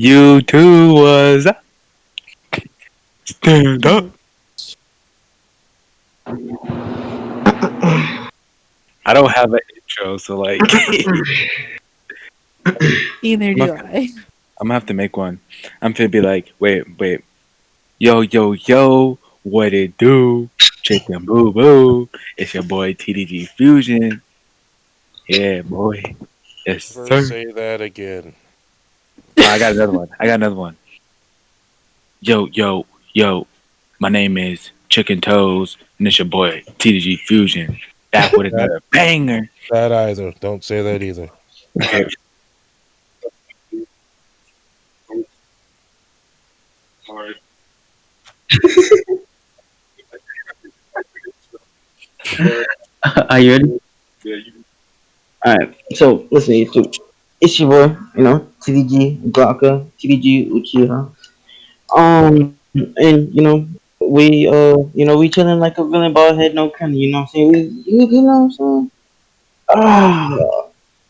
You too was stand up. I don't have an intro, so like Neither I'm gonna, do I. I'm gonna have to make one. I'm gonna be like, wait, yo, yo, yo, what it do? Chicken boo boo. It's your boy TDG Fusion. Yeah, boy. Yes, Never sir. say that again. Oh, I got another one. Yo, yo, yo. My name is Chicken Toes, and it's your boy TDG Fusion. Back with That another banger. that either. Don't say that either. Okay. Are you ready? Alright, so listen, YouTube. It's your boy, TDG Glocka, TDG Uchiha. And we chilling like a villain bald head, no kind of, you know what I'm saying? You know what I'm saying? Ah,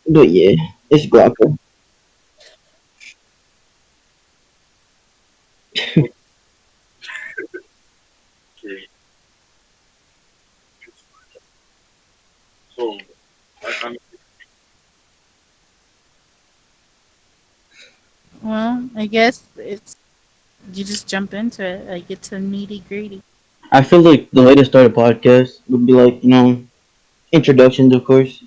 but yeah, it's Glocka. Well, I guess it's you just jump into it. Like it's a nitty gritty. I feel like the way to start a podcast would be like, introductions, of course.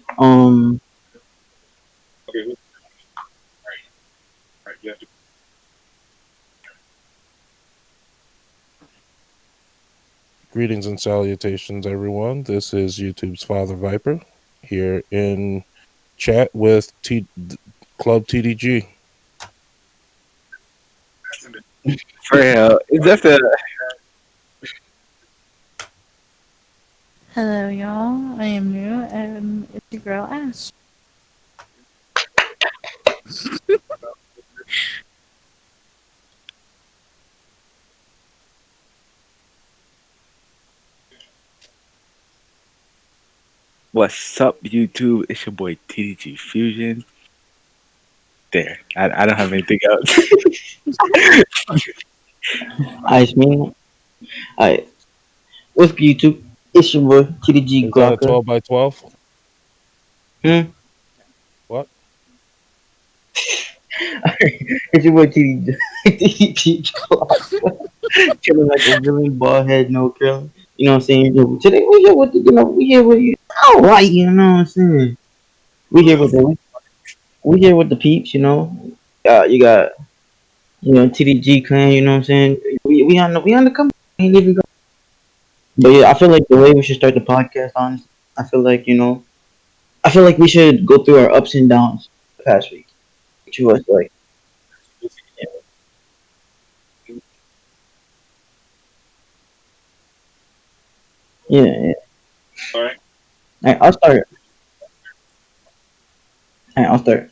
Greetings and salutations, everyone. This is YouTube's Father Viper here in chat with Club TDG. For real. It's just a Hello, y'all. I am new, and it's your girl Ash. what's up, YouTube? It's your boy TDG Fusion. There. I don't have anything else. I mean, I what's good, YouTube? It's your boy TDG Is that a Glocka. 12 by 12? Hmm? What? It's your boy TDG Glocka. Chilling like a villain, bald head, no curl. You know what I'm saying? Yo, today we here with we here with you. All right, you know what I'm saying? We here with we here with the peeps. You got TDG clan. You know what I'm saying? We on the come. Ain't even go. But yeah, I feel like the way we should start the podcast. Honestly, I feel like I feel like we should go through our ups and downs the past week. Which was like, yeah, yeah. I'll start. I'll start.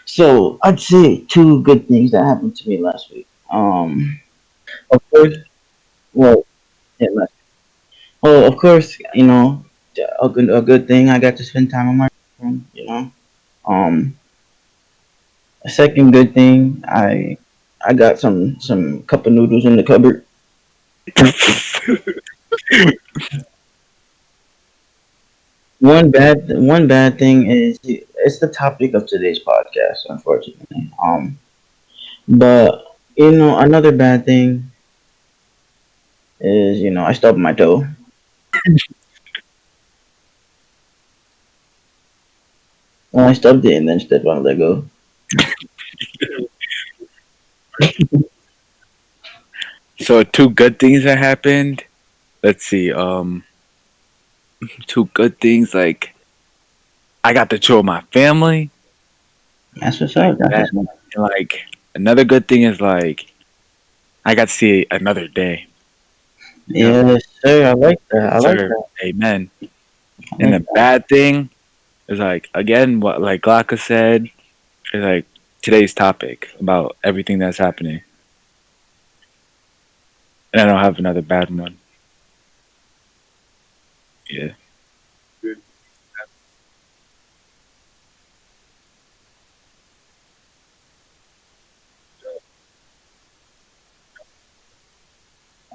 So I'd say two good things that happened to me last week. Of course, well, yeah, well, of course, a good thing. I got to spend time with my friend. Um, a second good thing, I got some cup of noodles in the cupboard. One bad thing is it's the topic of today's podcast, unfortunately. But another bad thing is I stubbed my toe. Well, I stubbed it and then stepped on a Lego. So two good things that happened. Let's see. Two good things like I got to chill with my family. That's what's Like up. That's that. what's up. And like another good thing is like I got to see another day. You know? Yes, sir. I like that. Yes, I like sir. that. Amen. I And like the bad thing is like again what like Glocka said is like today's topic about everything that's happening. And I don't have another bad one. Yeah.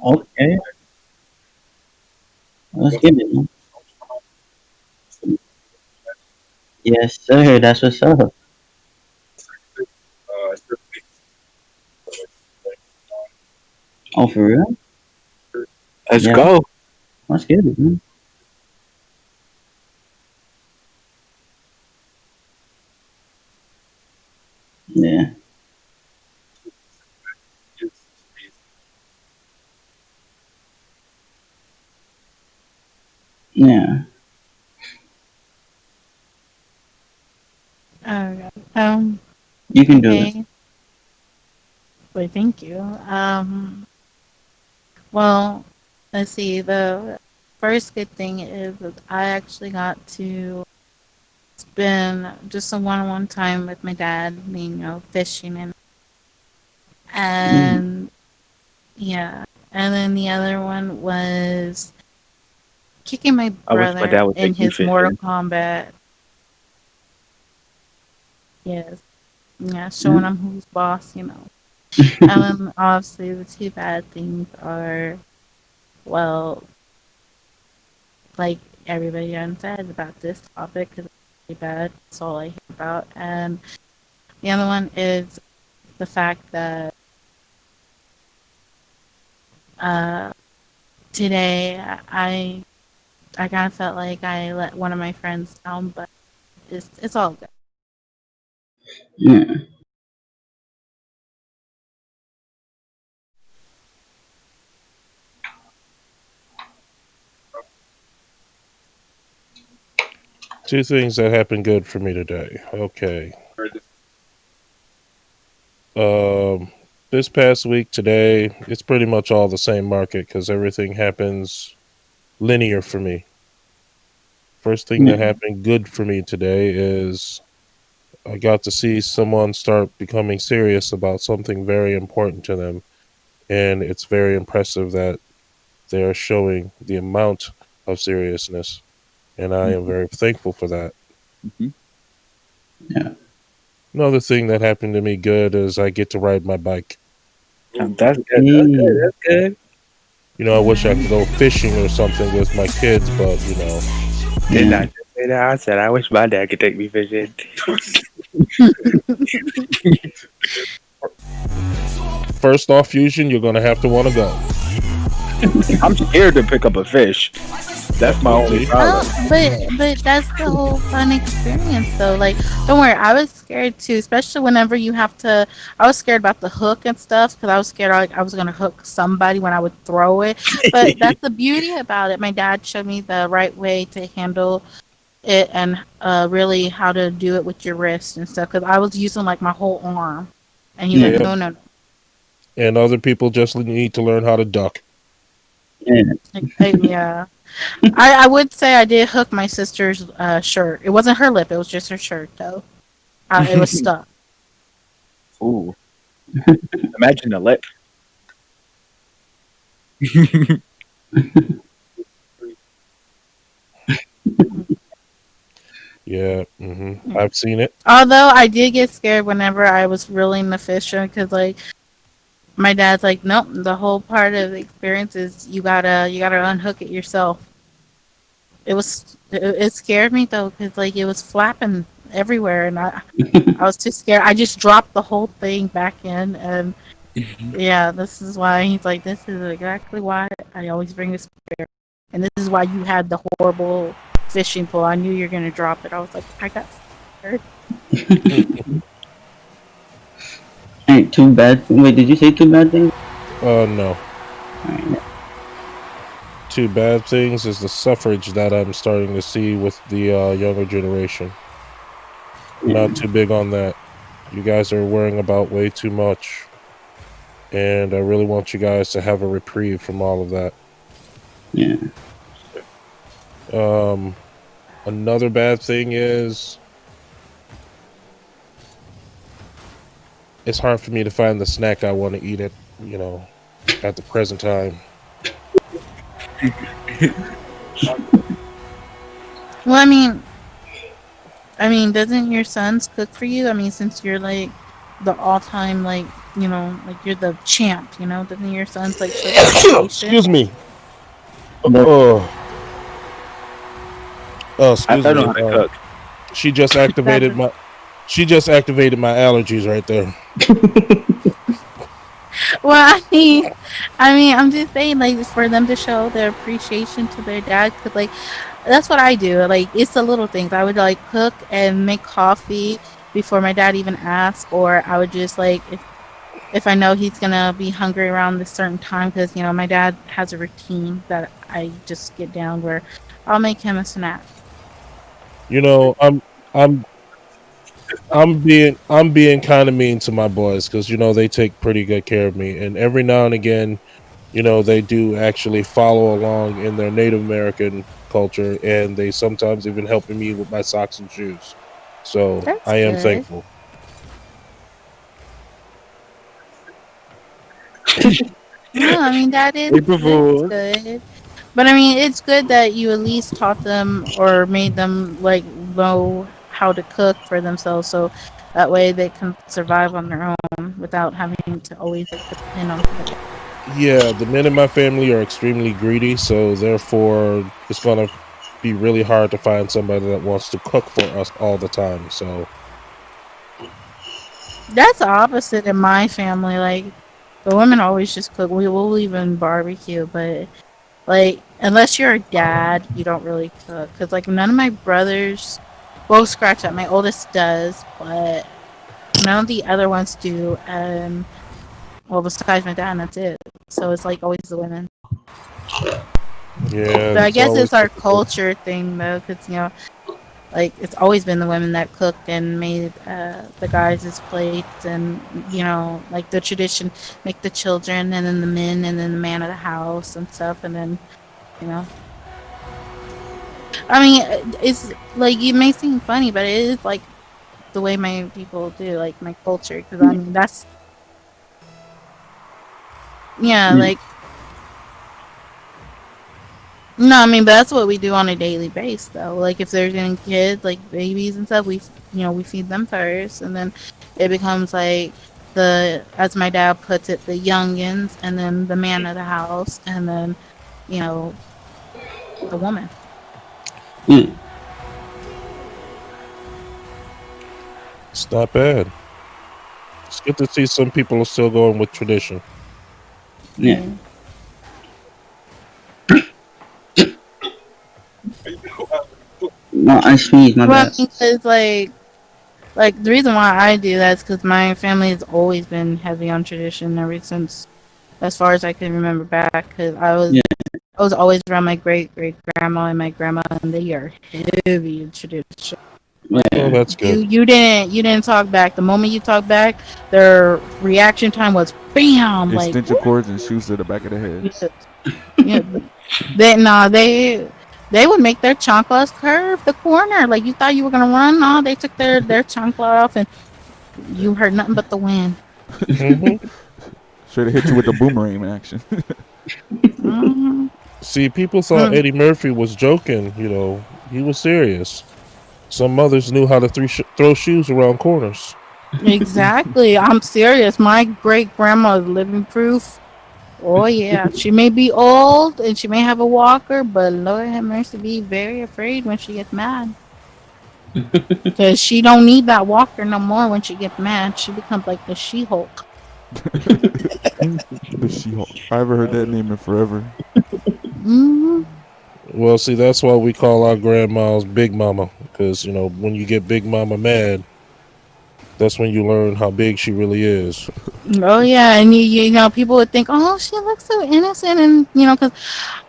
Okay, let's get it, man. Yes, sir. That's what's up. Oh, for real? Let's Yeah, go. let's get it, man. Yeah, yeah. Alright. You can do it. Okay. Wait, thank you. Well, let's see. The first good thing is that I actually got to spend just a one-on-one time with my dad, fishing Mm, and yeah. And then the other one was kicking my I wish my dad brother would in take me his Mortal fishing. Kombat. Yes. Yeah, showing yeah. him who's boss. And then obviously the two bad things are, well, like everybody done said about this topic, because it's really bad. That's all I hear about. And the other one is the fact that uh, today I kind of felt like I let one of my friends down, but it's all good. Yeah. Two things that happened good for me today. Okay. Um, this past week today, it's pretty much all the same market because everything happens linear for me. First thing that Yeah. happened good for me today is I got to see someone start becoming serious about something very important to them. And it's very impressive that they are showing the amount of seriousness. And I am very thankful for that. Mm-hmm. Yeah. Another thing that happened to me good is I get to ride my bike. That's good. That's good. Hey. That's good. You know, I wish I could go fishing or something with my kids, but you know, Did Yeah. not just say that. I said I wish my dad could take me fishing. first off, Fusion, you're gonna have to want to go. I'm scared to pick up a fish. That's my only See, problem. But that's the whole fun experience though. Like, don't worry, I was scared too, especially whenever you have to. I was scared about the hook and stuff because I was scared I was gonna hook somebody when I would throw it. But that's the beauty about it. My dad showed me the right way to handle it and really how to do it with your wrist and stuff because I was using like my whole arm, and he's like, Yeah. no, no, no. and other people just need to learn how to duck. Yeah. Like, yeah. I would say I did hook my sister's shirt. It wasn't her lip; it was just her shirt, though. It was stuck. Ooh, imagine the lip. Yeah, I've seen it. Although I did get scared whenever I was reeling the fish in, because like my dad's like, nope. The whole part of the experience is you gotta unhook it yourself. It scared me though, because like it was flapping everywhere, and I was too scared. I just dropped the whole thing back in, and yeah, this is why he's like, this is exactly why I always bring this bear. And this is why you had the horrible fishing pole. I knew you were going to drop it. I was like, I got scared. Ain't too bad. Wait, did you say two bad things? No. Alright. Two bad things is the suffrage that I'm starting to see with the younger generation. Yeah. Not too big on that. You guys are worrying about way too much. And I really want you guys to have a reprieve from all of that. Yeah. Another bad thing is it's hard for me to find the snack I want to eat at the present time. Well, I mean, doesn't your sons cook for you? I mean, since you're like the all-time like like you're the champ. Doesn't your son's like show appreciation? Excuse me. But Oh, excuse I know me. how to cook. She just That's activated my. She just activated my allergies right there. Well, I mean, I'm just saying, like, for them to show their appreciation to their dad, cause like, that's what I do. Like, it's the little things. I would like cook and make coffee before my dad even asked, or I would just like, if I know he's gonna be hungry around this certain time, because my dad has a routine that I just get down where I'll make him a snack. You know, I'm I'm being kind of mean to my boys because they take pretty good care of me, and every now and again, they do actually follow along in their Native American culture, and they sometimes even helping me with my socks and shoes. So That's I am good. thankful. No, I mean that is April that's Fools. good. But I mean, it's good that you at least taught them or made them like know how to cook for themselves, so that way they can survive on their own without having to always like depend on somebody. Yeah, the men in my family are extremely greedy, so therefore it's gonna be really hard to find somebody that wants to cook for us all the time. So That's the opposite in my family. Like the women always just cook. We will even barbecue, but like unless you're a dad, you don't really cook. Cause like none of my brothers, well, scratch that. My oldest does, but none of the other ones do. Well, besides my dad, and that's it. So it's like always the women. yeah, But I it's guess always it's our difficult. culture thing though, because like it's always been the women that cooked and made the guys' plates, and like the tradition, make the children, and then the men, and then the man of the house and stuff, and then you know. I mean, it's like it may seem funny, but it is like the way my people do, like my culture. Because I mean, that's yeah, yeah, like no, I mean, but that's what we do on a daily basis, though. Like, if there's any kids, like babies and stuff, we feed them first, and then it becomes like as my dad puts it, the youngins, and then the man of the house, and then, you know, the woman. yeah, It's not bad. It's good to see some people are still going with tradition. yeah. Yeah. No, I sneeze. My Well, I bad. mean, 'cause like the reason why I do that is because my family has always been heavy on tradition ever since, as far as I can remember back. Because Yeah, I was always around my great great grandma and my grandma, and they are heavy in tradition. Oh, yeah. that's good. You didn't talk back. The moment you talk back, their reaction time was bam, like Extension cords and shoes to the back of the head. whoop. Yeah, they nah they would make their chanclas curve the corner. Like you thought you were gonna run. No, they took their chancla off, and you heard nothing but the wind. Hmm. Should have hit you with the boomerang action. hmm See, people thought Mm, Eddie Murphy was joking. He was serious. Some mothers knew how to throw shoes around corners. exactly. I'm serious. My great grandma is living proof. Oh yeah, she may be old and she may have a walker, but Lord have mercy, be very afraid when she gets mad. Cause she don't need that walker no more when she gets mad. She becomes like the She-Hulk. The She-Hulk. I haven't heard that name in forever. hmm Well, see, that's why we call our grandmas Big Mama, because when you get Big Mama mad, that's when you learn how big she really is. Oh yeah, and people would think, oh, she looks so innocent, and cause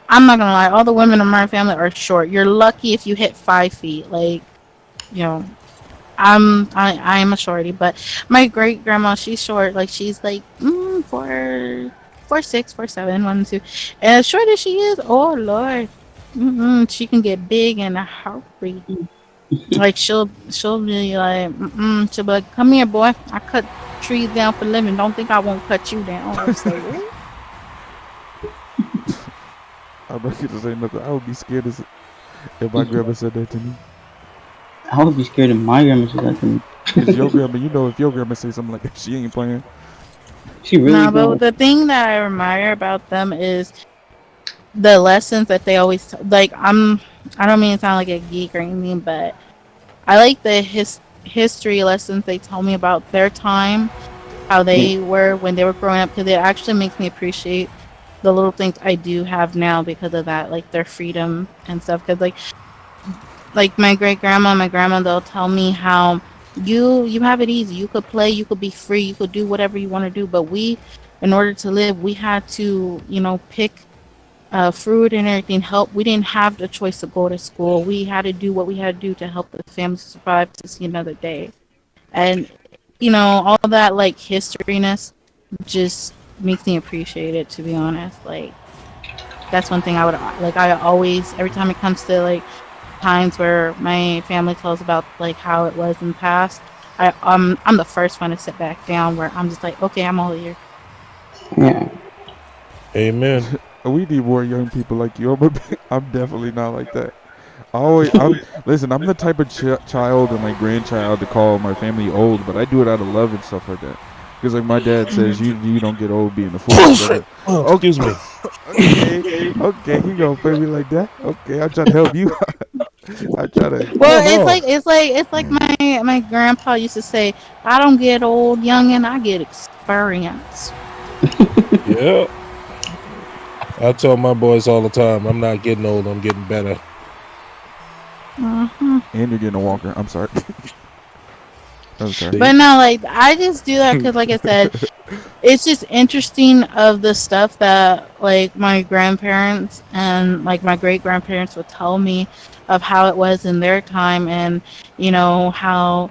I'm not gonna lie, all the women in my family are short. You're lucky if you hit 5 feet. Like you know, I am a shorty, but my great grandma, she's short. Like she's like 4'6", 4'7", 1, 2. And as short as she is, oh Lord, she can get big in a heartbeat. Like she'll be like, she'll be like, come here, boy. I cut trees down for a living. Don't think I won't cut you down. I was like, "Ooh." I'm not gonna say nothing. I would be scared if my grandma said that to me. I would be scared of my grandma said that to me. Cause your grandma, if your grandma say something like that, she ain't playing. She really No, but don't. the thing that I admire about them is the lessons that they always like. I don't mean to sound like a geek or anything, but I like the history lessons they told me about their time, how Yeah. they were when they were growing up, because it actually makes me appreciate the little things I do have now because of that, like their freedom and stuff. Because like my great grandma, my grandma, they'll tell me how you have it easy. You could play, you could be free, you could do whatever you want to do. But we, in order to live, we had to, pick fruit and everything. Help. We didn't have the choice to go to school. We had to do what we had to do to help the family survive to see another day. And all that like historyness just makes me appreciate it. To be honest, like that's one thing I would like. I always, every time it comes to like times where my family tells about like how it was in the past, I'm the first one to sit back down where I'm just like, okay, I'm all here. Yeah. Amen. We need more young people like you. I'm definitely not like that. I'm listen. I'm the type of child and like grandchild to call my family old, but I do it out of love and stuff like that. Because like my dad says, you don't get old being a fool. So Bullshit. that, Oh, oh, excuse me. okay, okay, you gonna play me like that? Okay, I try to help you. I try to. Well, Hold on. it's like my grandpa used to say, I don't get old, young, and I get experience. Yeah. I tell my boys all the time, I'm not getting old, I'm getting better. Hmm. And you're getting a walker. I'm sorry. I'm sorry. See? But no, like I just do that because, like I said, it's just interesting of the stuff that like my grandparents and like my great grandparents would tell me of how it was in their time, and how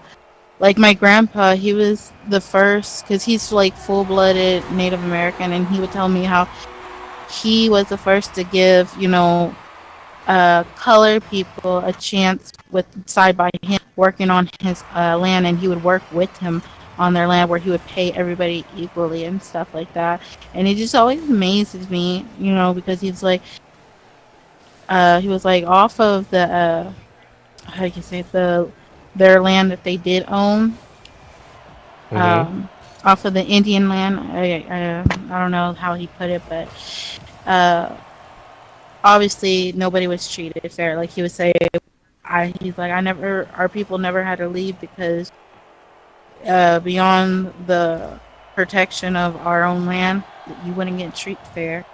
like my grandpa, he was the first because he's like full-blooded Native American, and he would tell me how he was the first to give colored people a chance with side by him working on his land, and he would work with him on their land where he would pay everybody equally and stuff like that. And it just always amazes me, because he was like off of the how do you say it, their land that they did own, Mm-hmm. um, off of the Indian land. I don't know how he put it, but uh, obviously nobody was treated fair. Like he would say, he's like, our people never had to leave because beyond the protection of our own land, you wouldn't get treated fair.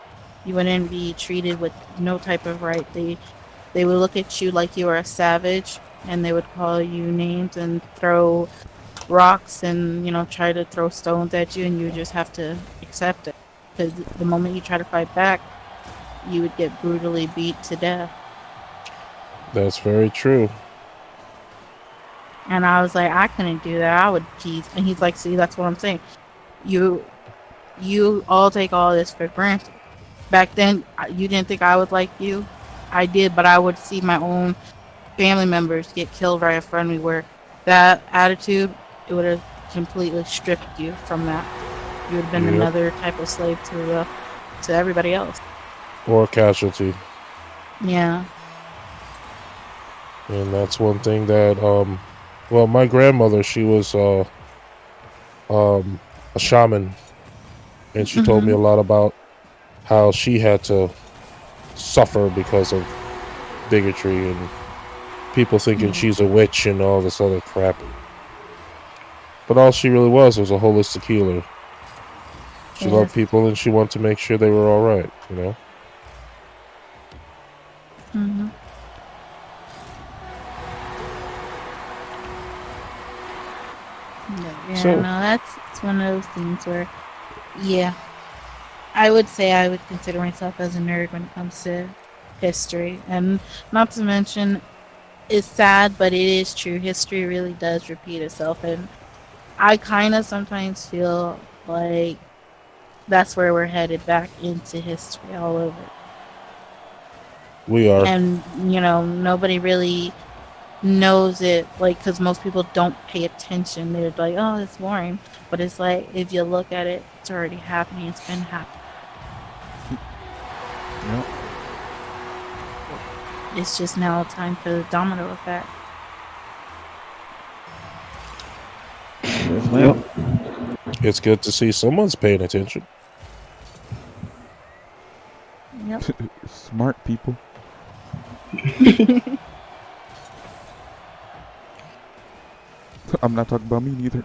You wouldn't be treated with no type of right. They would look at you like you were a savage, and they would call you names and throw rocks and try to throw stones at you, and you just have to accept it. Because the moment you try to fight back, you would get brutally beat to death. That's very true. And I was like, I couldn't do that. I would tease. And he's like, see, that's what I'm saying. You you all take all this for granted. Back then, you didn't think I was like you. I did, but I would see my own family members get killed right in front of me. Where that attitude, it would have completely stripped you from that. You would have been Yep. another type of slave to everybody else. Or casualty. Yeah. And that's one thing that well, my grandmother, she was a shaman, and she told me Mhm. a lot about how she had to suffer because of bigotry and people thinking Yeah. she's a witch and all this other crap. But all she really was a holistic healer. She loved Yes. people and she wanted to make sure they were all right, you know? Mhm. Yeah. So, No, that's it's one of those things where, yeah, I would say I would consider myself as a nerd when it comes to history, and not to mention, it's sad, but it is true. History really does repeat itself, and I kind of sometimes feel like that's where we're headed back into history all over. we are. And nobody really knows it, like, because most people don't pay attention. They're like, oh, it's boring, but it's like if you look at it, it's already happening. It's been happening. Yep. It's just now time for the domino effect. Yes, Yep. ma'am. It's good to see someone's paying attention. Yep. Smart people. I'm not talking about me neither.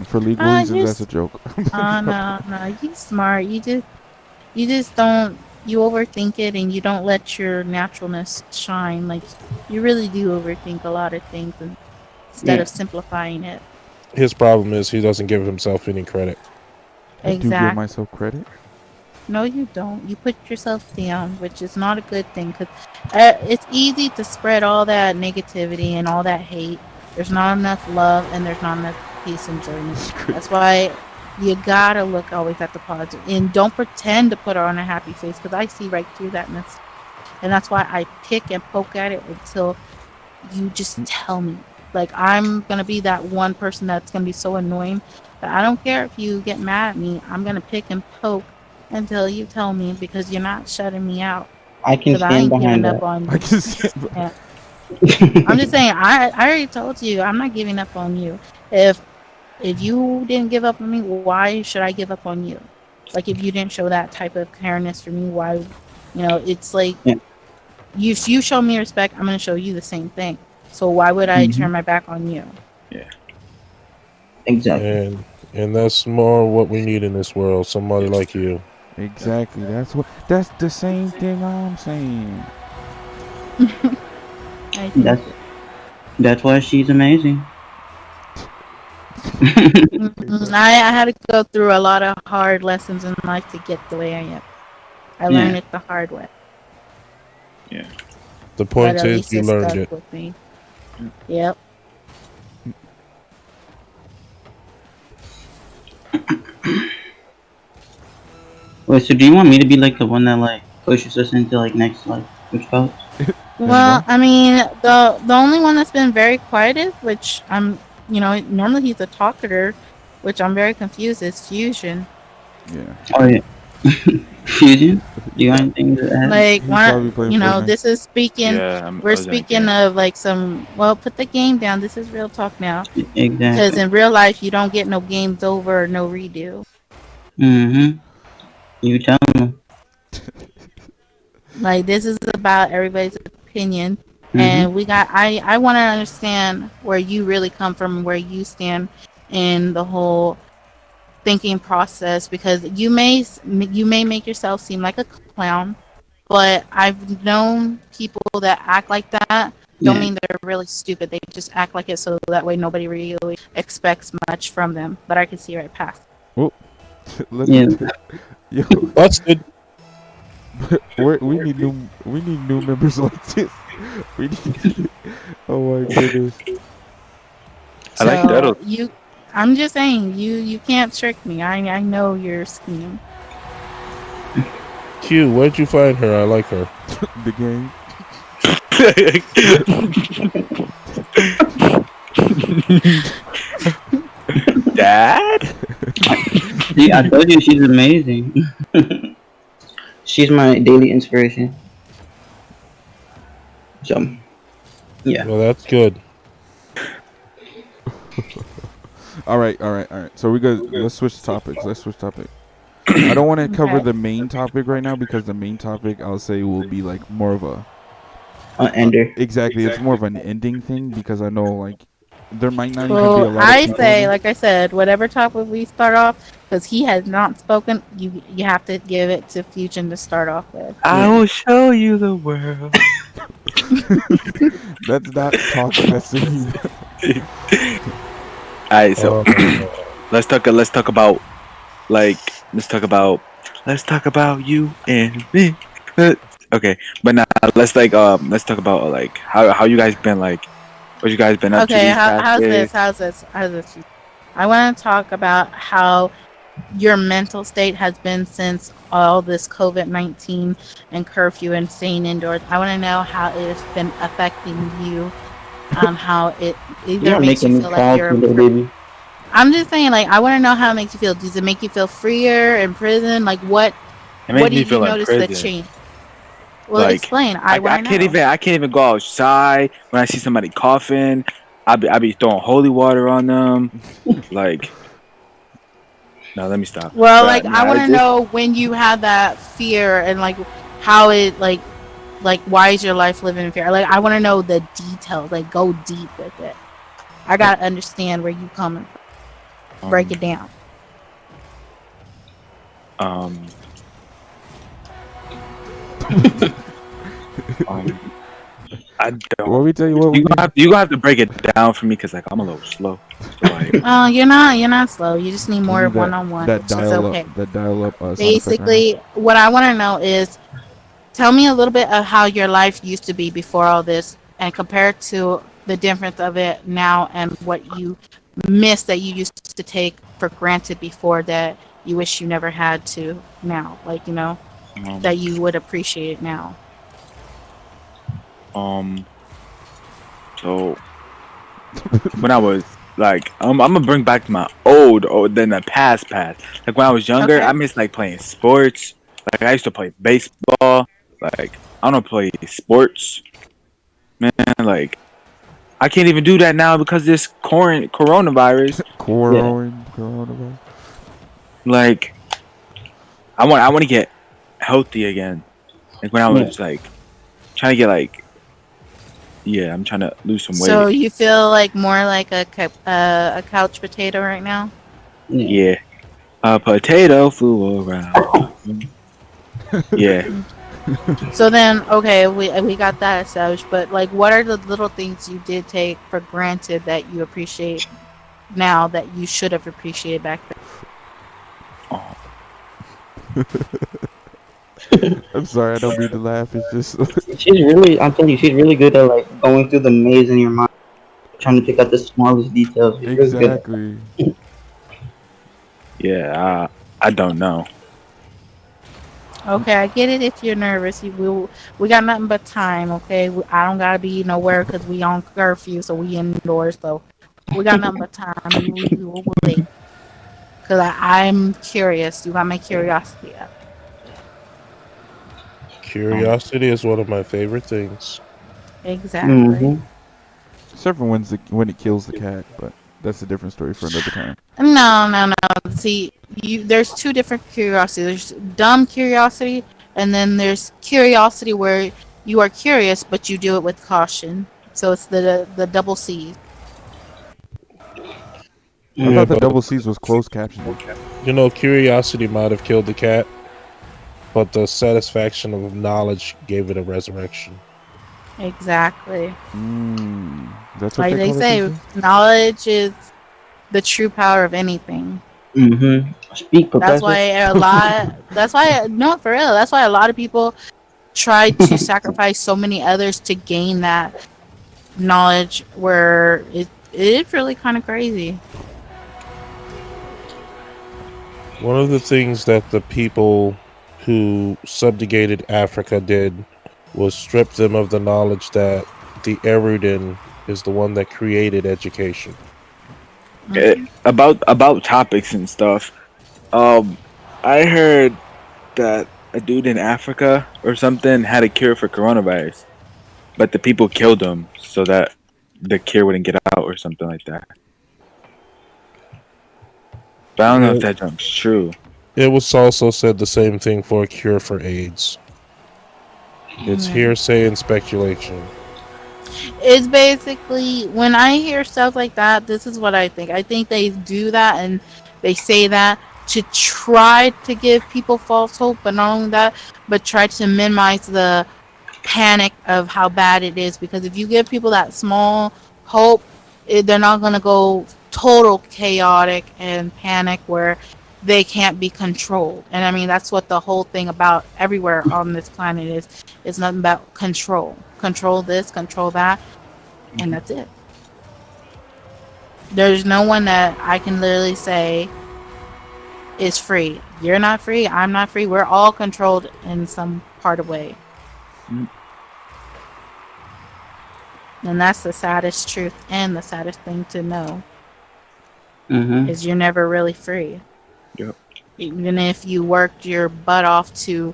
For legal reasons, that's a Just joke. no, you smart. You just don't. You overthink it, and you don't let your naturalness shine. Like you really do overthink a lot of things, instead Yeah. of simplifying it. His problem is he doesn't give himself any credit. I do give Exactly. myself credit. No, you don't. You put yourself down, which is not a good thing because it's easy to spread all that negativity and all that hate. There's not enough love and there's not enough peace and joy. That's why you gotta look always at the positive and don't pretend to put on a happy face because I see right through that mess. And that's why I pick and poke at it until you just tell me. Like I'm gonna be that one person that's gonna be so annoying that I don't care if you get mad at me. I'm gonna pick and poke until you tell me because you're not shutting me out. I can Because I stand ain't giving behind up that. on I you. can see. Yeah. I'm just saying. I already told you I'm not giving up on you. If you didn't give up on me, why should I give up on you? Like if you didn't show that type of careness for me, why? It's like Yeah. you show me respect, I'm gonna show you the same thing. So why would I Hmm. turn my back on you? Yeah. Exactly. And that's more what we need in this world. Somebody Yes. like you. Exactly. That's the same thing I'm saying. I think. That's why she's amazing. I had to go through a lot of hard lessons in life to get the way I am. I learned Yeah. it the hard way, Yeah. The but point at is, least you it learned stuck it. with me. Yep. Wait, so do you want me to be like the one that like pushes us into like next like which college? Well, I mean, the only one that's been very quiet, which normally he's a talkator, which I'm very confused, is Fusion. Yeah. Oh yeah. Fusion? Do you got anything to add? Like, He's probably playing Fortnite. this is speaking. Yeah. We're I was gonna speaking get. of like some. Well, put the game down. This is real talk now, because Exactly. in real life you don't get no games over or no redo. Mm-hmm. You tell them. Like this is about everybody's opinion, Mm-hmm. and I want to understand where you really come from and where you stand in the whole thinking process because you may make yourself seem like a clown, but I've known people that act like that. Don't Yeah. mean they're really stupid. They just act like it so that way nobody really expects much from them. But I can see right past. Oh, let me. Yeah. Yo, Busted. we need new members like this. We need. Oh my goodness. I like So that. I'm just saying you can't trick me. I know your scheme. Q, where'd you find her? I like her. The game. Dad. See, I told you she's amazing. She's my daily inspiration. So, yeah. Well, that's good. All right. So we got. Let's switch topics. I don't want to cover Okay. the main topic right now because the main topic I'll say will be like more of a Ender. exactly. It's more of an ending thing because I know like there might not even be a Well, lot of I people. say, like I said, whatever topic we start off, because he has not spoken, you have to give it to Fusion to start off with. I will show you the world. That's not talking. That's singing. Alright, so Uh, let's talk about like let's talk about you and me. Okay, but now let's talk about like how you guys been like what you guys been up to Okay, these past how's days. this? How's this? I want to talk about how your mental state has been since all this COVID-19 and curfew and staying indoors. I want to know how it has been affecting you. How it either You're makes you making me feel like proud, you're. little baby. I'm just saying, like, I want to know how it makes you feel. Does it make you feel freer in prison? Like, what It makes me did you feel in notice the prison. change? Well, Like explain. I I want to know. can't even go outside when I see somebody coughing. I be throwing holy water on them. Like, no, let me stop. Well, like But I nah, want it to just know when you had that fear and like how it like why is your life living in fear? Like I want to know the details. Like go deep with it. I gotta understand where you coming from. Break um it down. um um I What don't. we tell you what we need. You gonna have to break it down for me because like I'm a little slow. So like, Oh, you're not slow. You just need We more need one on one, that which is dial up okay. sound effect right now. Basically, what I want to know is tell me a little bit of how your life used to be before all this and compare it to the difference of it now and what you miss that you used to take for granted before that you wish you never had to now. Like, um that you would appreciate now. um so when I was like, I'm gonna bring back my old, then the past. Like when I was younger, I Okay. miss like playing sports. Like I used to play baseball. Like I don't play sports, man. Like I can't even do that now because this coronavirus. Yeah. Coronavirus. Like I want to get healthy again. Like when I Yeah. was like trying to get like, yeah, I'm trying to lose some So weight. you feel like more like a couch potato right now? Yeah. Yeah, a potato flew around. Yeah. So then, okay, we got that established. But like, what are the little things you did take for granted that you appreciate now that you should have appreciated back then? Oh, I'm sorry, I don't mean to laugh. It's just I'm telling you, she's really good at like going through the maze in your mind, trying to pick out the smallest details. She's really good at exactly. yeah. I don't know. Okay, I get it. If you're nervous, we got nothing but time. Okay, I don't gotta be nowhere because we on curfew, so we indoors. So we got nothing but time. We will wait because I'm curious. You got my curiosity up. Um, Curiosity is one of my favorite things. Exactly. Mm-hmm. Except for when it kills the cat, but that's a different story for another time. No, no, no. See, there's two different curiosities. There's dumb curiosity, and then there's curiosity where you are curious, but you do it with caution. So it's the double C. I Yeah, thought the Mm. but double C's was closed captioning. curiosity might have killed the cat, but the satisfaction of knowledge gave it a resurrection. Exactly. That's what Like they they call it these say, days. knowledge is the true power of anything. Mm-hmm. Speak, That's why Professor. a lot. That's why no, for real. That's why a lot of people try to sacrifice so many others to gain that knowledge. Where it's really kind of crazy. One of the things that the people who subjugated Africa did was strip them of the knowledge that the erudite is the one that created education. about topics and stuff. Um, I heard that a dude in Africa or something had a cure for coronavirus, but the people killed him so that the cure wouldn't get out or something like that. But I don't know if Well, that junk's true. it was also said the same thing for a cure for AIDS. It's Mm. hearsay and speculation. It's basically when I hear stuff like that, this is what I think. I think they do that and they say that to try to give people false hope, but not only that, but try to minimize the panic of how bad it is. Because if you give people that small hope, they're not going to go total chaotic and panic where they can't be controlled. And I mean, that's what the whole thing about everywhere on this planet is. It's nothing about control. Control this, control that, and that's it. There's no one that I can literally say is free. You're not free. I'm not free. We're all controlled in some part of way. Mm. And that's the saddest truth and the saddest thing to know Mm-hmm. is you're never really free. Yep. Even if you worked your butt off to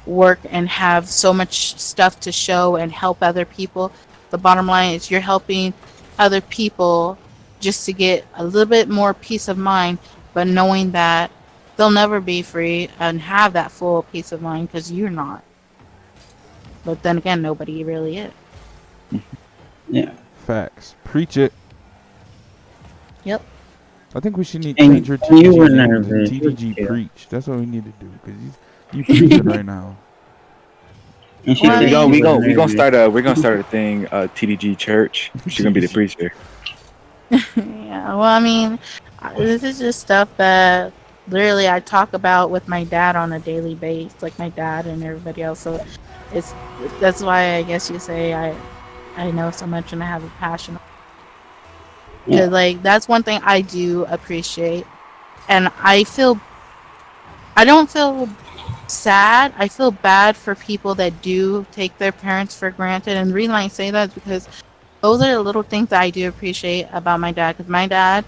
work and have so much stuff to show and help other people, the bottom line is you're helping other people just to get a little bit more peace of mind, but knowing that they'll never be free and have that full peace of mind because you're not. But then again, nobody really is. Yeah. Facts. Preach it. Yep. I think we should change And your you were TDG name to nervous. TDG Yeah. Preach. That's what we need to do because you preaching right now. And she Well, I said We she gonna we mean, was gonna we gonna nervous. start a we're gonna start a thing, TDG Church. She's gonna be the preacher. yeah. Well, I mean, this is just stuff that literally I talk about with my dad on a daily basis, like my dad and everybody else. So it's that's why I guess you say I know so much and I have a passion. Yeah. Because like that's one thing I do appreciate, and I don't feel sad. I feel bad for people that do take their parents for granted. And the reason I say that is because those are the little things that I do appreciate about my dad. Because my dad,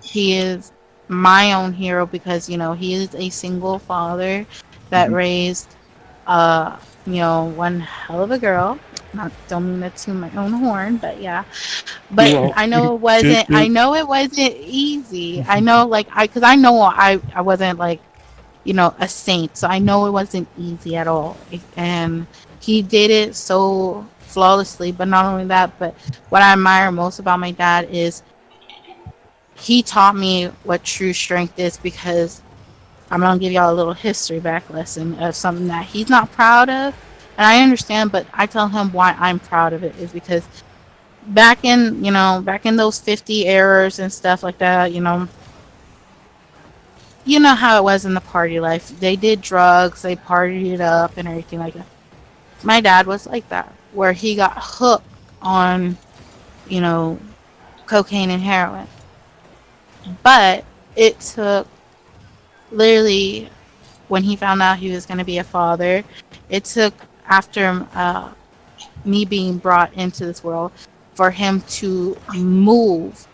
he is my own hero because, you know, he is a single father that Mhm. raised, one hell of a girl. Not don't mean to toot my own horn, but yeah. But Well, I know it Toot wasn't. I toot. know it wasn't easy. I know, like because I know I wasn't like a saint. So I know it wasn't easy at all. And he did it so flawlessly. But not only that, but what I admire most about my dad is he taught me what true strength is because I'm going to give y'all a little history back lesson of something that he's not proud of. And I understand, but I tell him why I'm proud of it is because back in those 50 errors and stuff like that, you know how it was in the party life. They did drugs, they partied it up and everything like that. My dad was like that, where he got hooked on, you know, cocaine and heroin. But it took literally when he found out he was going to be a father, it took after me being brought into this world for him to move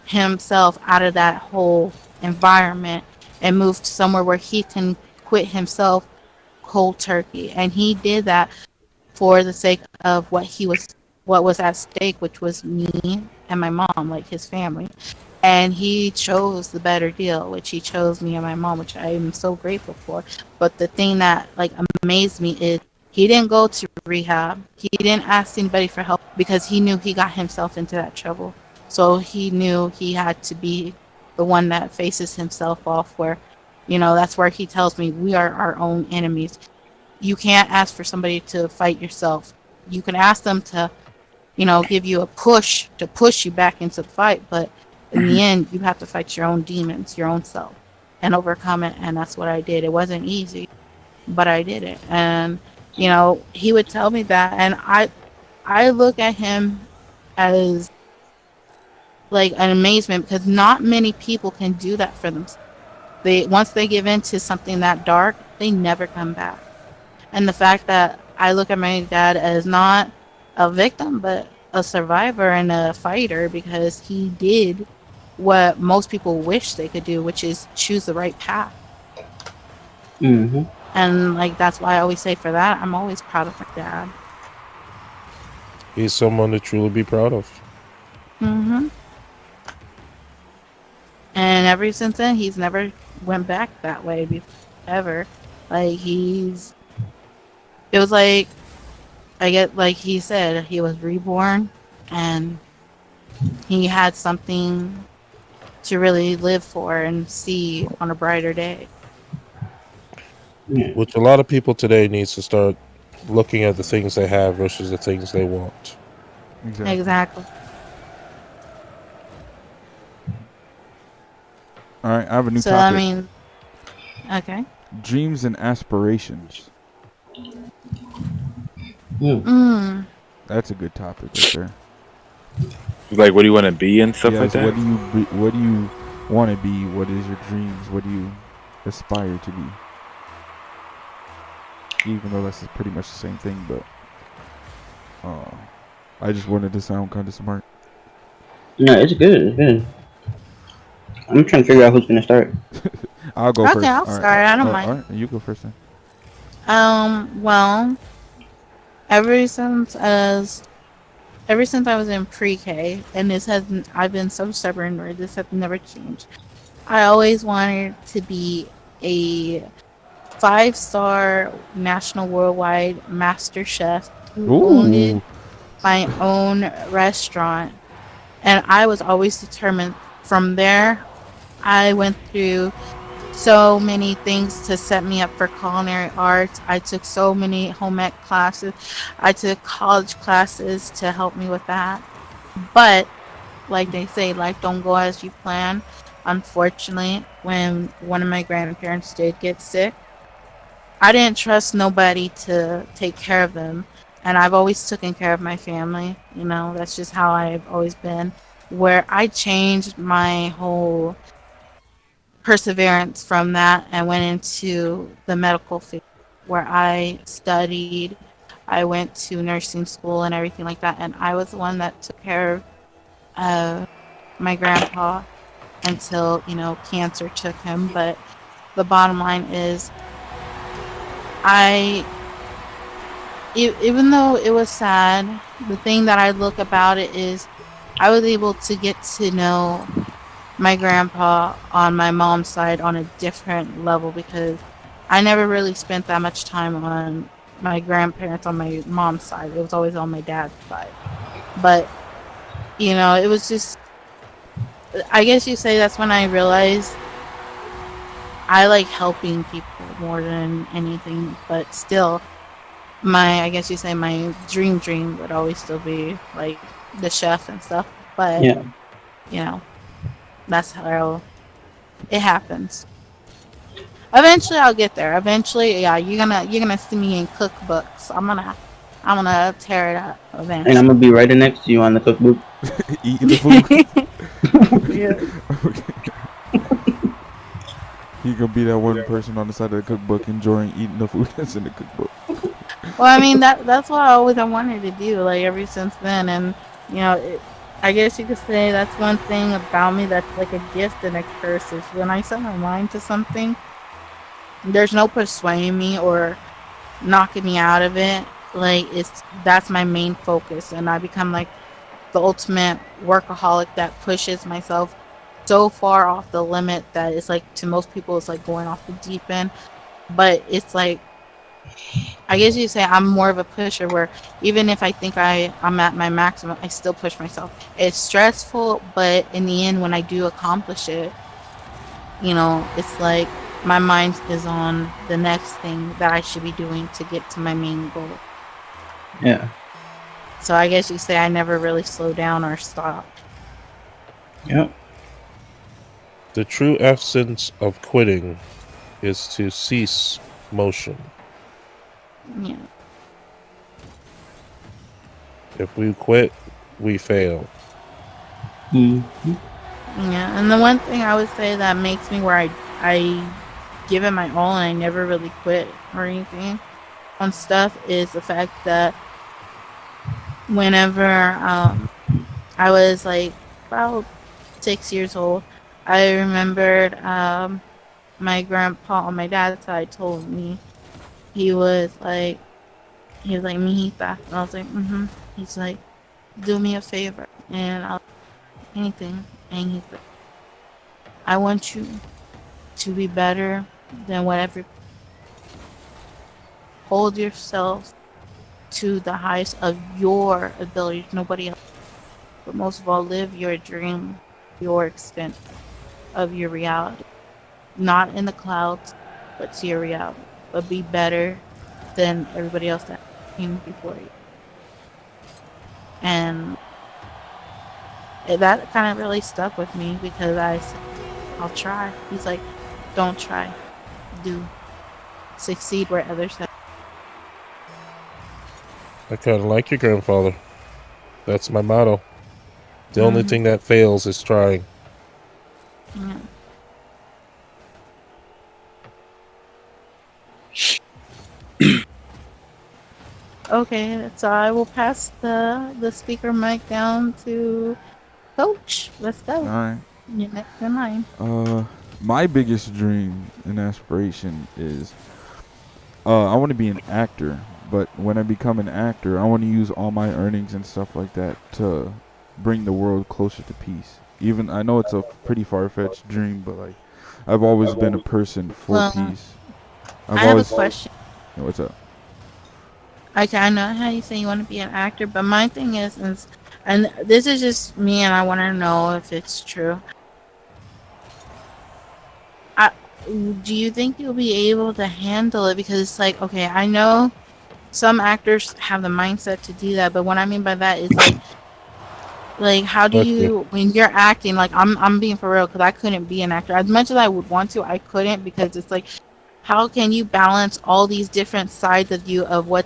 himself out of that whole environment and move to somewhere where he can quit himself cold turkey. And he did that for the sake of what was at stake, which was me and my mom, like his family. And he chose the better deal, which he chose me and my mom, which I am so grateful for. But the thing that like amazed me is he didn't go to rehab. He didn't ask anybody for help because he knew he got himself into that trouble. So he knew he had to be the one that faces himself off where, that's where he tells me we are our own enemies. You can't ask for somebody to fight yourself. You can ask them to, give you a push to push you back into the fight, but in the end, you have to fight your own demons, your own self, and overcome it. And that's what I did. It wasn't easy, but I did it. And he would tell me that, and I look at him as like an amazement because not many people can do that for themselves. They once they give in to something that dark, they never come back. And the fact that I look at my dad as not a victim, but a survivor and a fighter because he did what most people wish they could do, which is choose the right path. mm-hmm. And like that's why I always say for that, I'm always proud of my dad. He's someone to truly be proud of. hmm And ever since then, he's never went back that way before, ever. Like it was like I get like he said, he was reborn, and he had something to really live for and see on a brighter day. Yeah. Which a lot of people today needs to start looking at the things they have versus the things they want. Exactly. Exactly. All right, I have a new So I topic. mean, okay. Dreams and aspirations. Mm. That's a good topic right there. Like, what do you want to be and stuff Yeah. like So that? what do you want to be? What is your dreams? What do you aspire to be? Even though that's pretty much the same thing, but I just wanted to sound kind of smart. No, it's good. It's good. I'm trying to figure out who's gonna start. I'll go Okay, first. I'll All right. start. I don't All mind. right, you go first then. Well, ever since as ever since I was in pre-K, and this hasn't. I've been so stubborn, where this has never changed. I always wanted to be a five-star national worldwide master chef who owned Ooh. my own restaurant, and I was always determined. From there, I went through so many things to set me up for culinary arts. I took so many home ec classes. I took college classes to help me with that. But like they say, life don't go as you plan. Unfortunately, when one of my grandparents did get sick, I didn't trust nobody to take care of them. And I've always taken care of my family. That's just how I've always been. Where I changed my whole perseverance from that and went into the medical field where I studied. I went to nursing school and everything like that. And I was the one that took care of my grandpa until, cancer took him. But the bottom line is, I, even though it was sad, the thing that I look about it is I was able to get to know my grandpa on my mom's side on a different level because I never really spent that much time on my grandparents on my mom's side. It was always on my dad's side. But, it was just, I guess you say that's when I realized I like helping people more than anything. But still, I guess you say my dream would always still be like the chef and stuff. But, Yeah. you know, that's how it happens. Eventually, I'll get there. Eventually, yeah, you're gonna see me in cookbooks. I'm gonna tear it up And I'm eventually. gonna be right next to you on the cookbook. Eating the food. Yeah. Okay. He gonna be that one person on the side of the cookbook enjoying eating the food that's in the cookbook. Well, I mean that's what I wanted to do, like ever since then, and I guess you could say that's one thing about me that's like a gift and a curse is when I set my mind to something, there's no persuading me or knocking me out of it. Like that's my main focus, and I become like the ultimate workaholic that pushes myself so far off the limit that it's like to most people it's like going off the deep end. But it's like I guess you say I'm more of a pusher where even if I think I'm at my maximum, I still push myself. It's stressful, but in the end when I do accomplish it, it's like my mind is on the next thing that I should be doing to get to my main goal. Yeah. So I guess you say I never really slow down or stop. Yep. The true essence of quitting is to cease motion. Yeah. If we quit, we fail. Mm-hmm. Yeah. And the one thing I would say that makes me where I give it my all and I never really quit or anything on stuff is the fact that whenever I was like about 6 years old, I remembered my grandpa on my dad's side told me he was like mijita, and I was like He's like, do me a favor and I'll do anything, and he's like, I want you to be better than whatever. Hold yourself to the highest of your abilities, nobody else. But most of all, live your dream, your extent of your reality. Not in the clouds, but to your reality. But be better than everybody else that came before you. And that kind of really stuck with me because I said, I'll try. He's like, don't try. Do. Succeed where others have. I kind of like your grandfather. That's my motto. The only Mhm. thing that fails is trying. Yeah. Okay, so I will pass the speaker mic down to Coach. Let's All go. right. You're next in line. My biggest dream and aspiration is I want to be an actor. But when I become an actor, I want to use all my earnings and stuff like that to bring the world closer to peace. Even I know it's a pretty far fetched dream, but like I've always been a person for Well, peace. I've I have a always. question. What's up? Okay, I know how you say you want to be an actor, but my thing is, and this is just me, and I want to know if it's true. I, do you think you'll be able to handle it? Because it's like, okay, I know some actors have the mindset to do that, but what I mean by that is like how do Bless you. you when you're acting? Like I'm being for real because I couldn't be an actor as much as I would want to. I couldn't because it's like, how can you balance all these different sides of you of what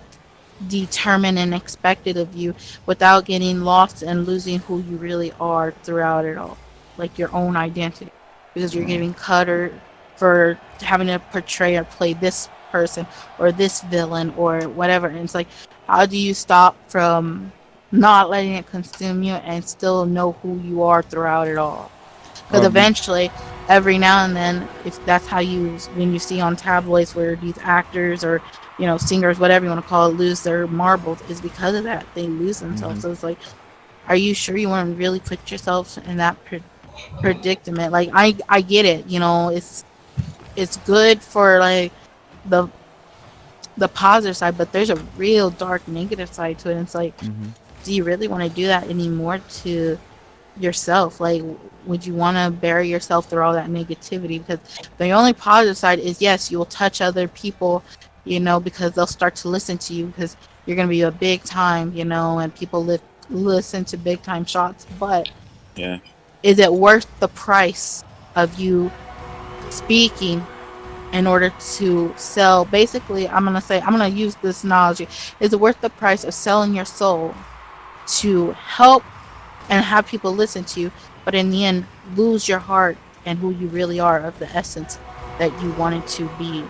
determined and expected of you without getting lost and losing who you really are throughout it all, like your own identity, because you're getting cut or for having to portray or play this person or this villain or whatever. And it's like, how do you stop from not letting it consume you and still know who you are throughout it all? Because Um, eventually, every now and then, if that's how you, when you see on tabloids where these actors or singers, whatever you want to call it, lose their marbles, is because of that. They lose themselves. mhm. So it's like, are you sure you want to really put yourself in that predicament? Like, I get it. It's good for like the the positive side, but there's a real dark negative side to it. And it's like, Mhm. do you really want to do that anymore to yourself? Like, would you want to bury yourself through all that negativity? Because the only positive side is, yes, you will touch other people, because they'll start to listen to you because you're going to be a big time, and people listen to big time shots. But Yeah. is it worth the price of you speaking in order to sell? Basically, I'm going to use this analogy. Is it worth the price of selling your soul to help and have people listen to you, but in the end, lose your heart and who you really are of the essence that you wanted to be?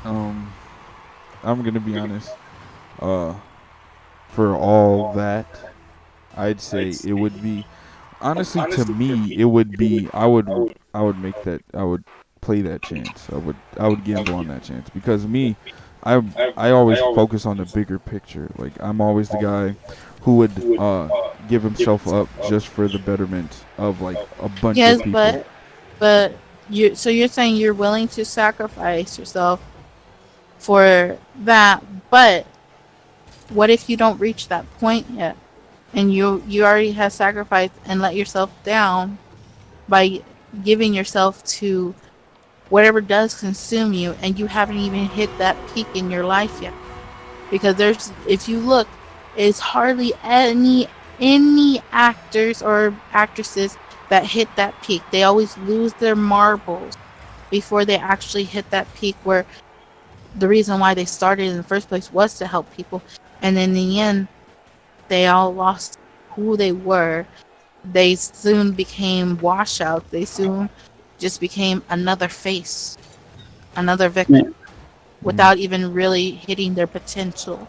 Um, I'm gonna be honest. Uh, for all that, I'd say it would be honestly to me it would be I would make that I would play that chance. I would gamble on that chance because me I always focus on the bigger picture. Like I'm always the guy who would give himself up just for the betterment of like a bunch of Yes, people. but you're saying you're willing to sacrifice yourself for that, but what if you don't reach that point yet and you already have sacrificed and let yourself down by giving yourself to whatever does consume you, and you haven't even hit that peak in your life yet? Because if you look, it's hardly any actors or actresses that hit that peak. They always lose their marbles before they actually hit that peak where the reason why they started in the first place was to help people. And in the end, they all lost who they were. They soon became washouts. They soon just became another face, another victim, Man, Mm. without even really hitting their potential.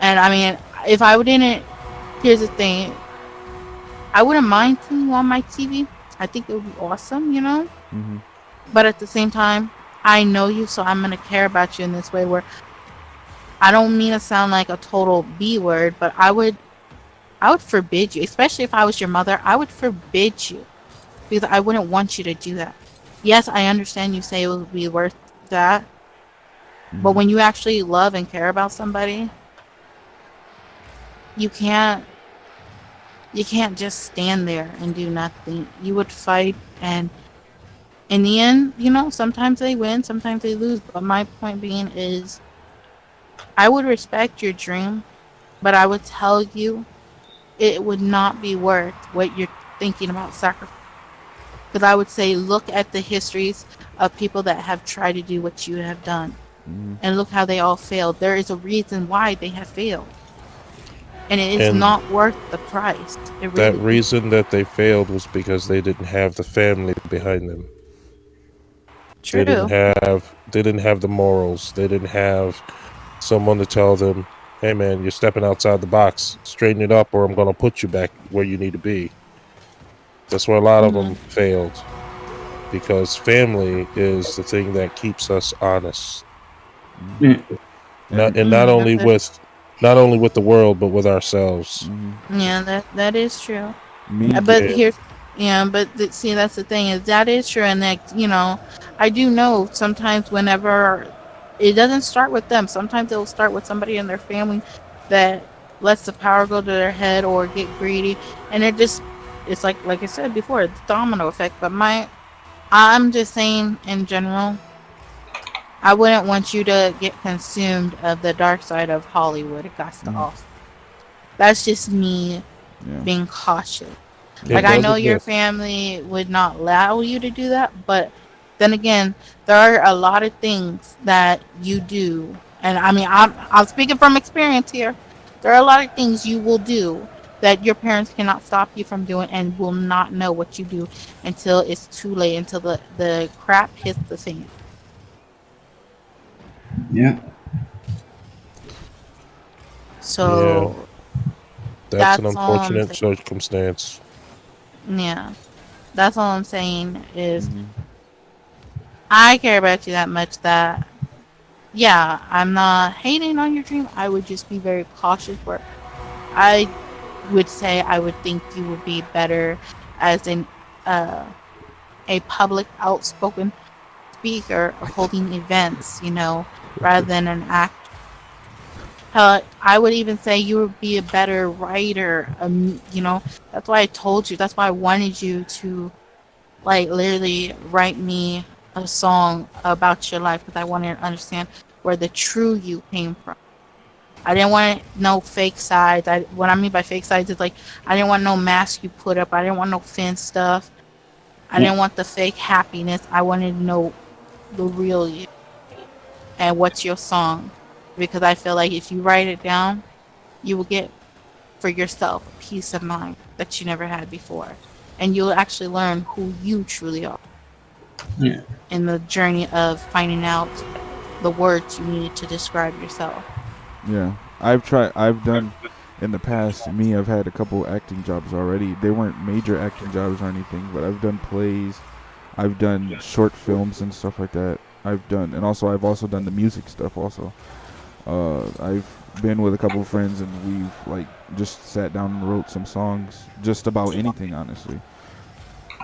And I mean, if I wouldn't, here's the thing, I wouldn't mind seeing you on my TV. I think it would be awesome. Mhm. But at the same time, I know you, so I'm gonna care about you in this way where I don't mean to sound like a total B word, but I would forbid you, especially if I was your mother. I would forbid you because I wouldn't want you to do that. Yes, I understand you say it would be worth that, but Mhm. when you actually love and care about somebody, you can't you can't just stand there and do nothing. You would fight, and in the end, sometimes they win, sometimes they lose. But my point being is, I would respect your dream, but I would tell you it would not be worth what you're thinking about sacrifice. Because I would say, look at the histories of people that have tried to do what you have done, Mhm. and look how they all failed. There is a reason why they have failed, and it is And not worth the price. It that really is. reason that they failed was because they didn't have the family behind them. True. They didn't have the morals. They didn't have someone to tell them, "Hey man, you're stepping outside the box. Straighten it up or I'm going to put you back where you need to be." That's where a lot of Hmm. them failed because family is the thing that keeps us honest. Mm. Mm. Not And and not Mm, only with the world, but with ourselves. mm, yeah, that is true. me, But Yeah, here's, yeah, but see, that's the thing is that is true, and that I do know sometimes whenever it doesn't start with them, sometimes it'll start with somebody in their family that lets the power go to their head or get greedy, and it's like I said before, it's domino effect. But I'm just saying in general, I wouldn't want you to get consumed of the dark side of Hollywood. It got to mm, off. That's just me yeah, being cautious. it Like yeah, I does know your exist. family would not allow you to do that, but then again, there are a lot of things that you do, and I mean I'm speaking from experience here. There are a lot of things you will do that your parents cannot stop you from doing, and will not know what you do until it's too late, until the crap hits the fan. Yeah. Yeah, So that's an that's all I'm unfortunate saying. circumstance. Yeah, that's all I'm saying is mm, I care about you that much that yeah, I'm not hating on your dream. I would just be very cautious where I would say I would think you would be better as uh, a public outspoken speaker of holding events, rather than an actor. I would even say you would be a better writer. That's why I told you. That's why I wanted you to like literally write me a song about your life because I wanted to understand where the true you came from. I didn't want no fake sides. What I mean by fake sides is like I didn't want no mask you put up. I didn't want no fin stuff. I Yeah. didn't want the fake happiness. I wanted to know the real you and what's your song. Because I feel like if you write it down, you will get for yourself a peace of mind that you never had before. And you'll actually learn who you truly are Yeah. in the journey of finding out the words you need to describe yourself. yeah. I've done in the past. I've had a couple acting jobs already. They weren't major acting jobs or anything, but I've done plays. I've done short films and stuff like that. I've also done the music stuff also. I've been with a couple of friends and we've like just sat down and wrote some songs just about anything, honestly.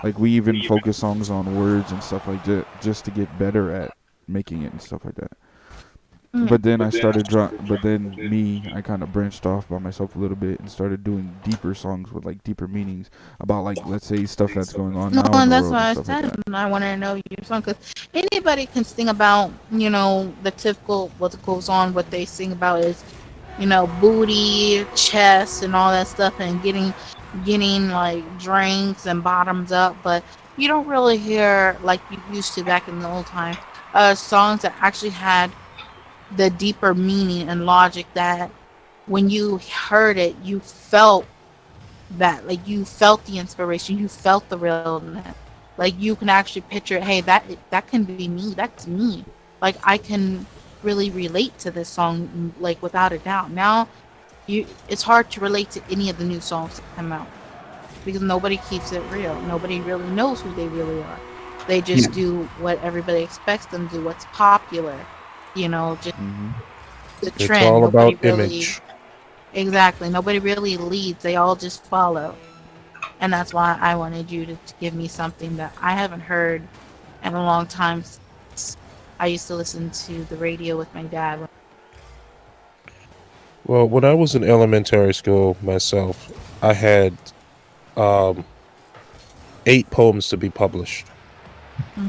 Like we even focus songs on words and stuff like that just to get better at making it and stuff like that. Yeah. But then but then I kind of branched off by myself a little bit and started doing deeper songs with like deeper meanings about like let's say stuff that's going on No, now in and the that's world and why I stuff like said that. I want to know your song because anybody can sing about, the typical what goes on. What they sing about is, booty, chest, and all that stuff, and getting like drinks and bottoms up. But you don't really hear like you used to back in the old times, songs that actually had the deeper meaning and logic that when you heard it, you felt that like you felt the inspiration, you felt the realness, like you can actually picture, hey, that can be me, that's me, like I can really relate to this song, like without a doubt. Now it's hard to relate to any of the new songs that come out because nobody keeps it real, nobody really knows who they really are. They Yeah. just do what everybody expects them to do, what's popular, just Mm-hmm. the It's trend. all Nobody about really, image. exactly, nobody really leads, they all just follow. And that's why I wanted you to give me something that I haven't heard in a long time. I used to listen to the radio with my dad. Well, when I was in elementary school myself, I had um, 8 poems to be published,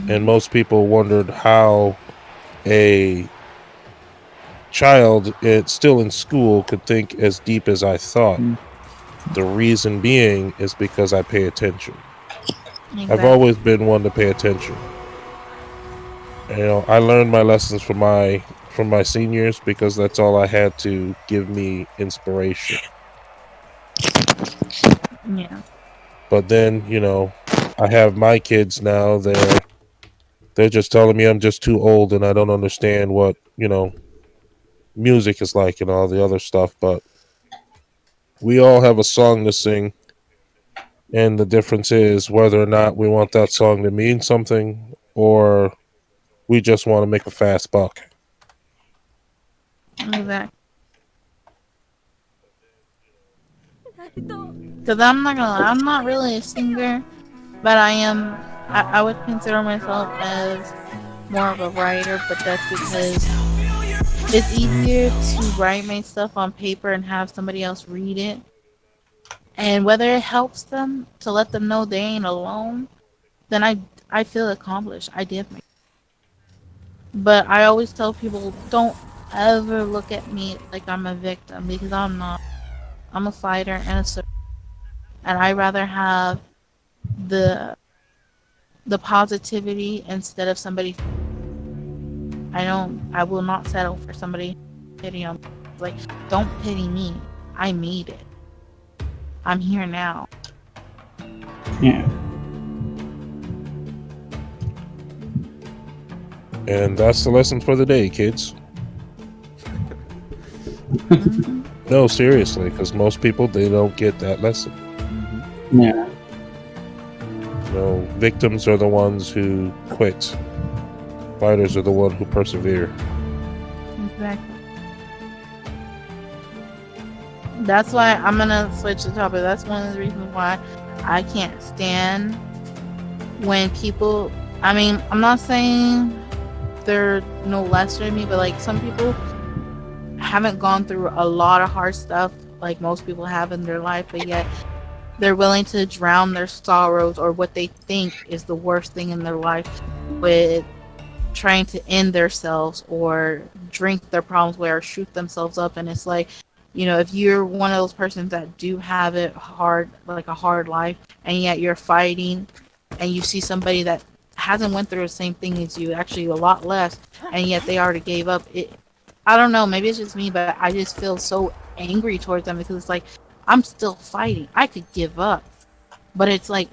and Hmm. most people wondered how a child still in school could think as deep as I thought. Mm. The reason being is because I pay attention. I've Exactly. always been one to pay attention. I learned my lessons from my seniors because that's all I had to give me inspiration. Yeah. But then, I have my kids now. They're just telling me I'm just too old and I don't understand what, music is like and all the other stuff, but we all have a song to sing, and the difference is whether or not we want that song to mean something or we just want to make a fast buck. Exactly. Because I'm not gonna lie, I'm not really a singer, but I am. I would consider myself as more of a writer, but that's because it's easier to write my stuff on paper and have somebody else read it. And whether it helps them to let them know they ain't alone, then I feel accomplished. I did my. But I always tell people don't ever look at me like I'm a victim because I'm not. I'm a fighter and a survivor, and I rather have the the positivity instead of somebody. I will not settle for somebody pity on me. Like, don't pity me. I made it. I'm here now. Yeah. And that's the lesson for the day, kids. Hmm. No, seriously, because most people they don't get that lesson. Yeah. Victims are the ones who quit. Fighters are the ones who persevere. Exactly. That's why I'm gonna switch the topic. That's one of the reasons why I can't stand when people. I mean, I'm not saying they're no lesser than me, but like some people haven't gone through a lot of hard stuff like most people have in their life, but yet they're willing to drown their sorrows or what they think is the worst thing in their life with trying to end themselves or drink their problems away or shoot themselves up. And it's like, if you're one of those persons that do have it hard, like a hard life, and yet you're fighting and you see somebody that hasn't went through the same thing as you, actually a lot less, and yet they already gave up, I don't know, maybe it's just me, but I just feel so angry towards them because it's like I'm still fighting. I could give up, but it's like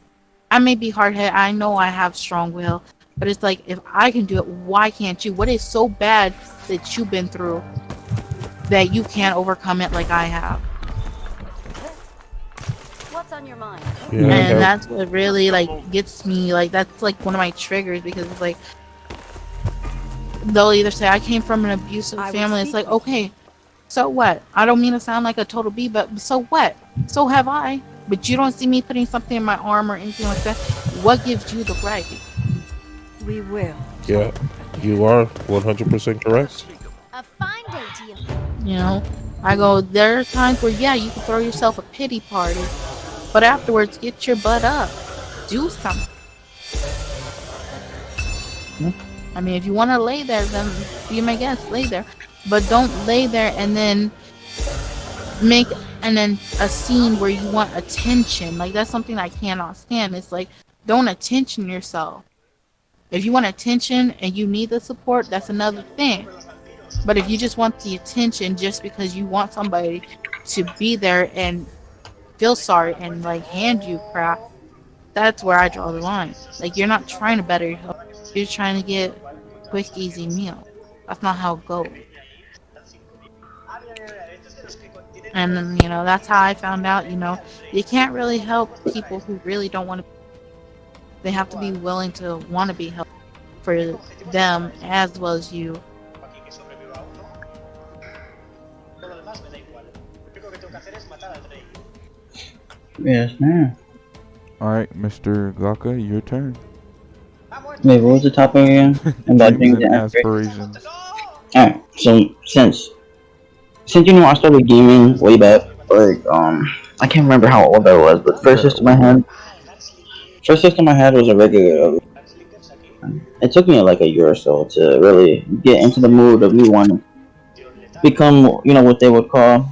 I may be hard headed. I know I have strong will, but it's like if I can do it, why can't you? What is so bad that you've been through that you can't overcome it like I have? What's on your mind? Yeah, I And have. that's what really like gets me. Like that's like one of my triggers because it's like they'll either say I came from an abusive I will family. It's speak like with okay, so what? I don't mean to sound like a total B, but so what? So have I. But you don't see me putting something in my arm or anything like that. What gives you the right? We will. Yeah, you are 100% correct. A fine day to you. You know, I go, there are times where, yeah, you can throw yourself a pity party, but afterwards, get your butt up. Do something. I mean, if you want to lay there, then be my guest, lay there. But don't lay there and then make a scene where you want attention. Like, that's something I cannot stand. It's like, don't attention yourself. If you want attention and you need the support, that's another thing. But if you just want the attention just because you want somebody to be there and feel sorry and like hand you crap, that's where I draw the line. Like you're not trying to better yourself. You're trying to get a quick, easy meal. That's not how it goes. And then, that's how I found out, you can't really help people who really don't want to. They have to be willing to want to be helped for them as well as you. Yes, man. All right, Mr. Gaka, your turn. Wait, what was the topic again? About Dreams dreams and and aspirations. aspirations. Alright, so since I started gaming way back, like I can't remember how old I was, but first system I had was a regular. It took me like a year or so to really get into the mood of me wanting to become, what they would call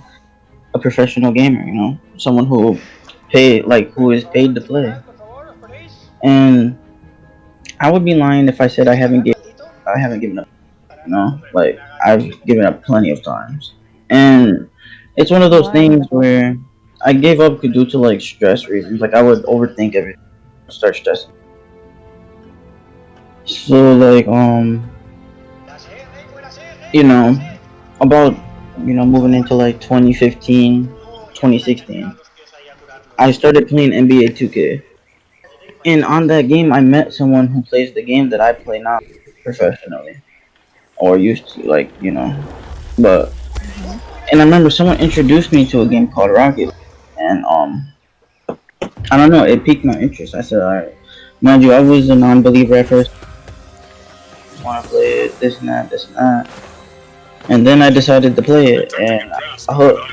a professional gamer. Someone who is paid to play. And I would be lying if I said I haven't given up. Like I've given up plenty of times, and it's one of those What? things where I gave up due to like stress reasons. Like I would overthink everything, start stressing. So like you know about moving into like 2015, 2016, I started playing NBA 2K, and on that game I met someone who plays the game that I play now professionally or used to, but And I remember someone introduced me to a game called Rocket, and I don't know, it piqued my interest. I said, alright. Mind you, I was a non-believer at first. Want to play it, this and that, this and that. And then I decided to play it, and I hooked.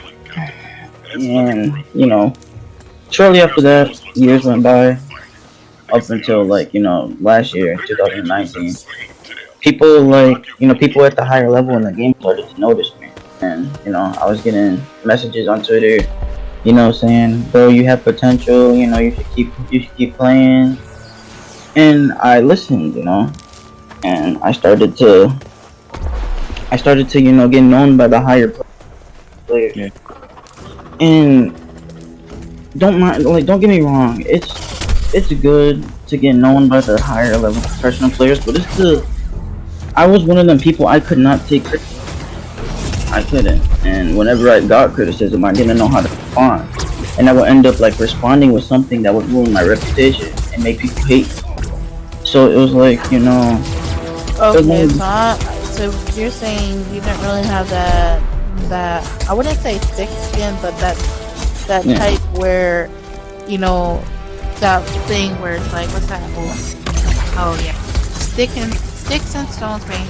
And, shortly after that, years went by, up until, like, last year, 2019. People, like, people at the higher level in the game started to notice me. And, I was getting messages on Twitter, saying, bro, you have potential, you should keep playing. And I listened, and I started to get known by the higher players. Yeah. And don't get me wrong, it's good to get known by the higher level professional players, but I was one of them people. I could not take criticism. I couldn't, and whenever I got criticism, I didn't know how to respond, and I would end up like responding with something that would ruin my reputation and make people hate me. So it was like, Okay, so you're saying you didn't really have that I wouldn't say thick skin, but that Yeah. type where that thing where it's like, what's that? Oh yeah, sticks and stones may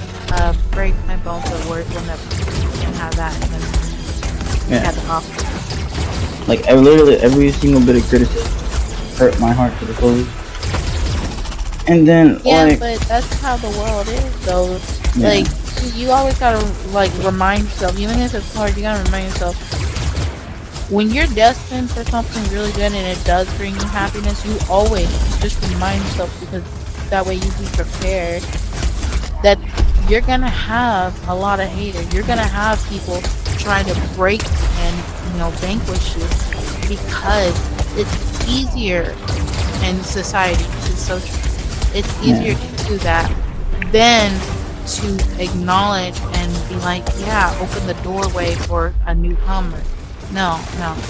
break my bones, but words will never can have that. And then Yeah. had the opposite. Like literally every single bit of criticism hurt my heart to the core. And then Yeah, like but that's how the world is, though. Yeah. Like, you always gotta like remind yourself, even if it's hard, you gotta remind yourself when you're destined for something really good and it does bring you happiness. You always just remind yourself, because that way you be prepared that you're gonna have a lot of haters. You're gonna have people trying to break and vanquish you, because it's easier in society. It's so true. It's easier to do that than to acknowledge and be like, yeah, open the doorway for a newcomer. No,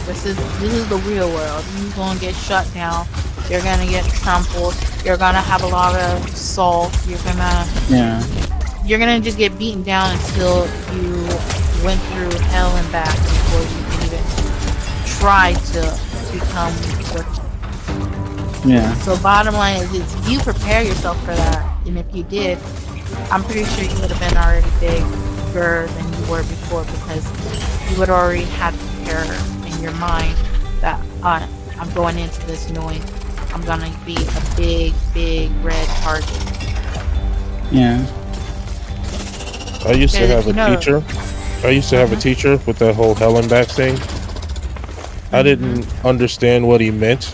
this is the real world. You're gonna get shut down. You're gonna get trampled. You're gonna have a lot of assault. You're gonna just get beaten down until you went through hell and back before you can even try to become what. Yeah. So bottom line is you prepare yourself for that, and if you did, I'm pretty sure you would have been already bigger than you were before, because you would already had prepared in your mind that I'm going into this knowing I'm gonna be a big red target. Yeah. I used to have a No. teacher. I used to have a teacher with that whole hell and back thing. I didn't understand what he meant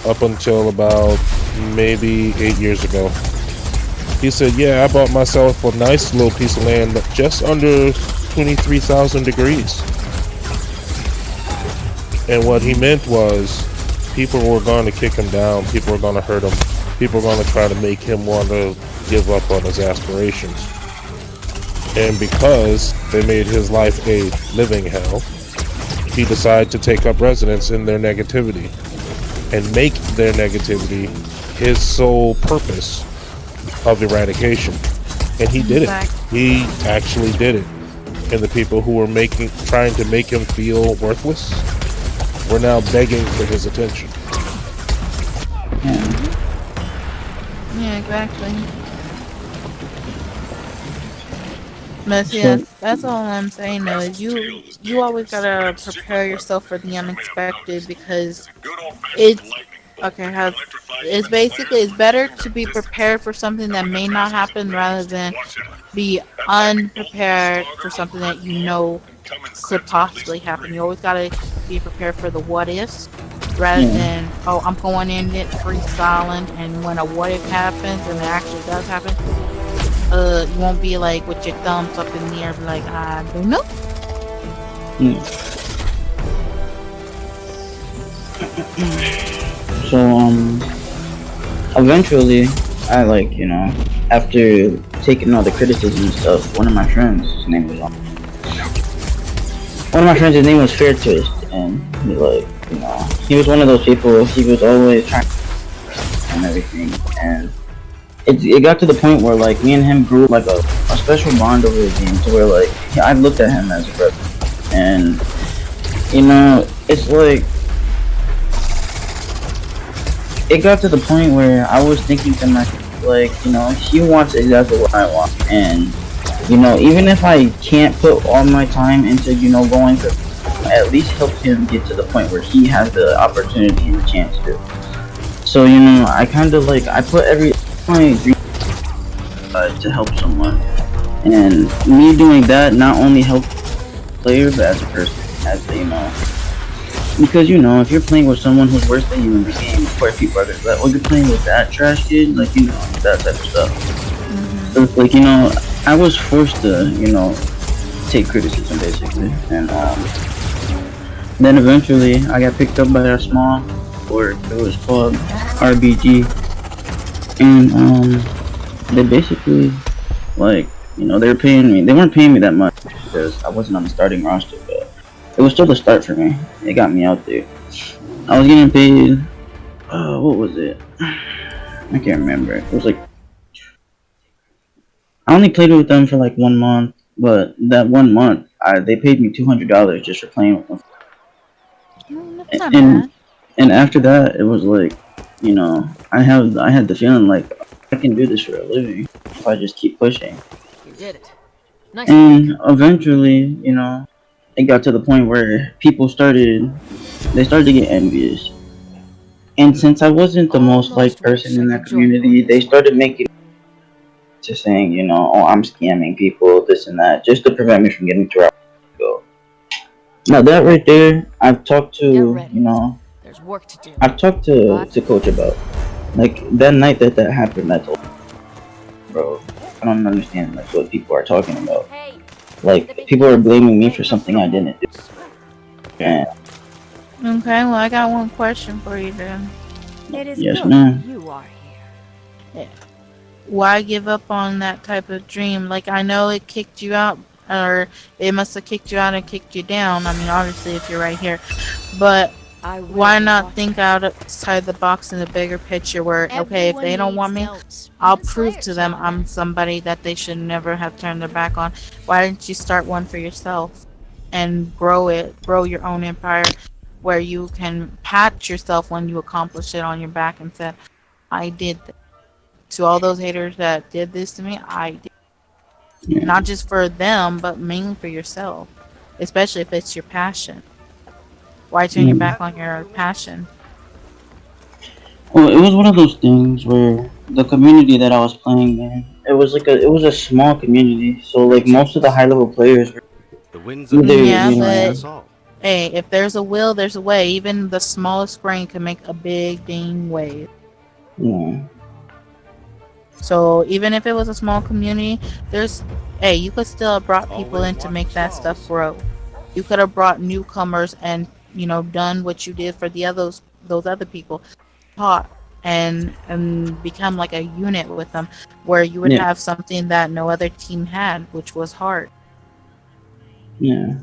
up until about maybe 8 years ago. He said, yeah, I bought myself a nice little piece of land just under 23,000 degrees. And what he meant was people were going to kick him down. People were going to hurt him. People were going to try to make him want to give up on his aspirations. And because they made his life a living hell, he decided to take up residence in their negativity and make their negativity his sole purpose of eradication. And he did it. He actually did it. And the people who were trying to make him feel worthless were now begging for his attention. Yeah, exactly. But see, that's all I'm saying though, is you always gotta prepare yourself for the unexpected, because it's it's better to be prepared for something that may not happen rather than be unprepared for something that could possibly happen. You always gotta be prepared for the what ifs rather than, oh, I'm going in it freestyling, and when a what if happens and it actually does happen, you won't be like with your thumbs up in the air, be like, I don't know. So eventually, I after taking all the criticism and stuff, one of my friends, his name was Fair Twist, and he was one of those people. He was always trying and everything, and it got to the point where like me and him grew like a special bond over the game, to where like I looked at him as a brother, and it's it got to the point where I was thinking to myself, like, he wants exactly what I want, and even if I can't put all my time into going to, at least help him get to the point where he has the opportunity and the chance to. So I kind of like I put every my dream to help someone, and me doing that not only helps the player but as a person, as because if you're playing with someone who's worse than you in the game, of course people are gonna be like, oh, you're playing with that trash kid, like that type of stuff. So it's like I was forced to take criticism basically, and then eventually I got picked up by a small, or it was called RBG, and they basically like they were paying me. They weren't paying me that much because I wasn't on the starting roster, but it was still the start for me. It got me out there. I was getting paid. What was it? I can't remember. It was like I only played with them for like 1 month, but that 1 month, they paid me $200 just for playing with them. That's not And bad. and after that, it was like, I had the feeling like I can do this for a living if I just keep pushing. You did it. Nice. And eventually, it got to the point where they started to get envious. And since I wasn't the most liked Almost person wish I in could that join community, one they this started making to saying, oh, I'm scamming people, this and that, just to prevent me from getting to where I go. Now that right there, I've talked Get to, ready. There's work to do. I've talked to coach about. Like that night that happened, I told him, bro, I don't understand like what people are talking about. Hey, Like people are blaming me for something I didn't do. And Okay, well, I got one question for you then. it is yes, good ma'am. you are here. Why give up on that type of dream? Like, I know it kicked you out, or it must have kicked you out and kicked you down. I mean, obviously, if you're right here. But I will why be not watching. think outside the box in the bigger picture where, okay, if they don't want me, I'll prove to them I'm somebody that they should never have turned their back on. Why didn't you start one for yourself and grow your own empire where you can pat yourself when you accomplish it on your back and said, I did this. To all those haters that did this to me, I did. Yeah. Not just for them, but mainly for yourself. Especially if it's your passion. Why turn your Yeah. back on your passion? Well, it was one of those things where the community that I was playing in, it was a small community. So like most of the high level players were The winds of either Yeah, but us all. hey, if there's a will, there's a way. Even the smallest brain can make a big dang wave. yeah, So even if it was a small community, hey, you could still have brought people in to make that stuff grow. You could have brought newcomers and done what you did for those other people, taught and become like a unit with them, where you would yeah, have something that no other team had, which was heart. yeah.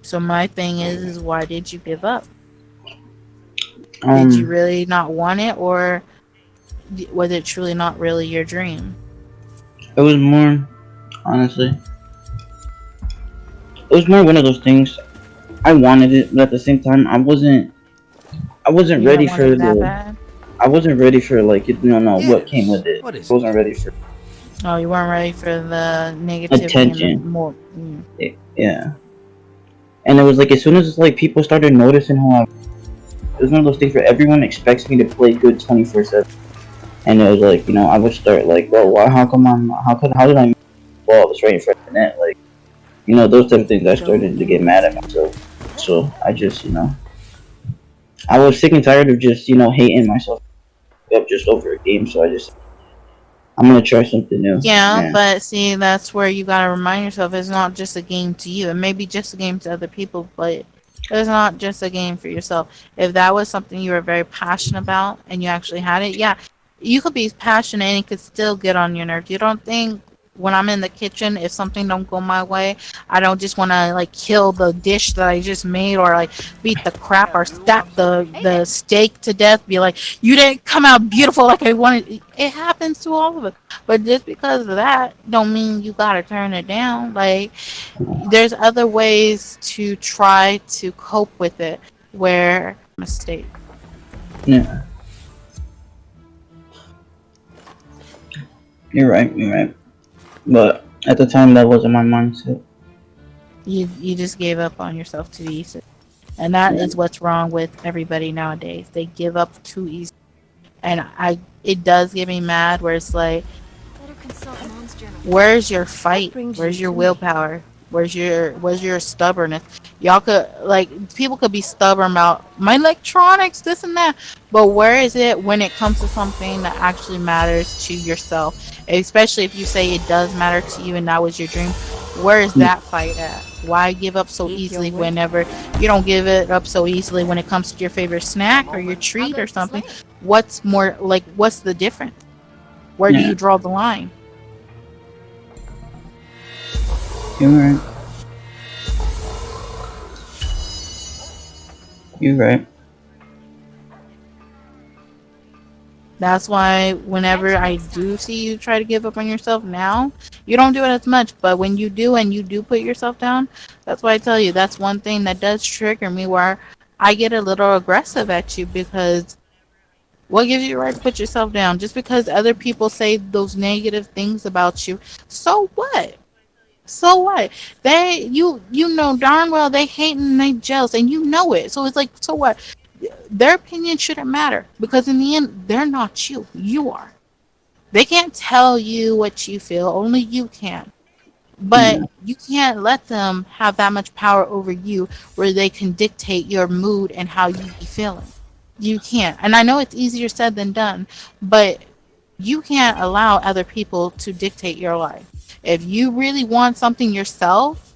So my thing is why did you give up? Did you really not want it, or was it truly not really your dream? It was more, honestly, it was more one of those things. I wanted it, but at the same time, I wasn't You don't ready want for it that the, bad? I wasn't ready for like, what came with it. What is I wasn't ready for Oh, you weren't ready for the negativity and the attention. more. Yeah, and it was like as soon as like people started noticing how it was one of those things where everyone expects me to play good 24/7. And it was like, I would start like, well, why? How did I miss the ball? It's right in front of the net. Like, those type of things. I started to get mad at myself. So I just, I was sick and tired of just, hating myself up just over a game. So I'm gonna try something new. Yeah, Yeah, but see, that's where you gotta remind yourself it's not just a game to you. It may be just a game to other people, but it's not just a game for yourself. If that was something you were very passionate about and you actually had it, yeah, you could be passionate and it could still get on your nerves. You don't think when I'm in the kitchen, if something don't go my way, I don't just want to like kill the dish that I just made or like beat the crap or stab the steak to death. Be like, you didn't come out beautiful like I wanted. It happens to all of us. But just because of that, don't mean you gotta turn it down. Like, there's other ways to try to cope with it where mistake. Yeah, you're right. You're right. But at the time, that wasn't my mindset. You just gave up on yourself too easy. And that Yeah. is what's wrong with everybody nowadays. They give up too easy. And it does get me mad where it's like, Better consult Mom's journal. where's your What fight? brings Where's you your to me? willpower? Where's your stubbornness? Y'all could like people could be stubborn about my electronics, this and that, but where is it when it comes to something that actually matters to yourself? Especially if you say it does matter to you and that was your dream. Where is that fight at? Why give up so Keep your easily wit. whenever you don't give it up so easily when it comes to your favorite snack or your treat or something? What's more like what's the difference? Where do Yeah, you draw the line? you're right. You're right. That's why whenever I do see you try to give up on yourself now, you don't do it as much. But when you do and you do put yourself down, that's why I tell you that's one thing that does trigger me where I get a little aggressive at you because what gives you the right to put yourself down? Just because other people say those negative things about you, so what? So what? You know darn well they hate and they jealous and you know it. So it's like so what? Their opinion shouldn't matter because in the end they're not you. You are. They can't tell you what you feel. Only you can. Yeah, But you can't let them have that much power over you where they can dictate your mood and how you be feeling. You can't. And I know it's easier said than done, but you can't allow other people to dictate your life. If you really want something yourself,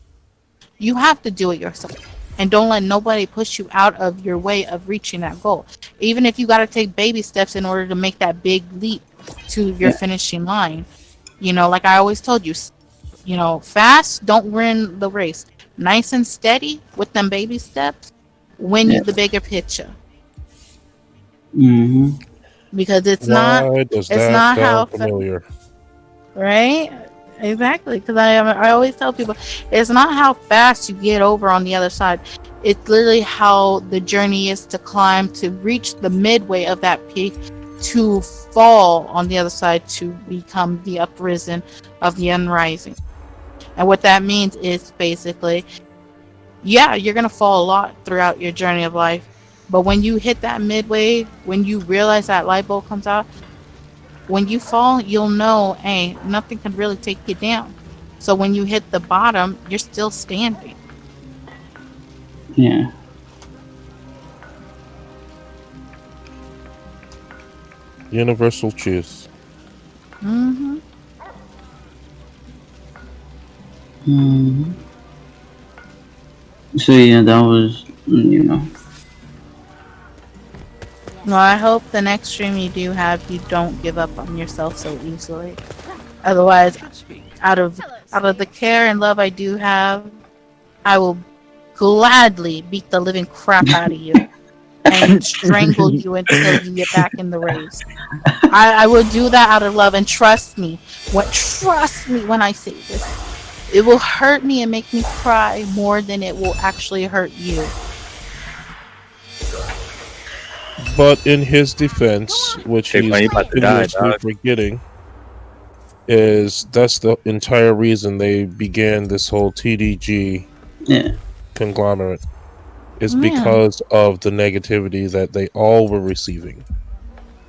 you have to do it yourself. And don't let nobody push you out of your way of reaching that goal. Even if you got to take baby steps in order to make that big leap to your yeah, finishing line. Like I always told you, fast, don't win the race. Nice and steady with them baby steps, win you yeah. the bigger picture. Mm-hmm. Because Why does it's that not sound familiar? right? Exactly. Because I always tell people, it's not how fast you get over on the other side. It's literally how the journey is to climb to reach the midway of that peak, to fall on the other side to become the uprisen of the unrising. And what that means is basically, yeah, you're gonna fall a lot throughout your journey of life. But when you hit that midway, when you realize that light bulb comes out, when you fall, you'll know, hey, nothing can really take you down. So when you hit the bottom, you're still standing. Yeah. Universal truth. Mm-hmm. Mm-hmm. So yeah, that was, No, I hope the next stream you do have, you don't give up on yourself so easily. Otherwise, out of the care and love I do have, I will gladly beat the living crap out of you and strangle you until you get back in the race. I will do that out of love, and trust me when I say this. It will hurt me and make me cry more than it will actually hurt you. But in his defense, which Chick, he's man, you about to die, continuously dog. forgetting, is that's the entire reason they began this whole TDG yeah, conglomerate is Yeah. because of the negativity that they all were receiving.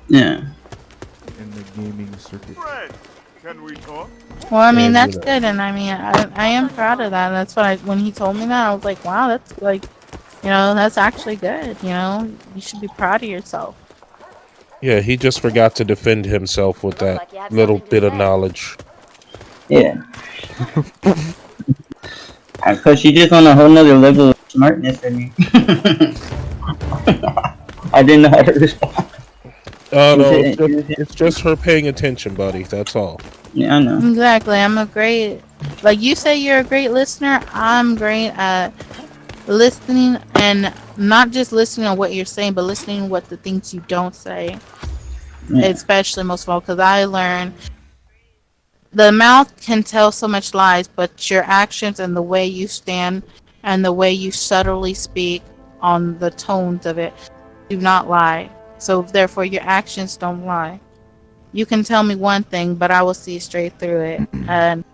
yeah, In the gaming circuit. Can we talk? Well, I mean, And, that's good, and I mean, I am proud of that. That's what when he told me that, I was like, wow, that's like, that's actually good. You should be proud of yourself. yeah, he just forgot to defend himself with that Like you have little something to bit of say. knowledge. yeah. Cause she's just on a whole nother level of smartness than me. I didn't know how to respond. Oh no, It was- it's just her paying attention, buddy. That's all. Yeah, I know. Exactly. I'm a great, like you say, you're a great listener. I'm great at listening and not just listening on what you're saying, but listening what the things you don't say. Yeah, Especially most of all, because I learned the mouth can tell so much lies, but your actions and the way you stand and the way you subtly speak on the tones of it do not lie. So therefore, your actions don't lie. You can tell me one thing, but I will see straight through it, and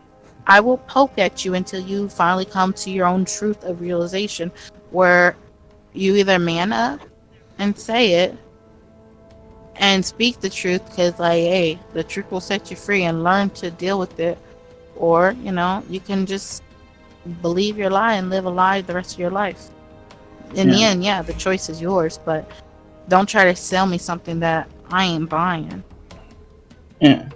I will poke at you until you finally come to your own truth of realization, where you either man up and say it and speak the truth, because like, hey, the truth will set you free, and learn to deal with it, or you can just believe your lie and live a lie the rest of your life. In the yeah, end, yeah, the choice is yours, but don't try to sell me something that I ain't buying. yeah.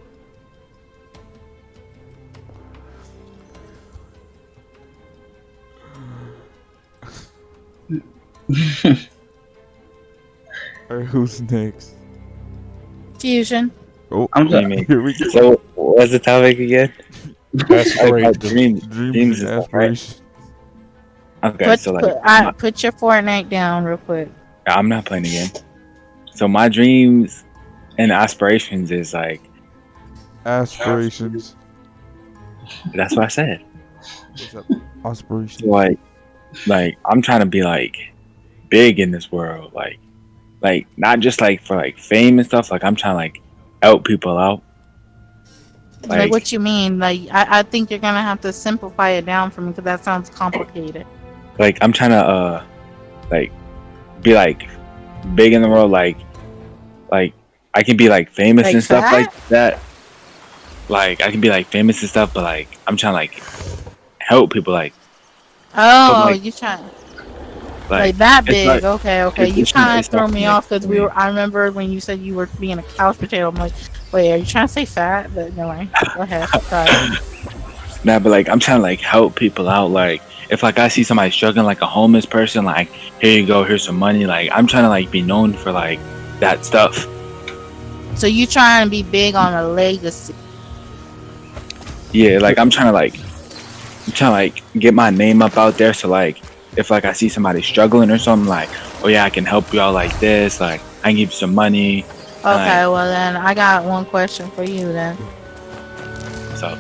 Alright, who's next? Fusion. Oh, I'm What do you sorry. mean? here we go. So, what's the topic again? Aspiration. Dreams Dreams and and stuff, right? aspirations. Okay, so like, Put your Fortnite down real quick. I'm not playing again. So my dreams and aspirations is like, Aspirations. that's what I said. What's up? So Aspirations. like I'm trying to be like big in this world, like not just like for like fame and stuff. Like I'm trying to like help people out. Like, Like what you mean? Like, I think you're gonna have to simplify it down for me, because that sounds complicated. like I'm trying to like be like big in the world. Like I can be like famous Like and stuff fat? like that. Like I can be like famous and stuff, but like I'm trying to like help people. Like Oh, like you trying like like that it's big? like Okay, okay. You it's not kind it's of not throw me like off, because we were. I remember when you said you were being a couch potato. I'm like, wait, are you trying to say fat? But no way. Go ahead. Sorry. nah, but like I'm trying to like help people out. Like if like I see somebody struggling, like a homeless person, like here you go, here's some money. Like I'm trying to like be known for like that stuff. So you trying to be big on a legacy? Yeah, like I'm trying to like get my name up out there. So like if like I see somebody struggling or something, like oh yeah, I can help you out like this. Like I can give you some money. Okay, well then I got one question for you then. So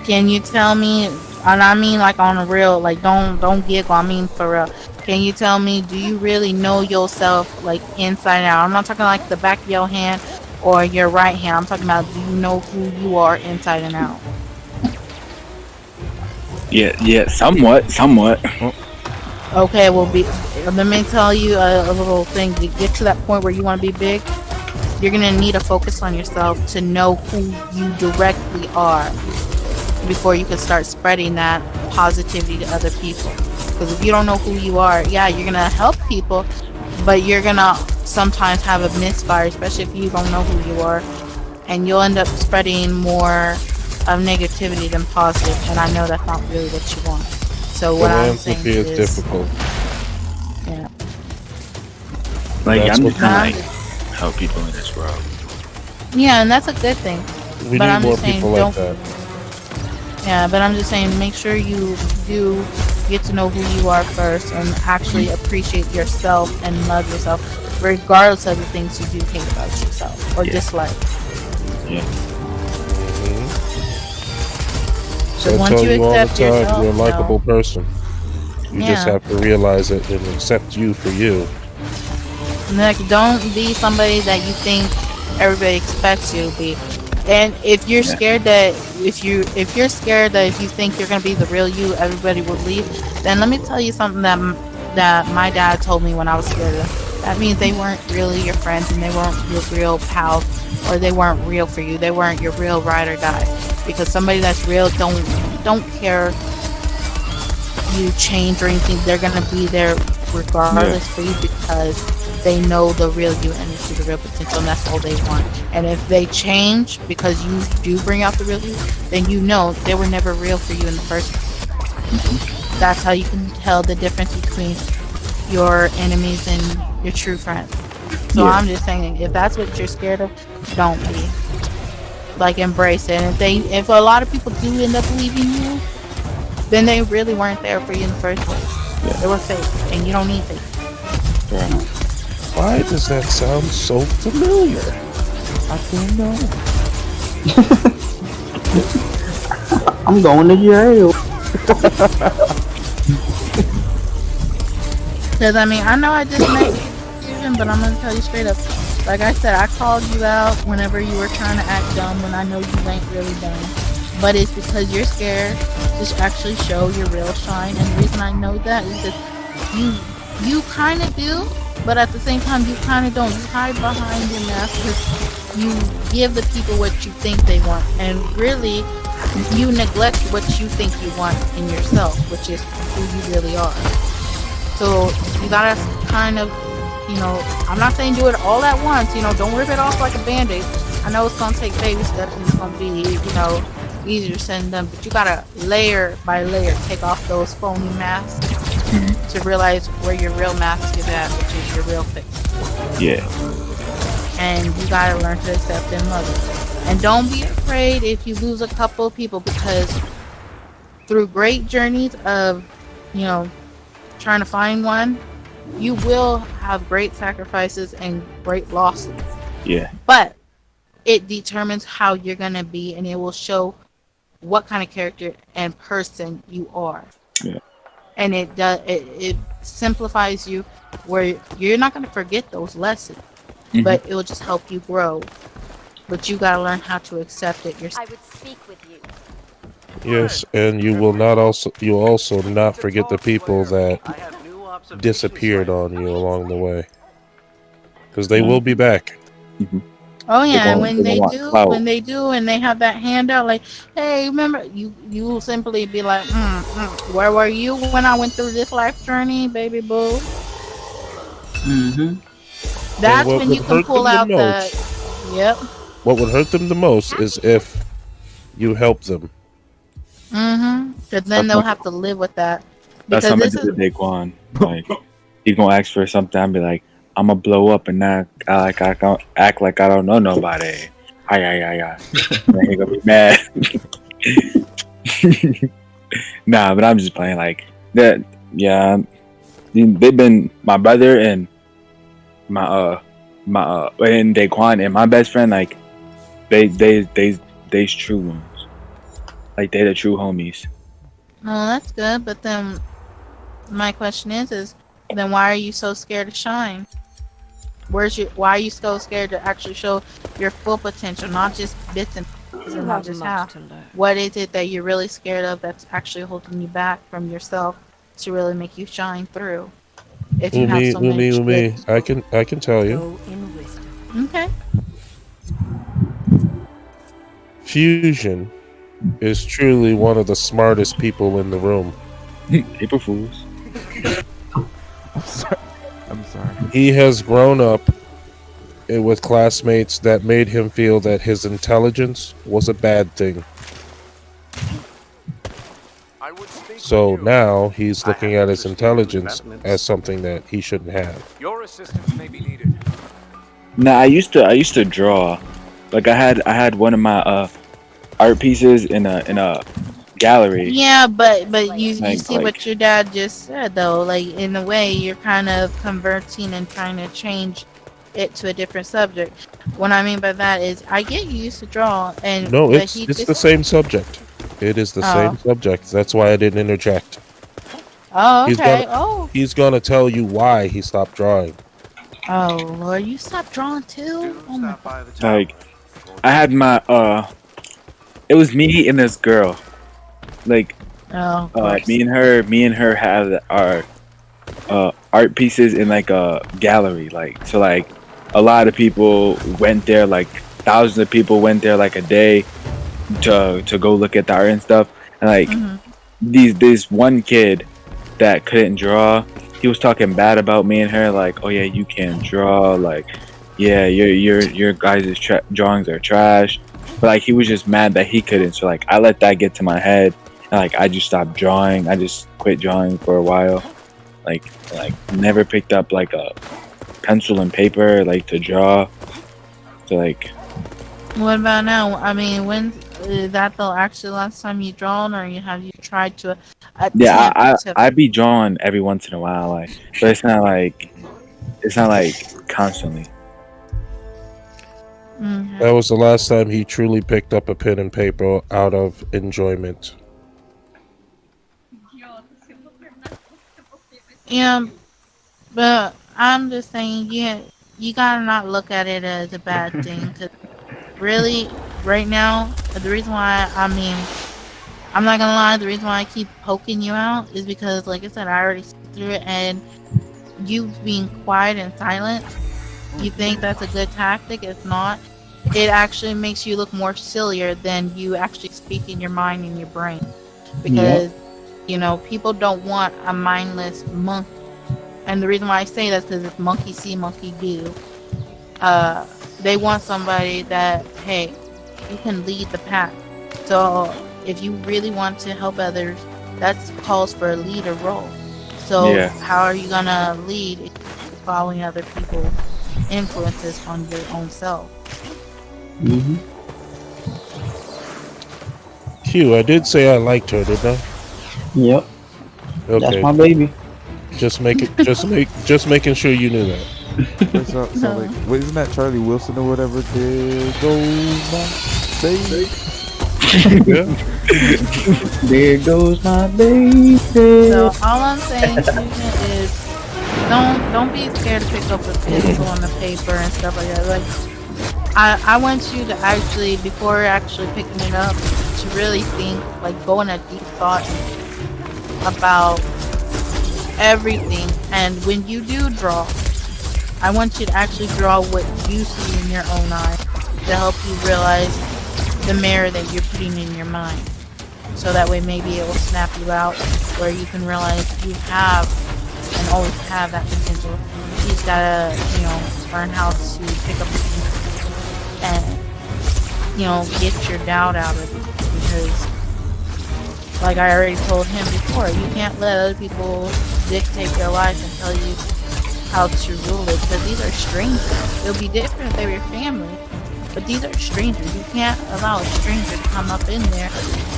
Can you tell me, and I mean like on a real, like don't giggle, I mean for real. Can you tell me, do you really know yourself like inside and out? I'm not talking like the back of your hand or your right hand. I'm talking about, do you know who you are inside and out? yeah, somewhat. Okay, well, let me tell you a little thing. To get to that point where you want to be big, you're gonna need to focus on yourself to know who you directly are before you can start spreading that positivity to other people. Because if you don't know who you are, yeah, you're gonna help people, but you're gonna sometimes have a misfire, especially if you don't know who you are, and you'll end up spreading more of negativity than positive. And I know that's not really what you want. So what I'm saying Philanthropy is is, difficult. yeah, Like That's I'm what just trying to Nah, like help people in this world. yeah, and that's a good thing. We But need I'm more just saying, people like don't. that. Yeah, but I'm just saying, make sure you do get to know who you are first, and actually appreciate yourself and love yourself, regardless of the things you do hate about yourself or Yeah. dislike. Yeah. Mhm. So I once tell you you all the accept time, yourself, you're a likable person. You just yeah. have to realize it and accept you for you. Like, don't be somebody that you think everybody expects you to be. And if you're Yeah. scared that if you're scared that if you think you're gonna be the real you, everybody will leave, then let me tell you something that my dad told me when I was scared of them. That means they weren't really your friends, and they weren't your real pals, or they weren't real for you. They weren't your real ride or die. Because somebody that's real don't care you change or anything. They're gonna be there regardless for you, because they know the real you and you see the real potential, and that's all they want. And if they change because you do bring out the real you, then you know they were never real for you in the first place. That's how you can tell the difference between your enemies and your true friends. So Yeah. I'm just saying, if that's what you're scared of, don't be. like embrace it. And if a lot of people do end up leaving you, then they really weren't there for you in the first place. They were fake, and you don't need fake. Fair enough. Why does that sound so familiar? I don't know. I'm going to jail. Because, I mean, I know I just made confusion, but I'm going to tell you straight up. Like I said, I called you out whenever you were trying to act dumb when I know you ain't really dumb. But it's because you're scared to actually show your real shine. And the reason I know that is that you kind of do, but at the same time, you kind of don't. You hide behind your mask because you give the people what you think they want. And really, you neglect what you think you want in yourself, which is who you really are. So you gotta kind of, I'm not saying do it all at once, don't rip it off like a band-aid. I know it's gonna take baby steps and it's gonna be, easier said than done, but you gotta layer by layer take off those phony masks to realize where your real mask is at, which is your real face. Yeah. And you gotta learn to accept and love it. And don't be afraid if you lose a couple of people, because through great journeys of, trying to find one, you will have great sacrifices and great losses. Yeah. But it determines how you're gonna be, and it will show what kind of character and person you are. Yeah. And it simplifies you where you're not gonna forget those lessons, but it will just help you grow. But you gotta learn how to accept it yourself. I would speak with you. Yes, and you'll also not forget the people that disappeared on you along the way, because they will be back. Oh yeah, and when they they want do, and they have that handout, like, hey, remember, you will simply be like, where were you when I went through this life journey, baby boo? That's when you can pull out the. Yep. What would hurt them the most is if you help them. Because then they'll have to live with that. That's Because how I this did is. with Daquan. Like, he's gonna ask for something. I'll be like, I'm gonna blow up and not act like I don't know nobody. Ay. And he gonna be mad. Nah, but I'm just playing like that. Yeah, they've been my brother and my and Daquan and my best friend. Like they's true ones. Like they're the true homies. Oh, that's good. But then my question is then why are you so scared to shine? Why are you so scared to actually show your full potential, not just bits and pieces and not just half? What is it that you're really scared of that's actually holding you back from yourself to really make you shine through? If you have so many I can tell you. Okay. Fusion is truly one of the smartest people in the room. April Fools. I'm sorry. He has grown up with classmates that made him feel that his intelligence was a bad thing. So now he's looking at his intelligence as something that he shouldn't have. Your assistance may be needed. Nah, I used to draw. Like I had one of my art pieces in a gallery. Yeah, but you Like- see what your dad just said though. Like in a way, you're kind of converting and trying to change it to a different subject. What I mean by that is, I get you used to draw, and No, but it's he the just- same subject. It is the same subject. That's why I didn't interject. Oh, He's okay. gonna- He's gonna tell you why he stopped drawing. Oh Lord, you stopped drawing too? Oh my God. Like I had my it was me and this girl. Like Oh, of course. me and her had our art pieces in like a gallery. Like so, like a lot of people went there. Like thousands of people went there like a day to go look at the art and stuff. And like this one kid that couldn't draw, he was talking bad about me and her. Like, oh yeah, you can't draw. Like, yeah, your guys' drawings are trash. But like he was just mad that he couldn't. So like I let that get to my head. And like I just stopped drawing. I just quit drawing for a while. Like never picked up like a pencil and paper like to draw. So like What about now? I mean, when is that the actual last time you drawn, or have you tried to Yeah, attempt to? I be drawing every once in a while, like, but it's not like constantly. That Okay. was the last time he truly picked up a pen and paper out of enjoyment. Yeah, but I'm just saying, yeah, you gotta not look at it as a bad thing. Cause really, right now, the reason why I mean, I'm not gonna lie, the reason why I keep poking you out is because, like I said, I already see through it, and you being quiet and silent, you think that's a good tactic. It's not. It actually makes you look more sillier than you actually speak in your mind and your brain. Yep. Because, people don't want a mindless monkey. And the reason why I say that is because it's monkey see, monkey do. They want somebody that, hey, you can lead the pack. So if you really want to help others, that calls for a leader role. So Yeah, how are you gonna lead if you're following other people's influences on your own self? Hmm. Q, I did say I liked her, didn't I? Yep. That's Okay, my baby. just making sure you knew that. Wait, so like, wait, isn't that Charlie Wilson or whatever? There goes my baby. Yeah. There goes my baby. So all I'm saying, Fusion, is don't be scared to pick up a pencil and a paper and stuff like that. Like I want you to actually, before actually picking it up, to really think, like go in a deep thought about everything. And when you do draw, I want you to actually draw what you see in your own eyes to help you realize the mirror that you're putting in your mind. So that way maybe it will snap you out where you can realize you have and always have that potential. You just gotta, learn how to pick up the pieces and, get your doubt out of it. Because, like I already told him before, you can't let other people dictate your life and tell you how to rule it, because these are strangers. It'll be different if they were your family, but these are strangers. You can't allow a stranger to come up in there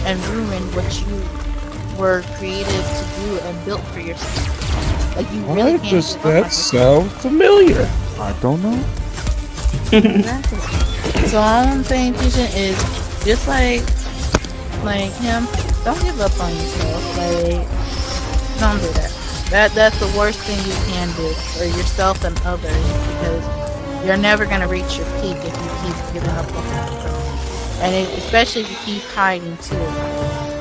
and ruin what you were created to do and built for yourself. Like you really Why can't does give up on that sound familiar? I don't know. exactly. So all I'm saying, Vision, is just like him, don't give up on yourself. Like, don't do that. That's the worst thing you can do for yourself and others, because you're never gonna reach your peak if you keep giving up on yourself, and especially if you keep hiding too.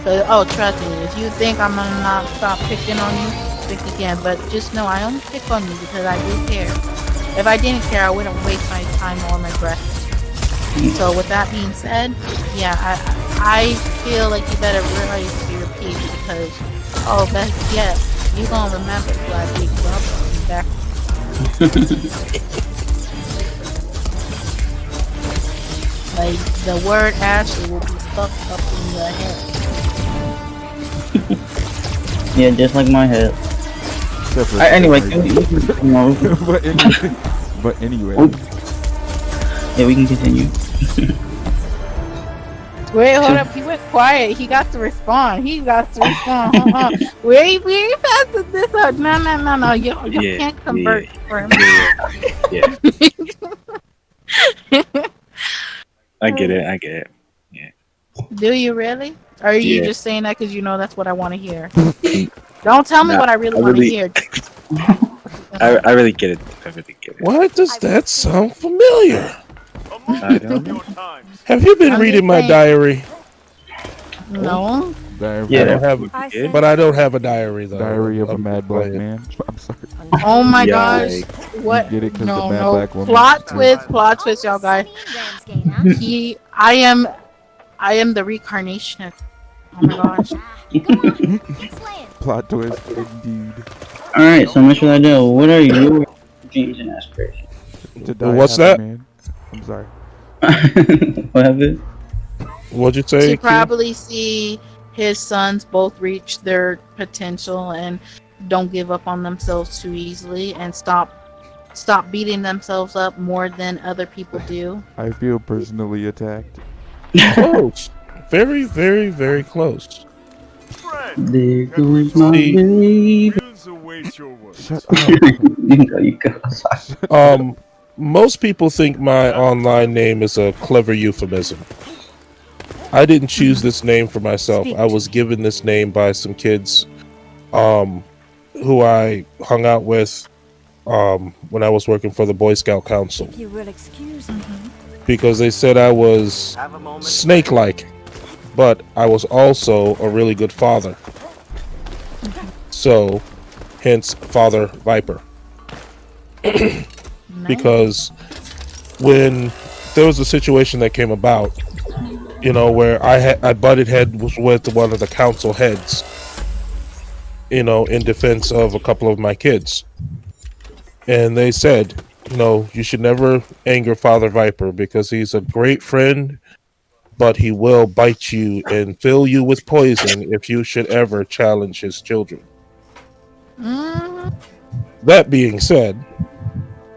But oh, trust me, if you think I'm gonna not stop picking on you, pick again. But just know I only pick on you because I do care. If I didn't care, I wouldn't waste my time or my breath. So with that being said, yeah, I feel like you better realize your peak, because best yet, you gonna remember who I beat you up on back. Like the word Ashley will be stuck up in your head. Yeah, just like my head. Except for Anyway, except can we but anyway, but anyway, yeah, we can continue. Wait, hold up. He went quiet. He got to respond. He got to respond. Wait, we ain't passing this up. No. You yeah, can't convert for him. yeah. I get it. I get it. Do you really? Or are you Yeah. just saying that because you know that's what I want to hear? Don't tell me Nah, what I really I want to really- hear. I really get it. I really get it. Why does that sound familiar? I don't know. Your times. Have you been I'm reading just my saying. diary? No. diary, Yeah. I don't have, I did? but I don't have a diary though. diary of a I'm mad black playing. man. I'm sorry. Oh my Yeah, gosh. like- What? You get it 'cause the No, mad no. black woman. Plot twist, y'all guys. Ramsgate, huh? I am the reincarnation of. Oh my gosh. Come on, slaying. Plot twist, indeed. All right, so Mr. Liddell, what are your dreams and aspirations? To die What's a happy that? Man. I'm sorry. What happened? What'd you say? To Q? probably see his sons both reach their potential and don't give up on themselves too easily and stop stop beating themselves up more than other people do? I feel personally attacked. Close. Very, very, very close. Friend, There can we goes my talk? See, baby. We'll await your words. Shut up. You go. most people think my online name is a clever euphemism. I didn't choose this name for myself. Speak I to was me. given this name by some kids who I hung out with when I was working for the Boy Scout Council If you will excuse me. because they said I was Have a moment. snake-like, but I was also a really good father. So, hence Father Viper. Nice. Because when there was a situation that came about, where I butted heads with one of the council heads, in defense of a couple of my kids. And they said, you should never anger Father Viper because he's a great friend, but he will bite you and fill you with poison if you should ever challenge his children. Mhm. That being said,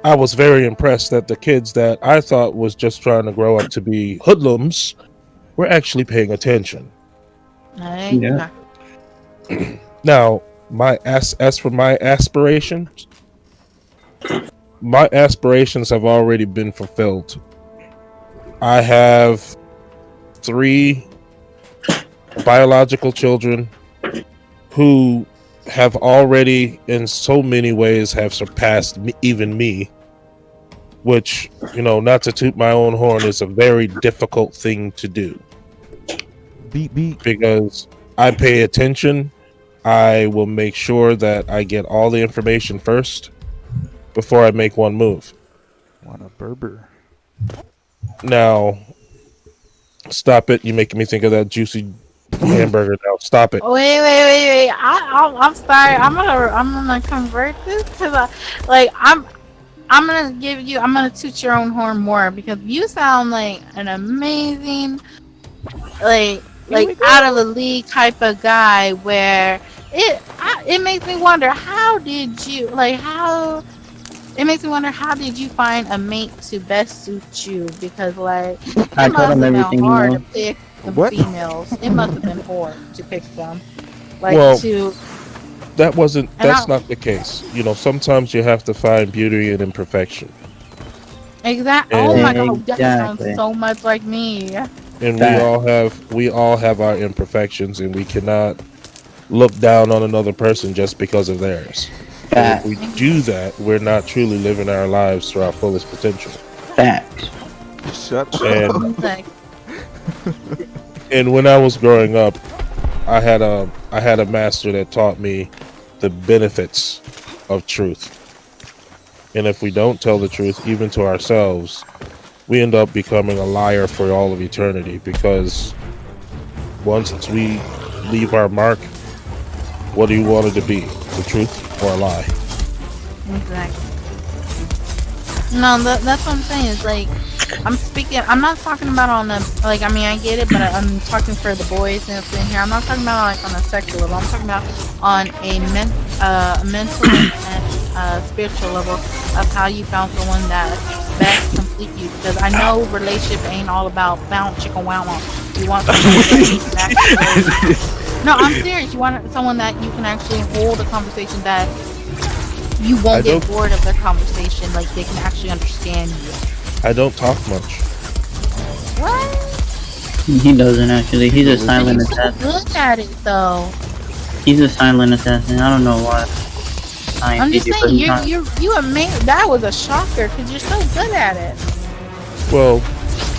I was very impressed that the kids that I thought was just trying to grow up to be hoodlums were actually paying attention. Hey, Yeah. Now, as for my aspirations have already been fulfilled. I have 3 biological children who have already, in so many ways, have surpassed even me. Which, not to toot my own horn, is a very difficult thing to do Beat. because I pay attention. I will make sure that I get all the information first before I make one move. Want a Berber? Oh, Now, stop it! You're making me think of that juicy hamburger. Now, stop it! wait. I'm sorry. I'm gonna convert this because I'm gonna toot your own horn more because you sound like an amazing, like out of the league type of guy where it makes me wonder it makes me wonder how did you find a mate to best suit you because like I it told must him have been everything he hard to knows. pick the What? females. It must have been hard to pick them. Like Well, to and That's I not the case. Sometimes you have to find beauty in imperfection. Oh my And god, that sounds Exactly. so much like me. and Fact. we all have our imperfections, and we cannot look down on another person just because of theirs. And if Fact. we do that, we're not truly living our lives to our fullest potential. Facts. Shut up. And Like, when I was growing up, I had a master that taught me the benefits of truth. And if we don't tell the truth, even to ourselves, we end up becoming a liar for all of eternity. Because once we leave our mark, what do you want it to be? The truth or a lie? exactly. No, that's what I'm saying. Is like I'm not talking about on a like. I mean, I get it, but I'm talking for the boys and everything here. I'm not talking about like on a sexual level. I'm talking about on a mental and spiritual level of how you found someone that best complete you. Because I know relationship ain't all about bounce chicken wow wow. You want someone that you can actually. No, I'm serious. You want someone that you can actually hold a conversation that you I won't get don't bored of their conversation. Like they can actually understand you. I don't talk much. What? He doesn't actually. He's a But silent you're so assassin. good at it, though. He's a silent assassin. I don't know why. I'm just but saying, he's not. you amazing. That was a shocker because you're so good at it. Well,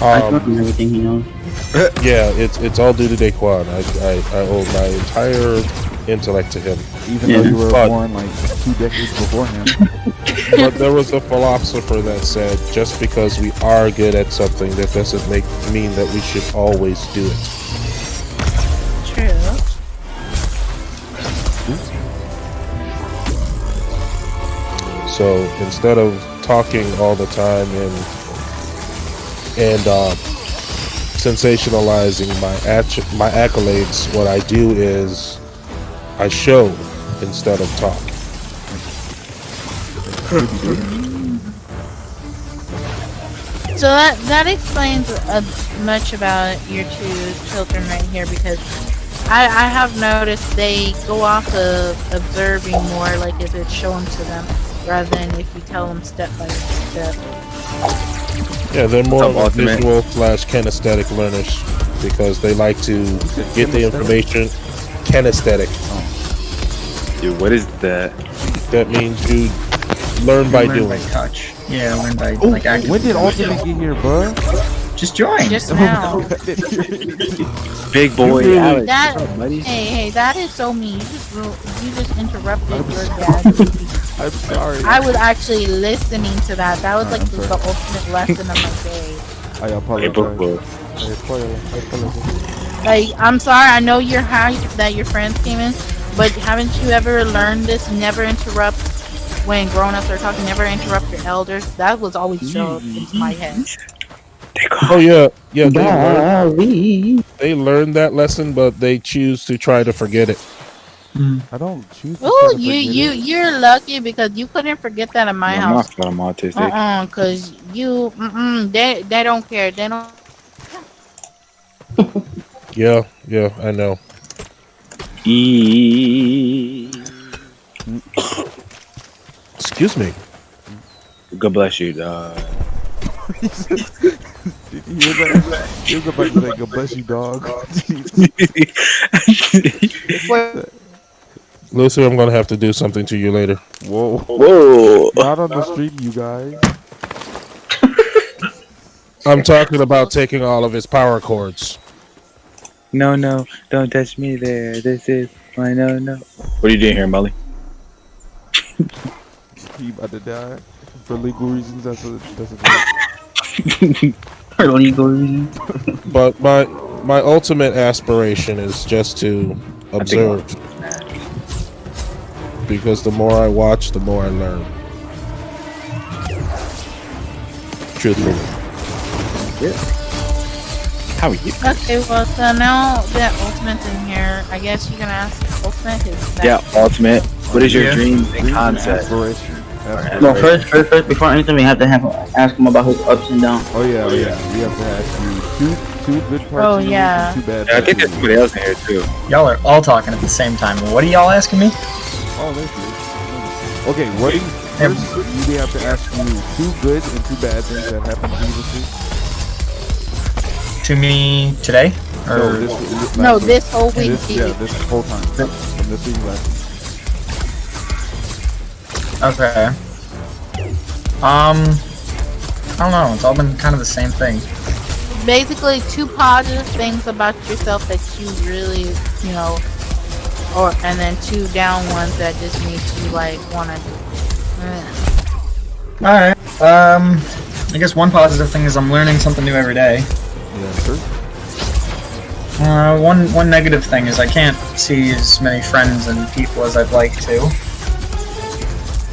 I told him everything he knows. yeah, it's all due to Daquan. I owe my entire intellect to him. Even Yeah. though you were But- born like 2 decades before him. But there was a philosopher that said, just because we are good at something, that doesn't mean that we should always do it. True. So instead of talking all the time and sensationalizing my accolades, what I do is I show instead of talk. So that explains much about your two children right here because I have noticed they go off of observing more, like if it's shown to them, rather than if you tell them step by step. Yeah, they're more What's of up, a Ultimate? visual slash kinesthetic learners because they like to get the information. Kinesthetic. Dude, what is that? That means you learn by Learn doing. by touch. Yeah, learn by Oh, like acting. when did Ultimate get here, bud? Just join. Just now. Big boy really- Alex. That What's up, buddy? hey, that is so mean. You just interrupted your dad. I'm sorry. I was actually listening to that. That was like I'm the sorry. ultimate lesson of my day. I Hey, apologize. book book. I apologize. Like, I'm sorry. I know you're hyped that your friends came in, but haven't you ever learned this? Never interrupt when grown-ups are talking. Never interrupt your elders. That was always drilled into my head. Oh yeah, yeah. Golly. They learn that lesson, but they choose to try to forget it. I don't choose to Oh, try to forget it. you're lucky because you couldn't forget that in my I'm house. not I'm autistic. Cause they don't care. They don't. Yeah, yeah, I know. Excuse me. God bless you, dog. Did you hear that? He was about to say, "God bless you, dog." Lucy, I'm gonna have to do something to you later. Whoa. Whoa. Not on the stream, you guys. I'm talking about taking all of his power cords. No, don't touch me there. This is my no. What are you doing here, Molly? He about to die. For legal reasons, that's a For legal reasons. But my ultimate aspiration is just to observe. Because the more I watch, the more I learn. Truthfully. How are you? Okay, well, so now that Ultimate's in here, I guess you can ask Ultimate his Yeah, Ultimate. What is your Yeah. dream and dream concept? aspiration. No, first, before anything, we have to ask him about his ups and downs. Oh yeah. We have to ask you two good parts. Oh, of you yeah. and two bad Yeah, I parts. think there's of you. somebody else in here too. Y'all are all talking at the same time. What are y'all asking me? Oh, there's you. Okay, what do you first? We have to ask you two good and two bad things that happened previously. To me today? Or No, this whole week. This whole time. From this week last week. okay. I don't know. It's all been kind of the same thing. Basically, two positive things about yourself that you really, and then two down ones that just make you wanna do. All right. I guess one positive thing is I'm learning something new every day. Yeah, sure. One negative thing is I can't see as many friends and people as I'd like to.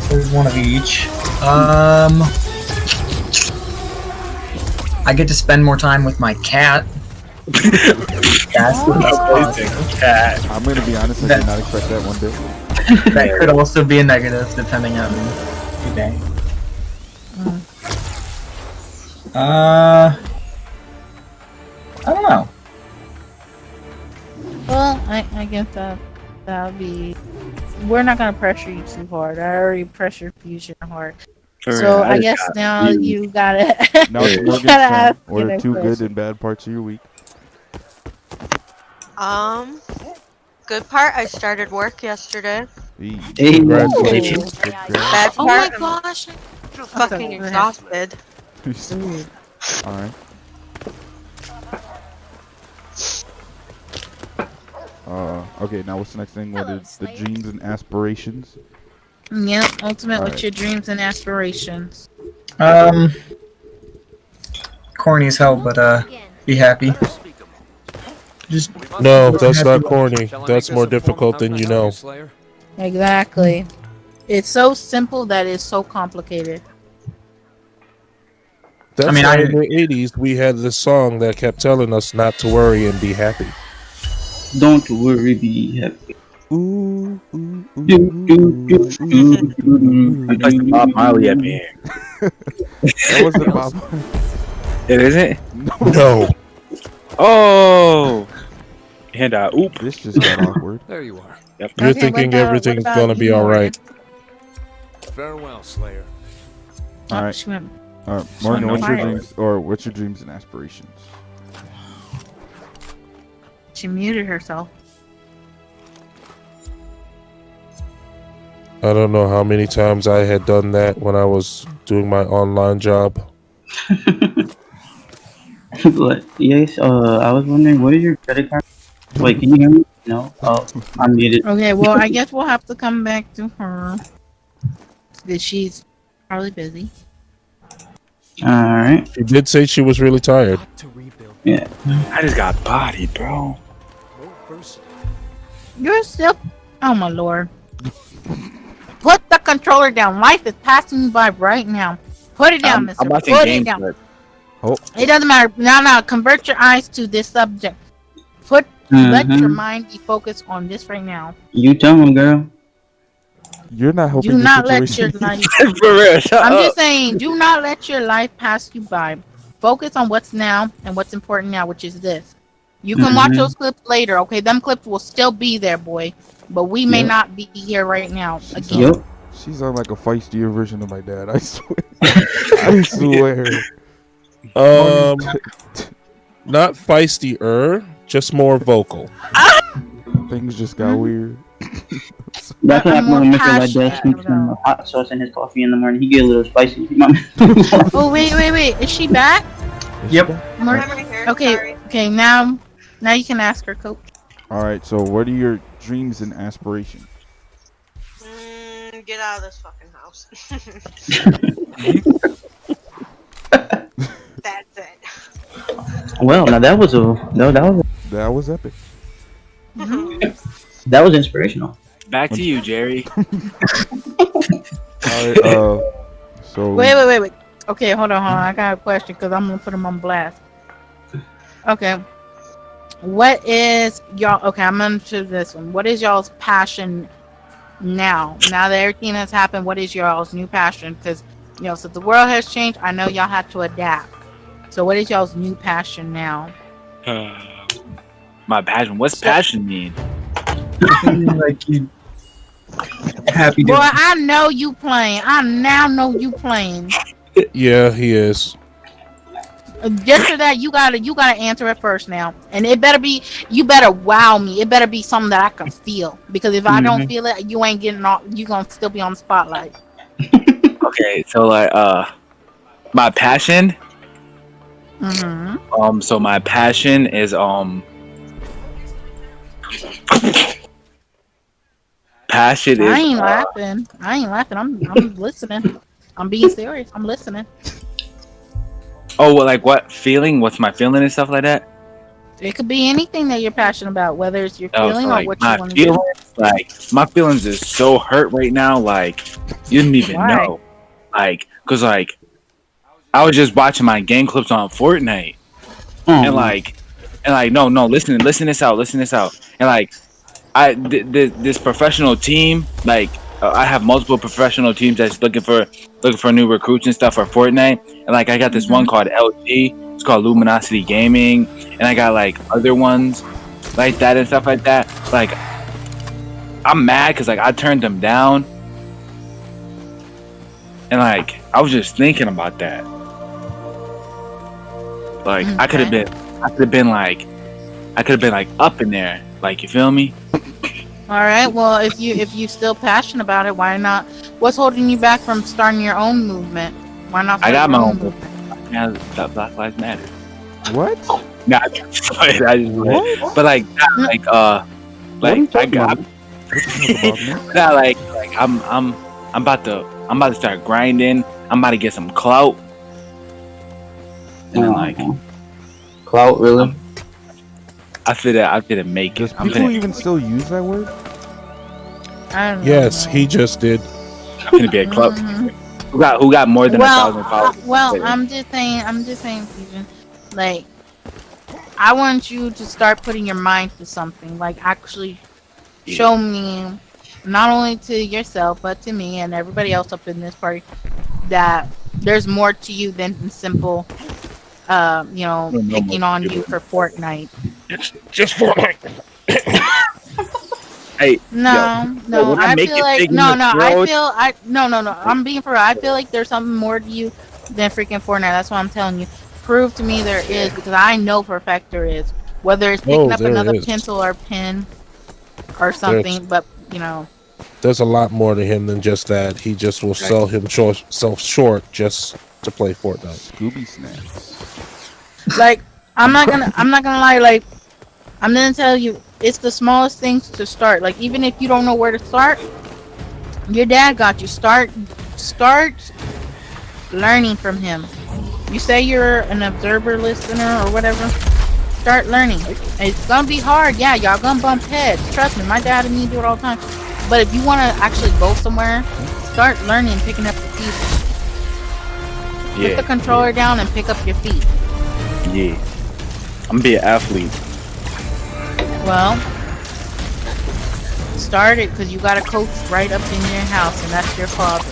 So one of each. I get to spend more time with my cat. That's positive. Cat. I'm gonna be honest, I did not expect that one bit. That could also be a negative depending on the day. I don't know. Well, I guess that'll be. We're not gonna pressure you too hard. I already pressured Fusion hard. So I guess now you gotta. Now it's you Morgan's gotta turn. ask What it are a two good question. and bad parts of your week? Good part, I started work yesterday. Hey, Congratulations. good Bad Oh my part, gosh! I'm fucking exhausted. Alright. Okay, now what's the next thing? What Hello, is the Slayer. dreams and aspirations? Yep, Ultimate. What's Alright. your dreams and aspirations? Corny as hell, but be happy. Just No, that's not corny. That's more difficult than you know. Exactly. It's so simple that it's so complicated. That's I mean, why in the 80s we had this song that kept telling us not to worry and be happy. Don't worry, be happy. Ooh, ooh, ooh, I'm like Bob Marley up here. That was the Bob. It isn't. No. Oh, and oop. This just got awkward. There you are. Yep. You're Okay, thinking what everything's about gonna you, be all right. Farewell, Slayer. All right. She went, All right, Morgan. What's your Quiet. dreams, or what's your dreams and aspirations? she muted herself. I don't know how many times I had done that when I was doing my online job. But yes, I was wondering, what is your credit card? Wait, can you hear me? No. Oh, I'm muted. Okay, well, I guess we'll have to come back to her. Because she's probably busy. All right. She did say she was really tired. To rebuild. Yeah. I just got bodied, bro. More versatile. You're still. Oh my lord. Put the controller down. Life is passing you by right now. Put it down, mister. I'm watching Put game it down. clip. It doesn't matter. Now, convert your eyes to this subject. Let your mind be focused on this right now. You tell him, girl. You're not helping Do the not let your situation. life. For real, shut I'm up. just saying, do not let your life pass you by. Focus on what's now and what's important now, which is this. You can watch those clips later, okay? Them clips will still be there, boy. But we may Yep. not be here right now again. Yep. She sounds like a feistier version of my dad. I swear. I swear. Not feisty just more vocal. Things just got weird. That's what I'm happened when more Mr. Like that passionate sneaks some about- hot sauce in his coffee in the morning. He get a little spicy. Oh, wait. Is she back? Yep. Mar- I'm right here. okay, Sorry. okay, now you can ask her, coach. All right. So, what are your dreams and aspirations? Get out of this fucking house. That's it. Well, now that was That was epic. that was inspirational. Back to you, Jerry. All right. So. Wait. Okay, hold on. I got a question because I'm gonna put him on blast. Okay. What is y'all? Okay, I'm gonna do this one. What is y'all's passion now? Now that everything has happened, what is y'all's new passion? Because so the world has changed. I know y'all had to adapt. So what is y'all's new passion now? My passion. What's passion mean? Like you happy Boy, to I know you playing. I now know you playing. Yeah, he is. Just for that, you gotta answer it first now, and it better be. You better wow me. It better be something that I can feel. Because if I don't feel it, you ain't getting off. You gonna still be on the spotlight. Okay, so like my passion. Mm-hmm. So my passion is passion is I ain't laughing. I'm listening. I'm being serious. I'm listening. oh well, like what feeling? What's my feeling and stuff like that? It could be anything that you're passionate about, whether it's your Oh, feeling so, or like what you my want to do. feelings, like my feelings is so hurt right now. Like you didn't even Why? know, like because like I was just watching my game clips on Fortnite, and like no, listen this out, and like this professional team, like I have multiple professional teams that's looking for new recruits and stuff for Fortnite, and like I got this one called LG, it's called Luminosity Gaming, and I got like other ones like that and stuff like that. Like I'm mad because like I turned them down, and like I was just thinking about that. Like I could have been like up in there. Like you feel me? All right. Well, if you still passionate about it, why not? What's holding you back from starting your own movement? Why not? I got start my your own movement? Yeah, Black Lives Matter. What? Nah, I just but like What are you talking I got about, man? nah, like I'm about to start grinding. I'm about to get some clout. And then like clout, really? I feel that make Does it. I'm people finna, even still use that word? I don't know. Yes, he just did. I'm finna be a clout. Mhm. Who got more than 1,000 followers? Well, I'm just saying, Fusion. Like, I want you to start putting your mind to something. Like, actually show me, not only to yourself, but to me and everybody else up in this party, that there's more to you than simple don't know picking most on people. you for Fortnite. Just Fortnite. Hey, No, yo, no, when I I make feel it like big in the world, no. I'm being for real. I feel like there's something more to you than freaking Fortnite. That's what I'm telling you. Prove to me there is because I know for a fact there is. Whether it's picking Oh, up there another is. pencil or pen or There's something, but you know, there's a lot more to him than just that. He just will sell himself short just to play Fortnite. Scooby snacks. like I'm not gonna lie. Like I'm gonna tell you, it's the smallest things to start. Like even if you don't know where to start, your dad got you. Start learning from him. You say you're an observer listener or whatever. Start learning. It's gonna be hard. Yeah, y'all gonna bump heads. Trust me, my dad and me do it all the time. But if you want to actually go somewhere, start learning, picking up the pieces. Put the controller down and pick up your feet. yeah. I'm gonna be an athlete. Well, start it because you got a coach right up in your house, and that's your father.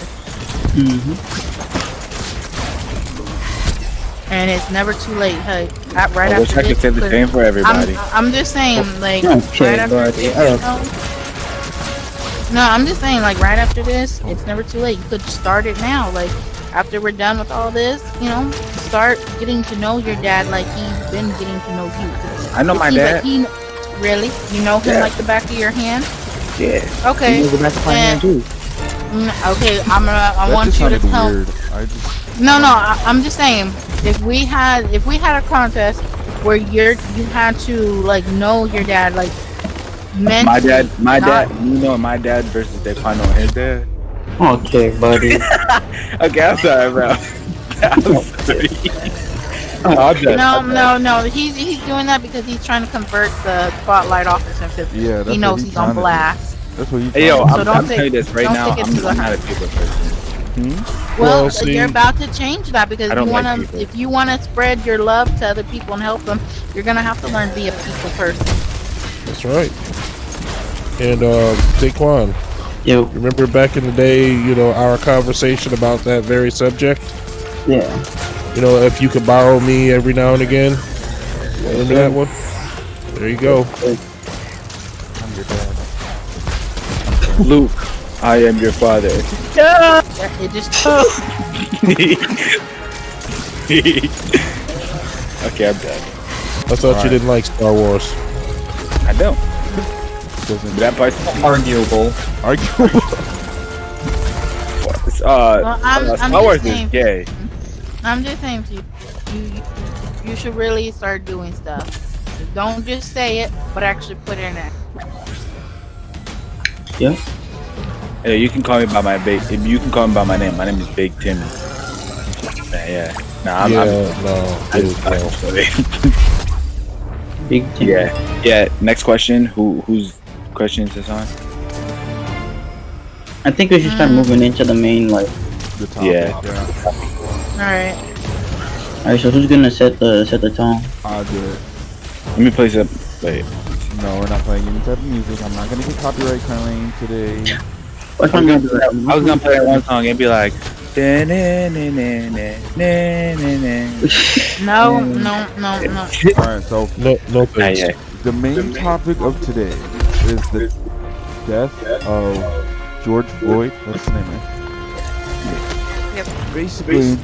And it's never too late. Hey, right I wish after I could this, say the same for everybody. I'm just saying, like, Okay, right after buddy. this, you know? No, I'm just saying, like, right after this, it's never too late. You could start it now. Like, after we're done with all this, start getting to know your dad like he's been getting to know you. I know my dad. Really? You know him Yeah. like the back of your hand? Yeah. Okay. You know the best of my hand, and- too. Okay, I That want just you to sounded tell. weird. I just No, I'm just saying, if we had a contest where you had to like know your dad, like mentally, My not- dad. You know my dad versus Daquano and his dad. Okay, buddy. Okay, I'm sorry, bro. I'm sorry. I'm just- No. He's doing that because he's trying to convert the spotlight off of him because Yeah, that's he what knows he's he's trying on to do. blast. That's what he's. Hey, yo, So I'm don't telling you this right don't now. take it to the I'm not heart. a people person. Well, see- you're about to change that because I don't like people. if you wanna spread your love to other people and help them, you're gonna have to learn to be a people person. That's right. And Daquan, Yo, remember back in the day, our conversation about that very subject? yeah. If you could borrow me every now and again. Remember that one? There you go. I'm your dad. Luke, I am your father. Yeah, it just Okay, I'm done. I thought you didn't like Star Wars. I don't. Doesn't That part's Arguable. arguable. I'm Star Wars just is saying. gay. I'm just saying to you, you should really start doing stuff. Don't just say it, but actually put it in there. Yeah. Hey, you can call me by my you can call me by my name. My name is Big Timmy. Yeah. Nah, Big team. Yeah. Next question. Whose question is this on? I think we should start moving into the main, like. The topic. Yeah. All right. Alright, so who's gonna set the tone? I'll do it. Let me play some. Wait. No, we're not playing any type of music. I'm not gonna get copyright claim today. What's I one was gonna do that? I was gonna play that one song and be like. No. All right, so No thanks. Yeah. the main topic of today is the death of George Floyd. That's his name, right? Basically,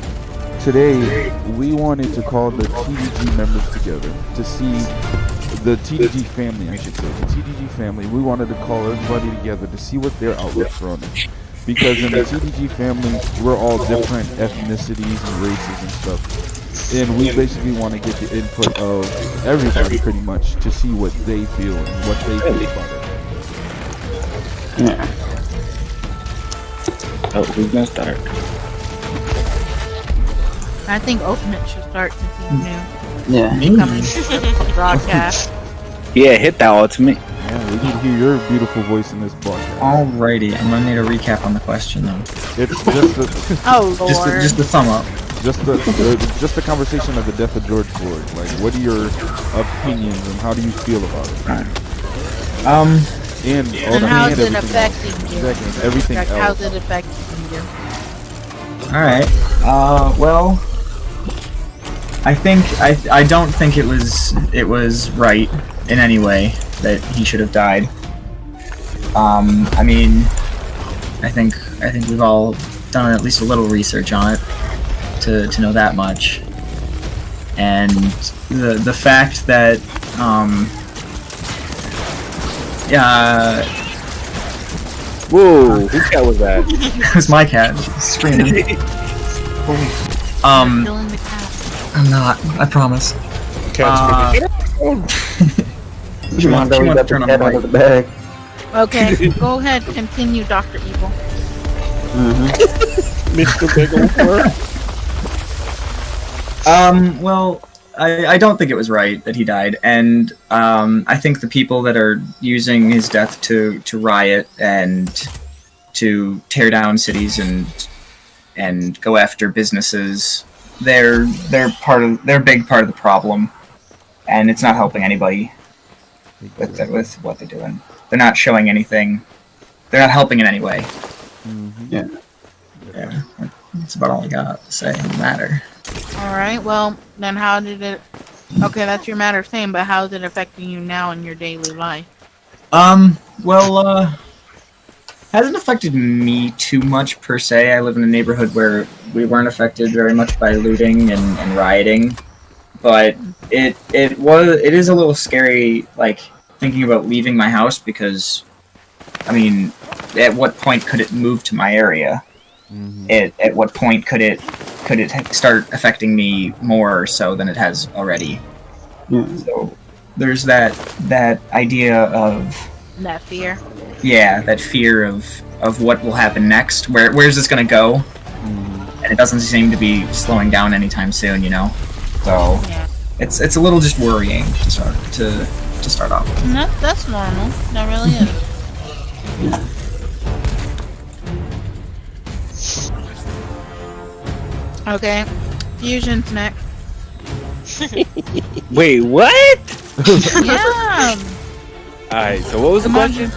today we wanted to call the TDG members together to see the TDG family, I should say. The TDG family, we wanted to call everybody together to see what their outlooks were on it. Because in the TDG family, we're all different ethnicities and races and stuff. And we basically want to get the input of everybody pretty much to see what they feel and what they feel about it. Yeah. Oh, who's gonna start? I think Ultimate should start since he's new. Yeah. Coming to the broadcast. Yeah, hit that ultimate. Yeah, we can hear your beautiful voice in this broadcast. Alrighty, I'm gonna need a recap on the question though. It's just the, Oh Lord. Just the sum up. just the conversation of the death of George Floyd. Like, what are your opinions and how do you feel about it? And all And the how's and it everything else. affecting you? Exactly, and everything Like, else. how's it affecting you? Alright. Well, I don't think it was right in any way that he should have died. I mean, I think we've all done at least a little research on it to know that much. And the fact that Whoa, whose cat was that? it was my cat screaming. Killing the cat. I'm not. I promise. Cat's She wants to turn on the out of light. the bag. Okay, go ahead. Continue, Dr. Evil. Mr. Big Old Fur. Well, I don't think it was right that he died, and I think the people that are using his death to riot and to tear down cities and go after businesses, they're a big part of the problem, and it's not helping anybody with what they're doing. They're not showing anything. They're not helping in any way. Yeah. Yeah, that's about all I got to say on the matter. Alright, well, then how did it... Okay, that's your matter of saying, but how is it affecting you now in your daily life? Well, hasn't affected me too much per se. I live in a neighborhood where we weren't affected very much by looting and rioting, but it is a little scary, like, thinking about leaving my house because, I mean, at what point could it move to my area? At what point could it start affecting me more so than it has already? So there's that idea of That fear. that fear of what will happen next. Where's this gonna go? And it doesn't seem to be slowing down anytime soon, you know. So Yeah. it's a little just worrying to start off with. No, that's normal. That really is. Okay, Fusion's next. Wait, what? Yeah. Alright, so what was the question?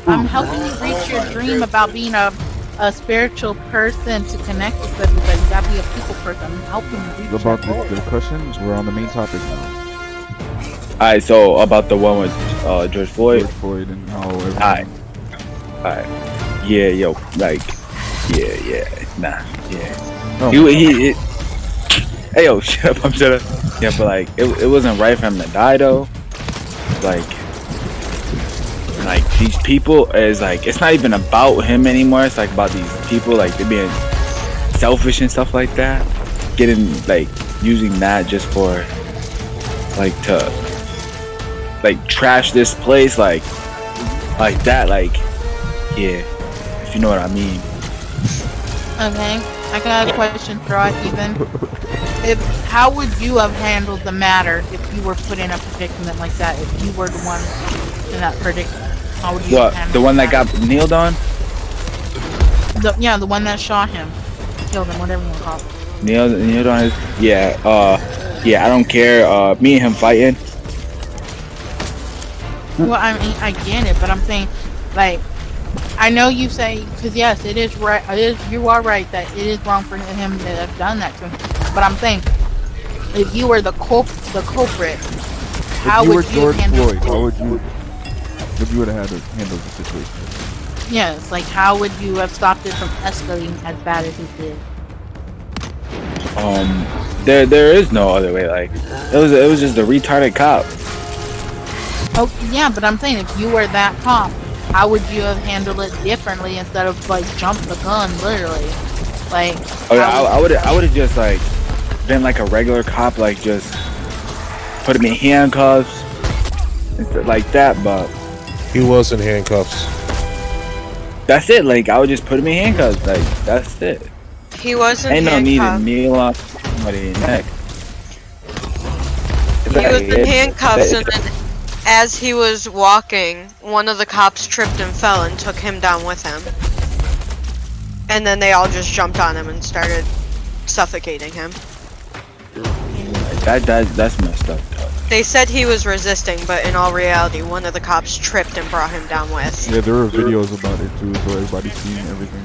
I'm helping you reach your dream about being a spiritual person to connect with everybody. You gotta be a people person. I'm helping you reach About your goal. the questions, we're on the main topic now. Alright, so about the one with George Floyd. George Floyd and how everything. Alright. Yeah, yo, like, yeah, nah, yeah. Oh, Hey, yo, shut up, Yeah, but like, it wasn't right for him to die though. Like these people is like, it's not even about him anymore. It's like about these people, like they're being selfish and stuff like that. Getting like using that just for like to like trash this place, like that, like yeah, if you know what I mean. Okay, I got a question for even. How would you have handled the matter if you were put in a predicament like that? If you were the one in that predicament, how would you have handled The one that matter? got kneeled on? The one that shot him, killed him, whatever you want to call it. Kneeled on his, yeah, I don't care. Me and him fighting. Well, I mean, I get it, but I'm saying, like, I know you say, because yes, it is right. You are right that it is wrong for him to have done that to him. But I'm saying, if you were the culprit, how would you George handle Floyd, how would you would have had to handle the situation? Yes, like how would you have stopped it from escalating as bad as it did? There is no other way. Like it was just a retarded cop. Oh yeah, but I'm saying if you were that cop, how would you have handled it differently instead of like jump the gun, literally? Like Oh yeah, I would have just like been like a regular cop, like just put him in handcuffs and stuff like that. But He was in handcuffs. that's it. Like I would just put him in handcuffs. Like that's it. He wasn't Ain't no need to handcuffed. kneel on somebody's neck. He was in handcuffs, and then as he was walking, one of the cops tripped and fell and took him down with him. And then they all just jumped on him and started suffocating him. That's messed up. They said he was resisting, but in all reality, one of the cops tripped and brought him down with. Yeah, there were videos about it too, so everybody's seeing everything.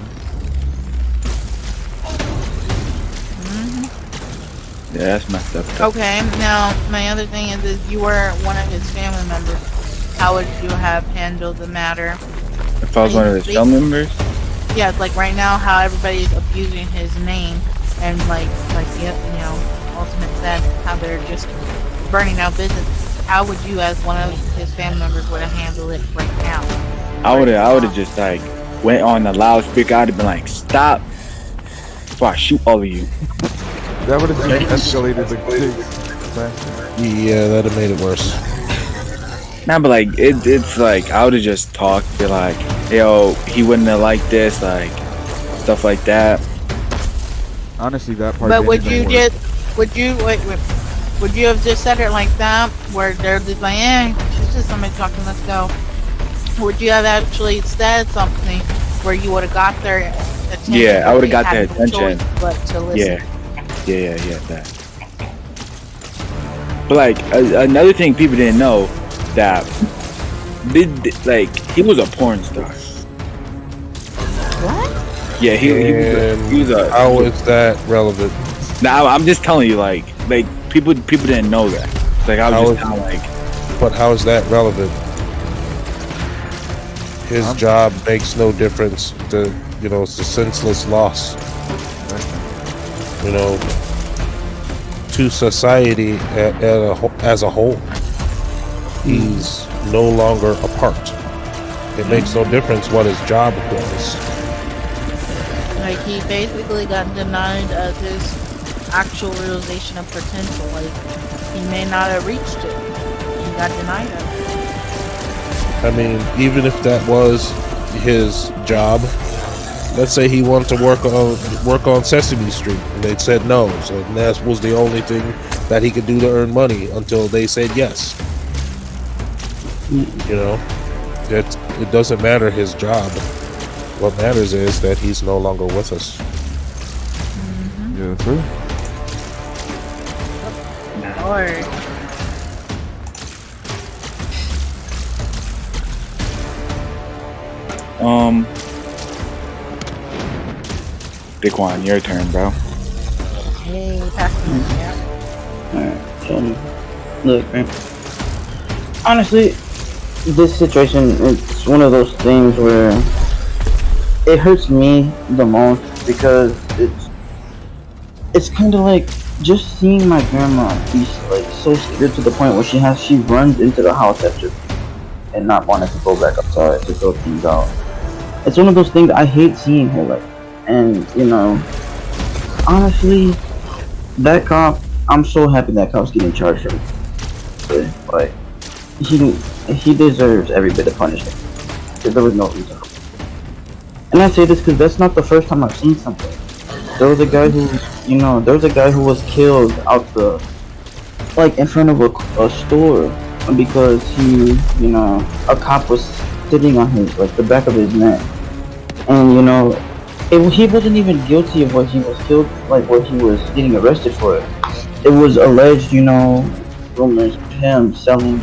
Yeah, that's messed up. Okay, now my other thing is if you were one of his family members, how would you have handled the matter? If I was one of his Like, family members, yeah, like right now, how everybody's abusing his name, and like Ultimate said, how they're just burning out business. How would you, as one of his family members, would have handled it right now? I would have just like went on the loudspeaker. I'd have been like, "Stop! Before I shoot all of you." That would have just escalated the things faster. Yeah, that'd have made it worse. Nah, but like it's like I would have just talked, be like, "Yo, he wouldn't have liked this," like stuff like that. Honestly, that part. But would didn't you even work. just, would you have just said it like that, where they're just like, it's just somebody talking, let's go? Would you have actually said something where you would have got their attention? Yeah, I where would have they got had their no attention. choice but to listen? Yeah, that. But like another thing people didn't know that like he was a porn star. What? Yeah, he was a. How is that relevant? Now I'm just telling you, like people didn't know that. Like I was just kind of like. But how is that relevant? His job makes no difference. It's a senseless loss. To society as a whole, he's no longer a part. It makes no difference what his job was. Like he basically got denied of his actual realization of potential. Like he may not have reached it. He got denied of it. I mean, even if that was his job, let's say he wanted to work on Sesame Street, and they said no, so that was the only thing that he could do to earn money until they said yes. It doesn't matter his job. What matters is that he's no longer with us. Yeah, sir. Lord. Big Juan, your turn, bro. Hey, pass me the Alright, so look, man. Honestly, this situation, it's one of those things where it hurts me the most because it's kind of like just seeing my grandma be like so scared to the point where she runs into the house after and not wanting to go back outside to throw things out. It's one of those things I hate seeing her like, and honestly, that cop, I'm so happy that cop's getting charged for it. Like he deserves every bit of punishment. There was no reason. And I say this because that's not the first time I've seen something. There was a guy who was killed out in front of a store because a cop was sitting on the back of his neck. And, he wasn't even guilty of what he was killed, what he was getting arrested for. It was alleged, rumors of him selling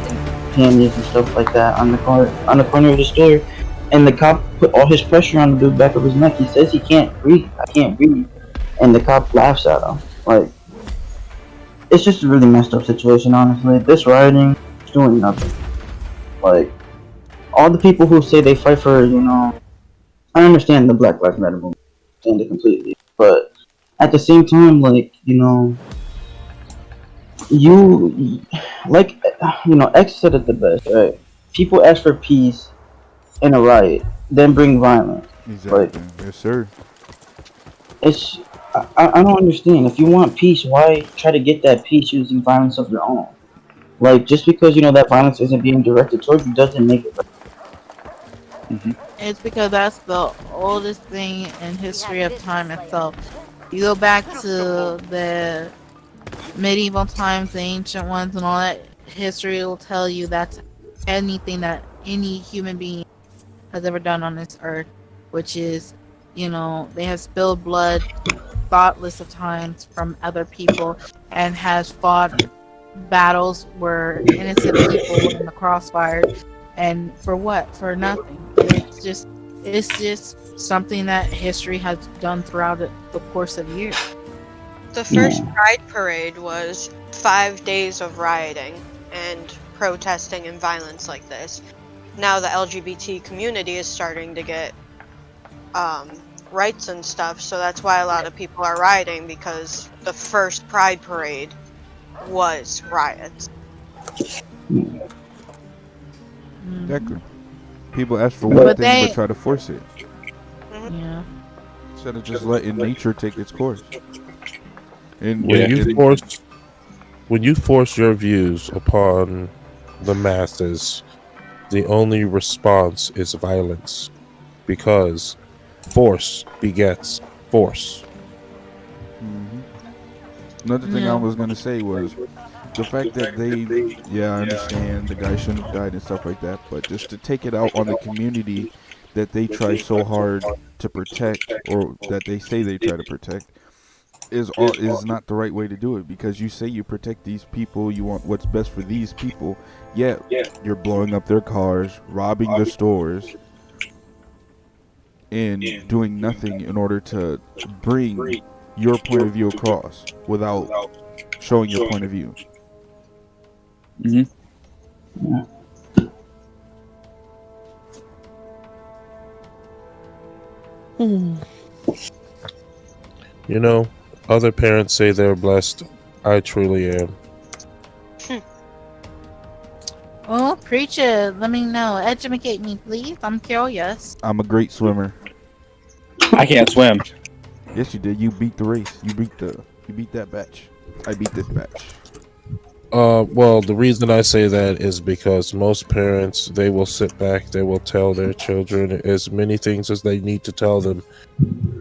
panties and stuff like that on the corner of the store. And the cop put all his pressure on the dude back of his neck. He says he can't breathe. I can't breathe. And the cop laughs at him. It's just a really messed up situation, honestly. This rioting is doing nothing. All the people who say they fight for, I understand the Black Lives Matter movement. I understand it completely. But at the same time, X said it the best, right? People ask for peace in a riot, then bring violence. Exactly. Yes, sir. I don't understand. If you want peace, why try to get that peace using violence of your own? Just because that violence isn't being directed towards you doesn't make it right. It's because that's the oldest thing in history of time itself. You go back to the medieval times, the ancient ones, and all that. History will tell you that's anything that any human being has ever done on this earth, which is, they have spilled blood thoughtless of times from other people and has fought battles where innocent people were in the crossfire, and for what? For nothing. It's just something that history has done throughout the course of years. The first Pride Parade was 5 days of rioting and protesting and violence like this. Now the LGBT community is starting to get rights and stuff, so that's why a lot of people are rioting, because the first Pride Parade was riots. Exactly. People ask for one But thing they- but try to force it Yeah. instead of just letting nature take its course. And When you force your views upon the masses, the only response is violence, because force begets force. Another thing I Yeah. was gonna say was the fact that they, yeah, I understand the guy shouldn't have died and stuff like that, but just to take it out on the community that they try so hard to protect, or that they say they try to protect, is not the right way to do it, because you say you protect these people, you want what's best for these people, yet you're blowing up their cars, robbing the stores, and doing nothing in order to bring your point of view across without showing your point of view. You know, other parents say they're blessed. I truly am. Oh, preach it. Let me know. Educate me, please. I'm curious. I'm a great swimmer. I can't swim. Yes, you did. You beat the race. You beat that batch. I beat this batch. Well, the reason I say that is because most parents, they will sit back, they will tell their children as many things as they need to tell them,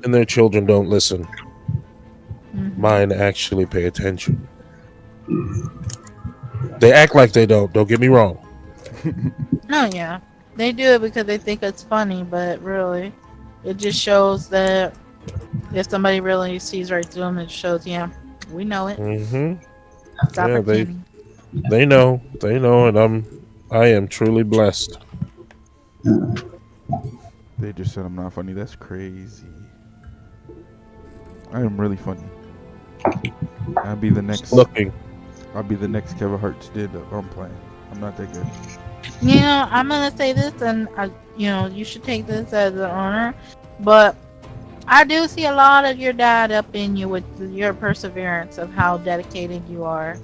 and their children don't listen. Mine actually pay attention. They act like they don't get me wrong. No, yeah. They do it because they think it's funny, but really, it just shows that if somebody really sees right through them, it shows, yeah, we know it. Stop Yeah, pretending. they know, and I am truly blessed. They just said I'm not funny. That's crazy. I am really funny. I'll be the next. I'll be the next Kevin Hart did. I'm playing. I'm not that good. You know, I'm gonna say this, and you should take this as an honor, but I do see a lot of your dad up in you with your perseverance of how dedicated you are.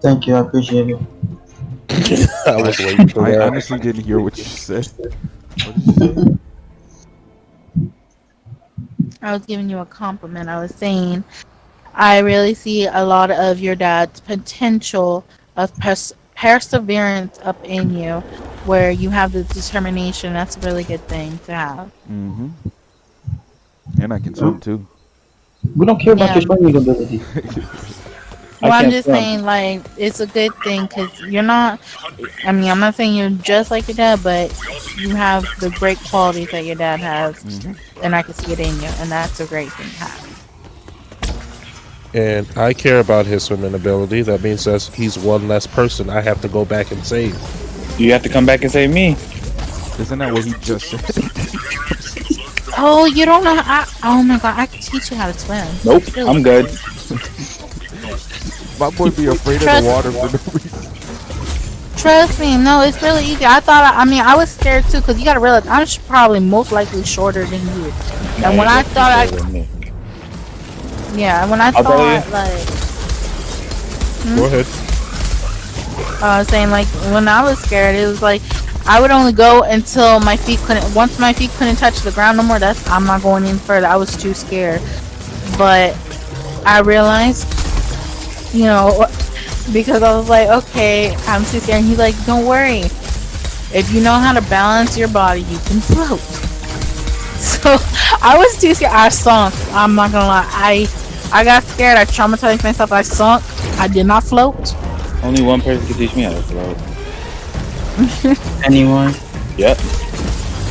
Thank you, I appreciate it. I was waiting for I that. honestly didn't hear what you said. What did you say? I was giving you a compliment. I was saying I really see a lot of your dad's potential of perseverance up in you, where you have the determination. That's a really good thing to have. Mm-hmm. And I can swim too. We don't care about your swimming ability. Well, I'm can't just swim. saying, like, it's a good thing because you're not. I mean, I'm not saying you're just like your dad, but you have the great qualities that your dad has, and I can see it in you, and that's a great thing to have. And I care about his swimming ability. That means that he's one less person I have to go back and save. You have to come back and save me. Isn't that what he just said? Oh, you don't know? Oh my god, I can teach you how to swim. Nope, Really? I'm good. My boy be afraid of the water for no reason. Trust me, no, it's really easy. I was scared too, because you gotta realize I'm probably most likely shorter than you. And when I thought when I I'll tell thought, you. like, Go ahead. I was saying, like, when I was scared, it was like, I would only go until my feet couldn't, once my feet couldn't touch the ground no more, I'm not going in further. I was too scared. But I realized, because I was like, okay, I'm too scared. And he's like, don't worry. If you know how to balance your body, you can float. So I was too scared. I sunk. I'm not gonna lie. I got scared. I traumatized myself. I sunk. I did not float. Only one person can teach me how to float. Anyone? Yep.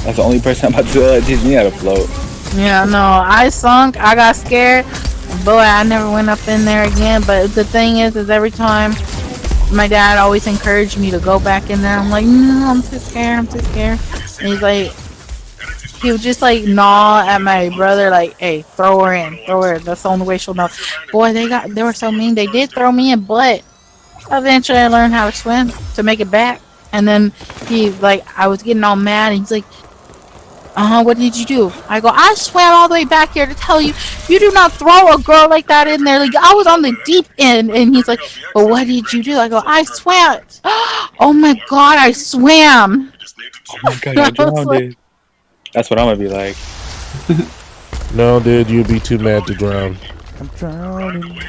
That's the only person I'm about to teach me how to float. Yeah, no, I sunk. I got scared. Boy, I never went up in there again. But the thing is every time my dad always encouraged me to go back in there. I'm like, no, I'm too scared. And he's like, he would just like gnaw at my brother, like, "Hey, throw her in, throw her. That's the only way she'll know." Boy, they were so mean. They did throw me in, but eventually I learned how to swim to make it back. And then I was getting all mad, and he's like, what did you do? I go, I swam all the way back here to tell you, you do not throw a girl like that in there. Like, I was on the deep end. And he's like, but what did you do? I go, I swam. Oh my God, I swam. Oh my God, I drowned it. That's what I'm gonna be like. No, dude, you'd be too mad to drown. I'm drowning.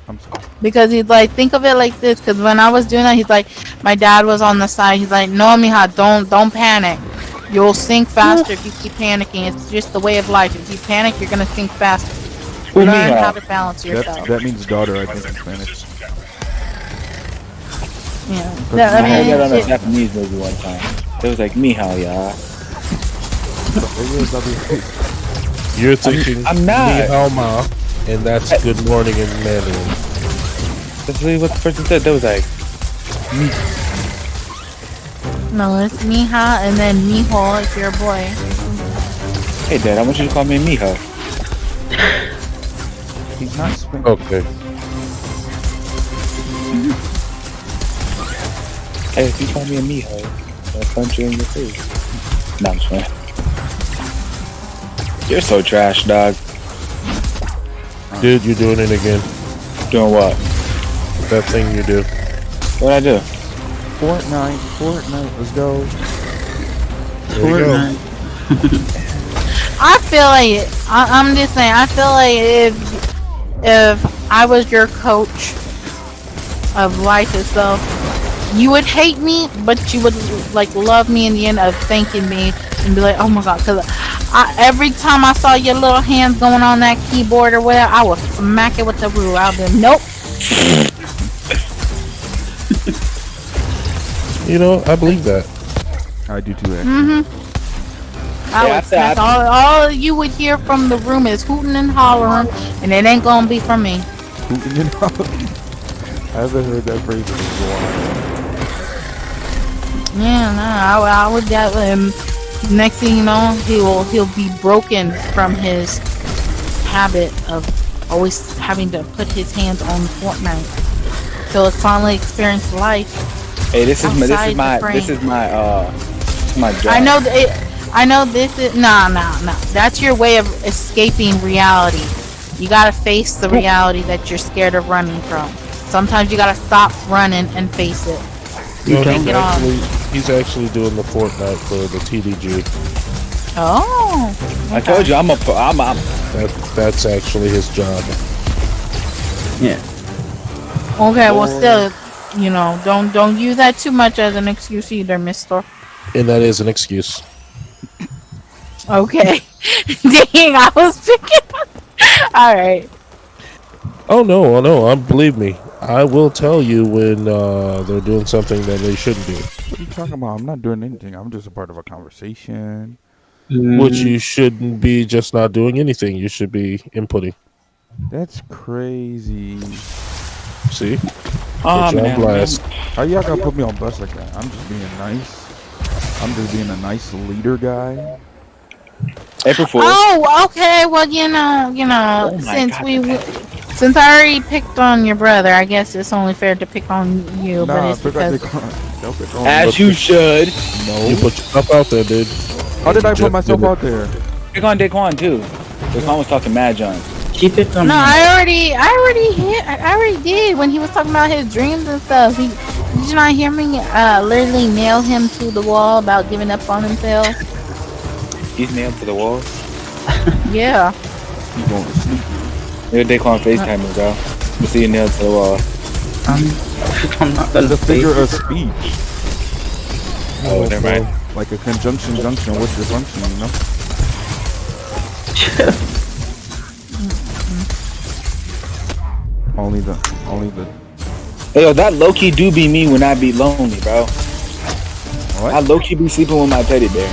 I'm sorry. Because he's like, think of it like this. Because when I was doing that, he's like, my dad was on the side. He's like, no, mija, don't panic. You'll sink faster if you keep panicking. It's just the way of life. If you panic, you're gonna sink faster. Learn how to balance yourself. That means daughter, I think, in Spanish. Yeah. I heard that on a Japanese movie one time. It was like, mija, y'all. You're thinking I'm not. Ni hao ma, and that's good morning in Mandarin. That's really what the person said. That was like, me. No, it's mija and then mijo if you're a boy. Hey, Dad, I want you to call me Mijo. He's not Spanish. Okay. Hey, if you call me a Mijo, I'll punch you in your face. No, I'm just playing. You're so trash, dog. Dude, you're doing it again. Doing what? That thing you do. What'd I do? Fortnite, let's go. There you go. I feel like I'm just saying. I feel like if I was your coach of life itself, you would hate me, but you would like love me in the end of thanking me and be like, oh my God, because every time I saw your little hands going on that keyboard or whatever, I would smack it with the ruler. I'll be nope. You know, I believe that. I do too, actually. I would smack all you would hear from the room is hooting and hollering, and it ain't gonna be from me. Hooting and hollering. I haven't heard that phrase in a while. Yeah, no, I would get him. Next thing you know, he'll be broken from his habit of always having to put his hands on Fortnite. So it's finally experienced life. Hey, this is my job. I know this is no. That's your way of escaping reality. You gotta face the reality that you're scared of running from. Sometimes you gotta stop running and face it. No, He's actually doing the Fortnite for the TDG. Oh. I told you, That's actually his job. Yeah. Okay, well still, don't use that too much as an excuse either, mister. And that is an excuse. Okay. Dang, I was picking up. Alright. Oh no, believe me. I will tell you when they're doing something that they shouldn't do. What are you talking about? I'm not doing anything. I'm just a part of a conversation. Which you shouldn't be just not doing anything. You should be inputting. That's crazy. See? Oh, man. Blast. How y'all gonna put me on bus like that? I'm just being nice. I'm just being a nice leader guy. April Fool's. Oh, okay. Well, since I already picked on your brother, I guess it's only fair to pick on you. But it's because as you should. No, you put yourself out there, dude. How did I put myself out there? Pick on Daquan too. Daquan was talking mad John. Keep it on. No, I already did when he was talking about his dreams and stuff. Did you not hear me? Literally nail him to the wall about giving up on himself. He's nailed to the wall. Yeah. You going to sleep? You're Daquan FaceTime me, bro. You see you nailed to the wall. I'm not gonna It's a figure of speech. Oh, never mind. Like a conjunction junction. What's your function? You know. Only the. Hey, yo, that low key do be me when I be lonely, bro. What? I low key be sleeping with my teddy bear.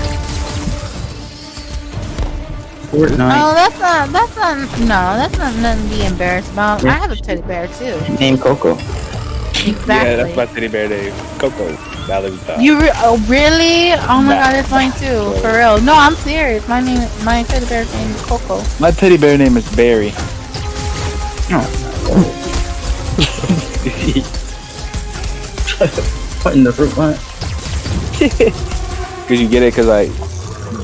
Fortnite. Oh, that's not nothing to be embarrassed about. I have a teddy bear too. Name Coco. Exactly. Yeah, that's my teddy bear name, Coco. Really? Oh my Nah. god, it's mine too. For real. No, I'm serious. My teddy bear's name is Coco. My teddy bear name is Barry. What in the fruit punch? Cause you get it, cause like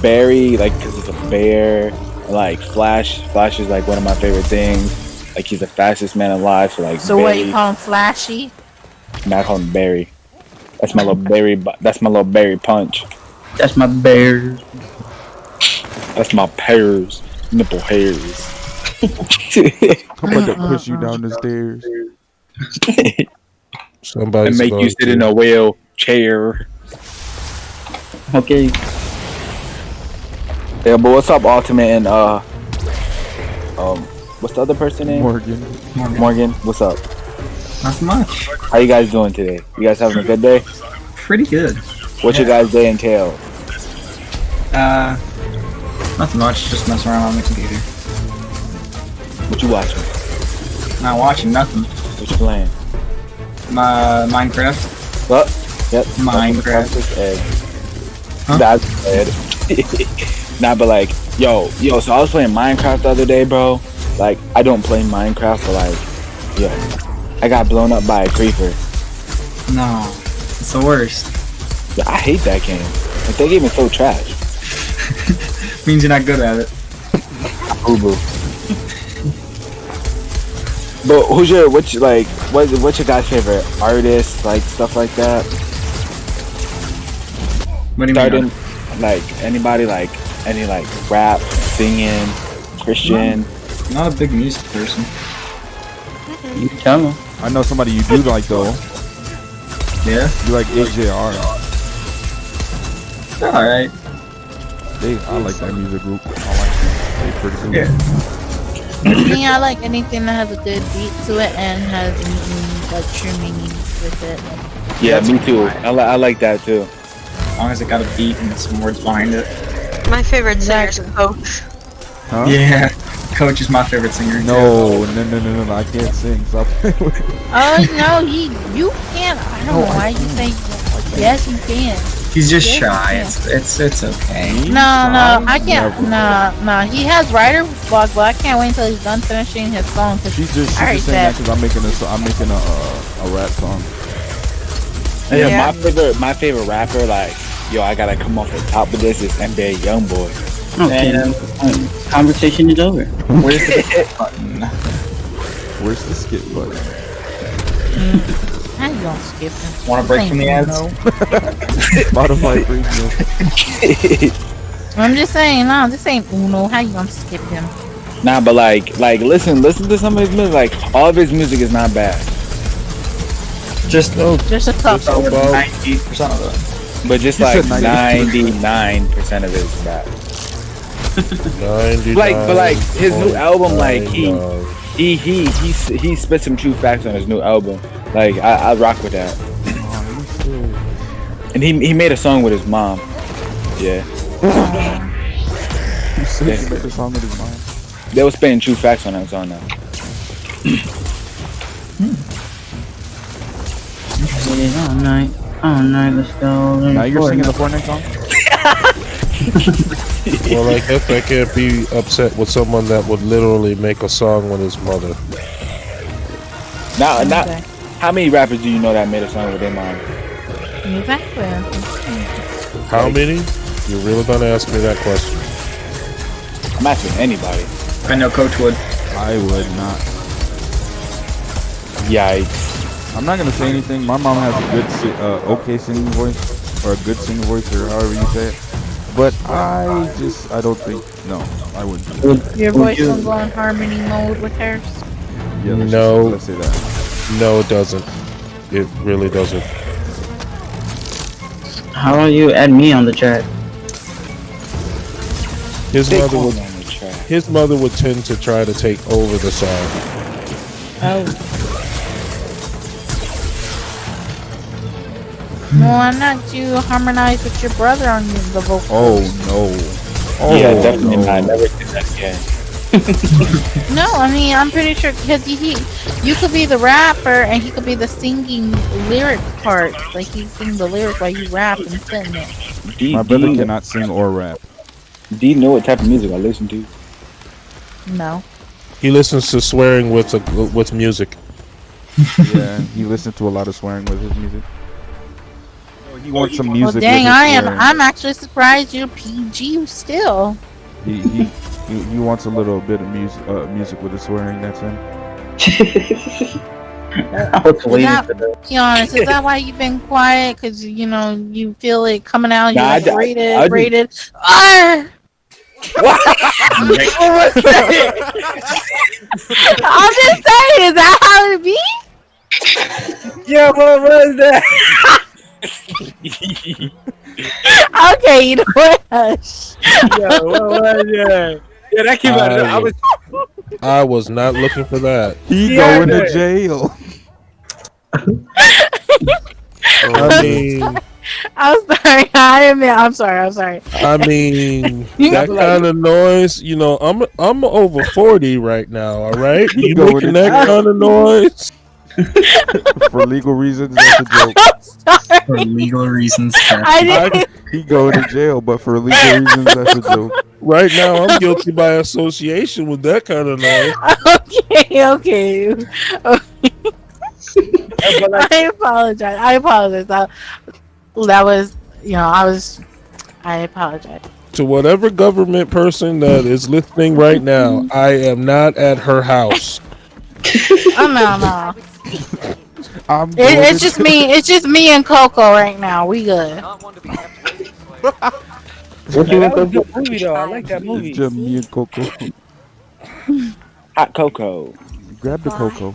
Barry, like cause it's a bear. And, like Flash is like one of my favorite things. Like he's the fastest man alive. So like. So Barry, what, you call him Flashy? Not call him Barry. That's my little Barry. That's my little Barry punch. That's my bear. That's my pears, nipple hairs. I'm about to push you down the stairs. Somebody's And make going you sit to- in a wheelchair. Okay. Yeah, but what's up, Ultimate and what's the other person name? Morgan. Morgan. What's up? Not much. How you guys doing today? You guys having a good day? Pretty good. What's your guys' day entail? Nothing much. Just messing around on the computer. What you watching? Not watching nothing. What you playing? Minecraft. What? Yep. Minecraft. Huh? That's it. Nah, but like, yo, so I was playing Minecraft the other day, bro. Like, I don't play Minecraft, so like, yo, I got blown up by a creeper. No. It's the worst. Yeah, I hate that game. Like, that game is so trash. Means you're not good at it. Boo boo. But what's your guys' favorite artist, like stuff like that? What do you Starting, mean? like anybody, like any like rap, singing, Christian. Not a big music person. You tell them. I know somebody you do like though. Yeah? You like AJR. They're alright. I like that music group. I like them. They pretty good. Yeah. Me, I like anything that has a good beat to it and has meaning, like true meaning with it. Yeah, That's me too. fine. I like that too. As long as it got a beat and some words behind it. My favorite singer is Exactly. Coach. Huh? Yeah. Coach is my favorite singer. No, I can't sing. Stop playing with me. Oh no, you can't. I don't know why you say yes, you can. He's just Yes, shy. yeah. It's okay. No, I can't. No. He has writer's block, but I can't wait until he's done finishing his song. Cause She's just I saying already that because I'm making a rap song. Yeah, Yeah. my favorite rapper, like, yo, I gotta come off the top of this is NBA YoungBoy. Okay. And- Conversation is over. Where's the button? Where's the skip button? how you gonna skip him? Want a break from the ads? Spotify premium. I'm just saying, no, this ain't Uno. How you gonna skip him? Nah, but like listen to some of his music. Like all of his music is not bad, Just Just a couple. over about- 90% of it. but just You like said 99% of it is bad. 99, But like his new album, like 99. he spit some true facts on his new album. Like I rock with that. And he made a song with his mom. Yeah, You said you made a song with his mom. they were spitting true facts on that song now. All night, let's go. Now you're singing the Fortnite song? Well, I guess I can't be upset with someone that would literally make a song with his mother. Now, Okay. how many rappers do you know that made a song with their mom? Exactly. How many? You're really gonna ask me that question? I'm asking anybody. I know Coach would. I would not. Yikes. I'm not gonna say anything. My mom has a good, okay singing voice, or a good singing voice, or however you say it. But I don't think. No, I wouldn't. Your voice will go in harmony mode with hers. Yeah, No. let's say that. No, it doesn't. It really doesn't. How about you add me on the chat? His They mother call would. me on the track. His mother would tend to try to take over the song. Oh. No, why not you harmonize with your brother on the vocal? Oh no. Oh Yeah, definitely no. not. Never did that again. No, I mean I'm pretty sure because you could be the rapper and he could be the singing lyric part. Like he's singing the lyrics while you rap and sing it. My brother cannot sing or rap. Do you know what type of music I listen to? No. He listens to swearing with music. Yeah, he listens to a lot of swearing with his music. He wants some music. Well, dang, with his swearing. I'm actually surprised you're PG still. He wants a little bit of music with the swearing. That's him. I was waiting for that. Be honest, is that why you've been quiet? Because you feel it coming out. You're Nah, like, I rated. Arr! I'm just saying, is that how it be? Yeah, what was that? Okay, you know what? Hush. Yeah, what was that? Yeah, that came out. I was not looking for that. He going to jail. I mean, I'm sorry. I'm sorry. I mean that kind of noise. I'm over 40 right now. All right, you Go making with that it. kind of noise? For legal reasons, that's a joke. I'm sorry. For legal reasons. I didn't. He going to jail, but for legal reasons, that's a joke. Right now, I'm guilty by association with that kind of noise. Okay. I apologize. That was, I apologize. To whatever government person that is listening right now, I am not at her house. Oh no. I'm It's just me. It's just me and Coco right now. We good. What you That want was a to good movie though. I like that movie. It's just me and Coco. Hot cocoa. Grab the Coco.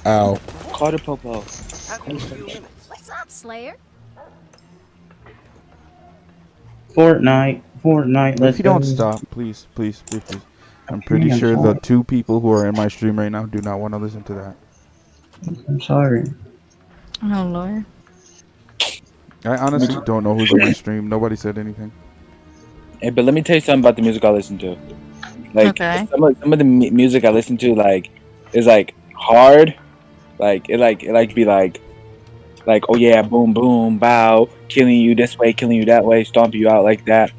Ow. Call the popo. What's up, Slayer? Fortnite, let's If you don't go. stop, please. I'm pretty sure the two people who are in my stream right now do not want to listen to that. I'm sorry. Oh Lord. I honestly don't know who's in my stream. Nobody said anything. Hey, but let me tell you something about the music I listen to. Like Okay. some of the music I listen to, like, is like hard. Like it be like oh yeah, boom boom bow, killing you this way, killing you that way, stomp you out like that.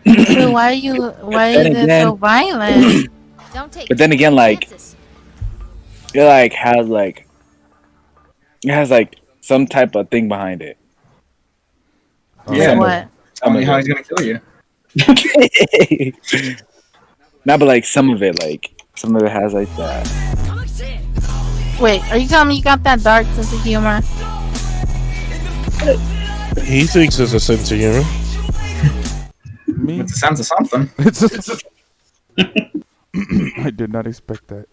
So why is it so violent? Don't take But then again, like chances. it has like some type of thing behind it. Yeah. What? Tell me how he's gonna kill you. Not, but like some of it has like that. Wait, are you telling me you got that dark sense of humor? He thinks it's a sense of humor. Me? It's the sounds of something. I did not expect that.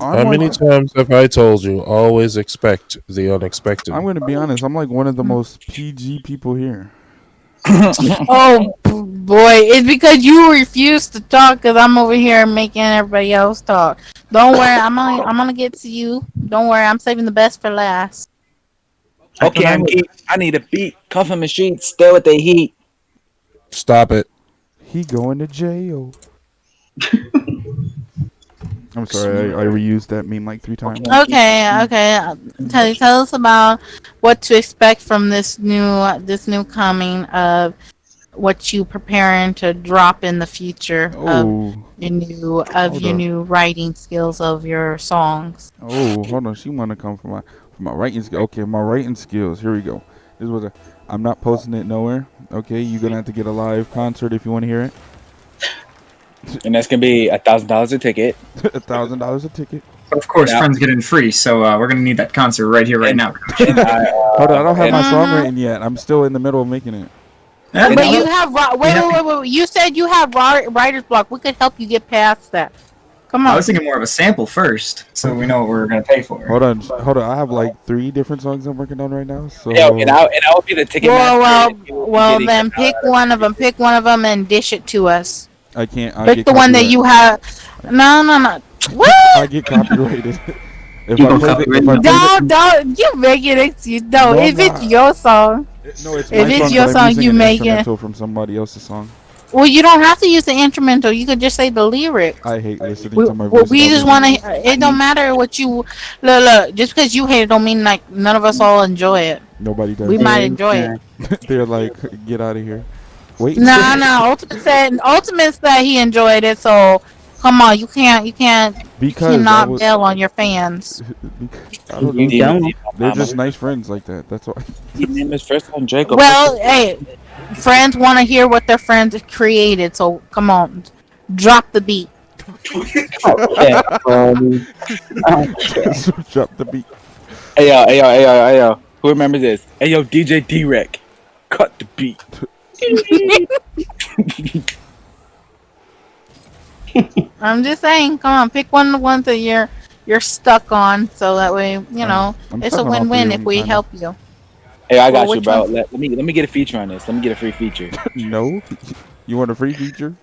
How many times have I told you? Always expect the unexpected. I'm going to be honest. I'm like one of the most PG people here. Oh boy, it's because you refuse to talk because I'm over here making everybody else talk. Don't worry, I'm gonna get to you. Don't worry, I'm saving the best for last. Okay, I need a beat. Come from the streets, stay with the heat. Stop it. He going to jail. I'm sorry, I reused that meme like 3 times. Okay. Tell us about what to expect from this new coming of what you preparing to drop in the future Oh, of your new writing skills of your songs. oh, hold on. She want to come for my writing skills. Okay, my writing skills. Here we go. I'm not posting it nowhere. Okay, you're gonna have to get a live concert if you want to hear it. And that's gonna be $1,000 a ticket. $1,000 a ticket. But of course, Yeah. friends get in free, so we're gonna need that concert right here, right now. And Hold on, I don't have my song Mhm. written yet. I'm still in the middle of making it. Yeah, But you have wait. You said you have writer's block. We could help you get past that. Come I on. was thinking more of a sample first, so we know what we're gonna pay for. Hold on. I have like 3 different songs I'm working on right now. So yeah, and I will be the ticket master. Well, then pick one of them. Pick one of them and dish it to us. I can't. I Pick get the one that copyright- you have. No. What? I get copyrighted. If You I gonna play the, copyright if I me? play the, Don't you make an excuse. No, No, if I'm it's not. your song. no, it's If my it's song, your but I'm song, using you an make it. instrumental from somebody else's song. Well, you don't have to use the instrumental. You could just say the lyrics. I hate listening We, to my well, voice we about just want music. to. It don't matter what you look. Just because you hate it, don't mean like none of us all enjoy it. Nobody We does. Yeah, might you enjoy it. can. They're like, get out of here. Wait. No, no. Ultimate said he enjoyed it. So come on, you Because I cannot would. bail on your fans. I don't You know. tell me. They're just nice friends like that. That's why. He named his first one Draco. Well, hey, friends want to hear what their friends created. So come on, drop the beat. Okay, okay. So drop the beat. Hey yo, hey yo, hey yo, hey yo. Who remembers this? Hey yo, DJ D-Rec. Cut the beat. I'm just saying, come on, pick one of the ones that you're stuck on, so that way I'm it's a stuck on all three win-win of if them, we kinda. help you. Hey, I Well, got you, which bro. one? Let me get a feature on this. Let me get a free feature. No. You want a free feature?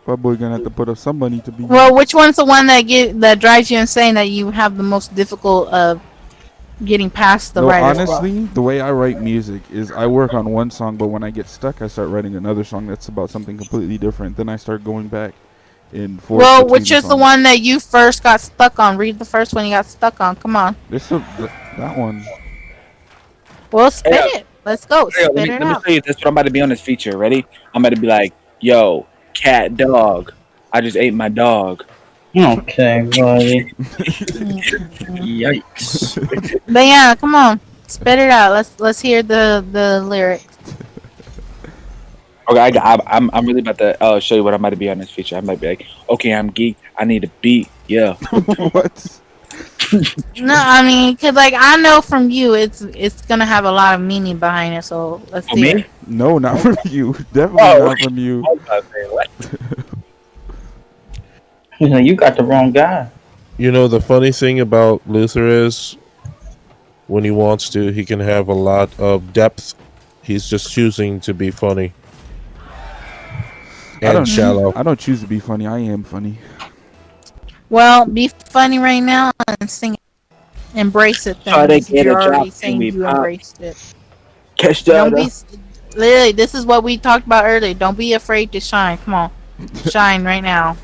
My boy gonna have to put up some money to be here. Well, which one's the one that drives you insane that you have the most difficult of getting past the No, writer's block? honestly, the way I write music is I work on one song, but when I get stuck, I start writing another song that's about something completely different. Then I start going back and forth Well, between which the is the songs. one that you first got stuck on? Read the first one you got stuck on. Come on. That one. Well, spit Hey, it. Let's go. Hey, yo, Spit it let me out. show you this. What I'm about to be on this feature. Ready? I'm about to be like, yo, cat, dog. I just ate my dog. Okay, buddy. Yikes. But yeah, come on. Spit it out. Let's hear the lyrics. Okay, I'm really about to show you what I'm about to be on this feature. I might be like, okay, I'm geek. I need a beat. Yeah. What? No, I mean, cause like I know from you, it's gonna have a lot of meaning behind it. So let's For hear me? it. No, not from you. Definitely Oh, not from you. I was about to say, what? You got the wrong guy. You know, the funny thing about Luther is when he wants to, he can have a lot of depth. He's just choosing to be funny I and don't. shallow. I don't choose to be funny. I am funny. Well, be funny right now and sing it. Embrace it Try then. to Since get you're a drop already and saying we you pop. embraced it. Catch Don't that. be literally. This is what we talked about earlier. Don't be afraid to shine. Come on, shine right now.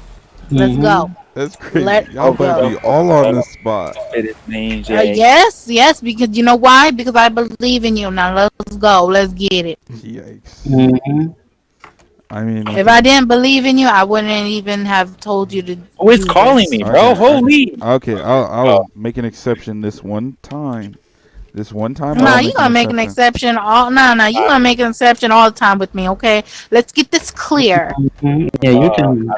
Let's go. That's crazy. Let Y'all put go. me all on the spot. It is name, Jay. Yes, because you know why? Because I believe in you. Now let's go. Let's get it. Yikes. Mm-hmm. I mean, If I didn't believe in you, I wouldn't even have told you to. Who is do calling this. me, bro? Okay, Holy. okay, I'll make an exception this one time. This one time, Nah, I'll you make gonna an make an exception. exception all no, you gonna make an exception all the time with me, okay? Let's get this clear. Yeah, you can.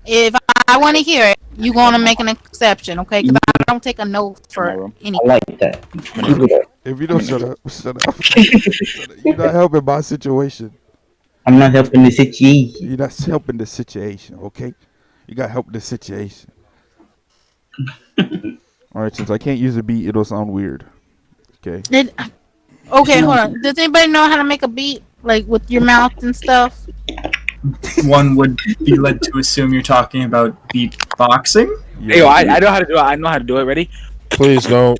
If I want to hear it, you gonna make an exception, okay? Because I don't take a no for I anything. like that. Keep it up. If you don't shut up, shut up. You're not helping my situation. I'm not helping the situation. You're not helping the situation, okay? You got to help the situation. All right, since I can't use a beat, it'll sound weird. Okay. Okay, hold on. Does anybody know how to make a beat, like with your mouth and stuff? One would be led to assume you're talking about beatboxing. Hey, yo, I know how to do it. I know how to do it. Ready? Please don't.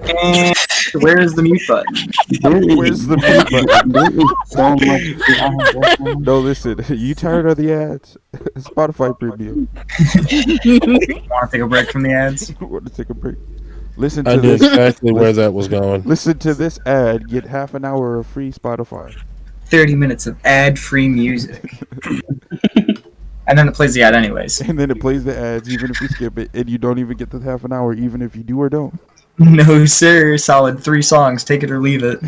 And where's the mute button? Where's the mute button? So much. No, listen. You tired of the ads? Spotify Premium. Want to take a break from the ads? Want to take a break? Listen I to knew this. exactly where that was going. Listen to this ad. Get half an hour of free Spotify. 30 minutes of ad-free music. And then it plays the ad anyways. And then it plays the ads even if you skip it, and you don't even get the half an hour, even if you do or don't. No, sir. Solid 3 songs. Take it or leave it.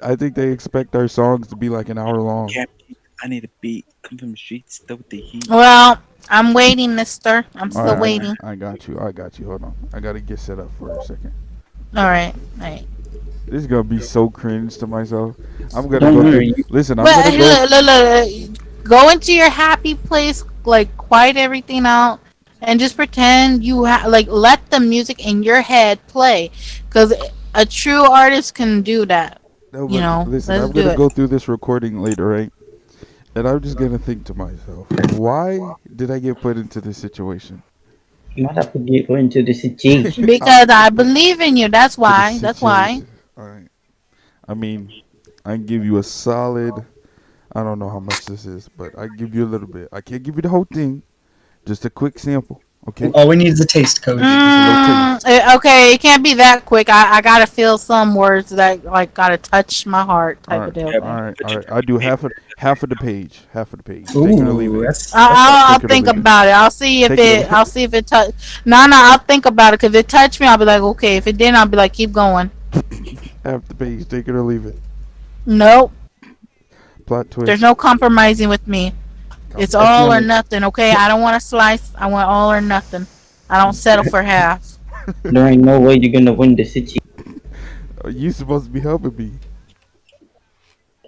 I think they expect our songs to be like an hour long. I need a beat. Come from the streets, still with the heat. Well, I'm waiting, mister. I'm still All right, waiting. I got you. Hold on. I gotta get set up for a second. Alright. This is gonna be so cringe to myself. I'm gonna Don't go worry. through. Listen, I'm But gonna go. look, go into your happy place, like quiet everything out, and just pretend you like let the music in your head play, because a true artist can do that. No, You know, listen, let's I'm do gonna it. go through this recording later, right? And I'm just gonna think to myself, why did I get put into this situation? You might have to get into the situation. Because I believe in you. That's why. To this That's why. situation. All right. I mean, I can give you a solid I don't know how much this is, but I give you a little bit. I can't give you the whole thing. Just a quick sample. Okay. All we need is a taste, Coach. Okay, it can't be that quick. I gotta feel some words that like gotta touch my heart, All type of right. deal. All right. All right. I do half of the page. Half of the page. Take it or leave Ooh, it. that's I'll Take it or think leave it. about it. I'll see if Take it or it. I'll see if it touch. No, I'll think about it. Cause if it touched me, I'll be like, okay. If it didn't, I'll be like, keep going. Half the page. Take it or leave it. Nope. Plot twist. There's no compromising with me. It's all or nothing. Okay. I don't want a slice. I want all or nothing. I don't settle for half. There ain't no way you're gonna win the situation. You supposed to be helping me.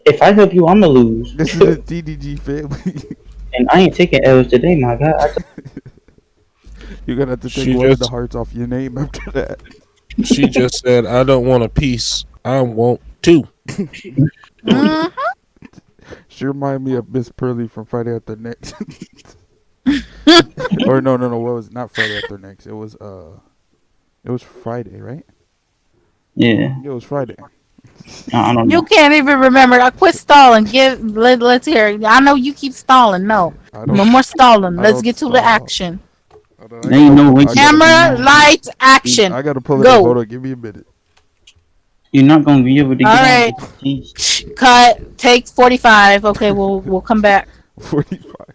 If I help you, I'ma lose. This is the TDG family. And I ain't taking L's today, my God. You're gonna have to take She one of the just- hearts off your name after that. She just said, "I don't want a piece. I want two." Mhm. She reminded me of Miss Pearly from Friday After Next. Or no. What was not Friday After Next? It was Friday, right? Yeah. It was Friday. I don't You know. can't even remember. I quit stalling. Let's hear it. I know you keep stalling. No. I No don't. more stalling. I Let's don't get to the stall. action. Hold on, There ain't no way. I gotta- Camera, lights, action. I gotta pull it Go. up. Hold on, give me a minute. You're not gonna be able to get All out right. of this. Cut. Take 45. Okay, we'll come back. 45.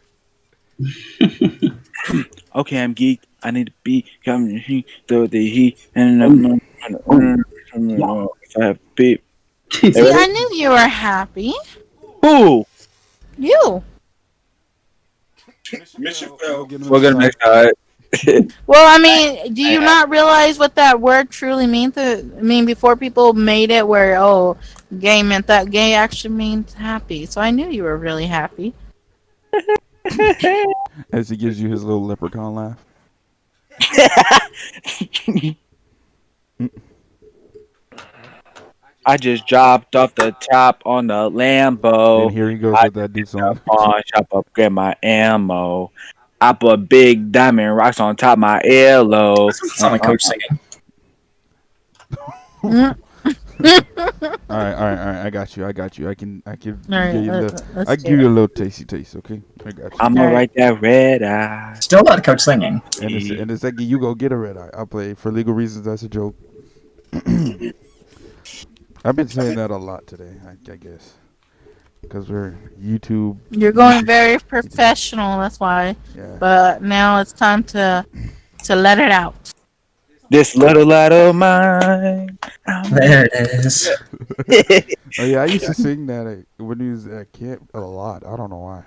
Okay, I'm geeked. I need to be coming heat, the heat, and if I have beep. See, I knew you were happy. Who? You. We're gonna next time. Well, I mean, do you not realize what that word truly means? I mean, before people made it where, gay meant that, gay actually means happy. So I knew you were really happy. As he gives you his little leprechaun laugh. I just dropped off the top on the Lambo. And here he goes I with that dude song. Jump on, chop up, get my ammo. I put big diamond rocks on top my earlobe. doesn't sound like Coach singing. All right. I got you. I can All right, give you let's I do give it. you a little tasty taste, okay? I got you. I'm gonna write that red eye. Still not Coach singing. In a second, you go get a red eye. I'll play for legal reasons. That's a joke. I've been saying that a lot today. I guess because we're YouTube. You're going very professional. That's why. Yeah. But now it's time to let it out. This little light of mine. There it is. Oh yeah, I used to sing that when he was at camp a lot. I don't know why.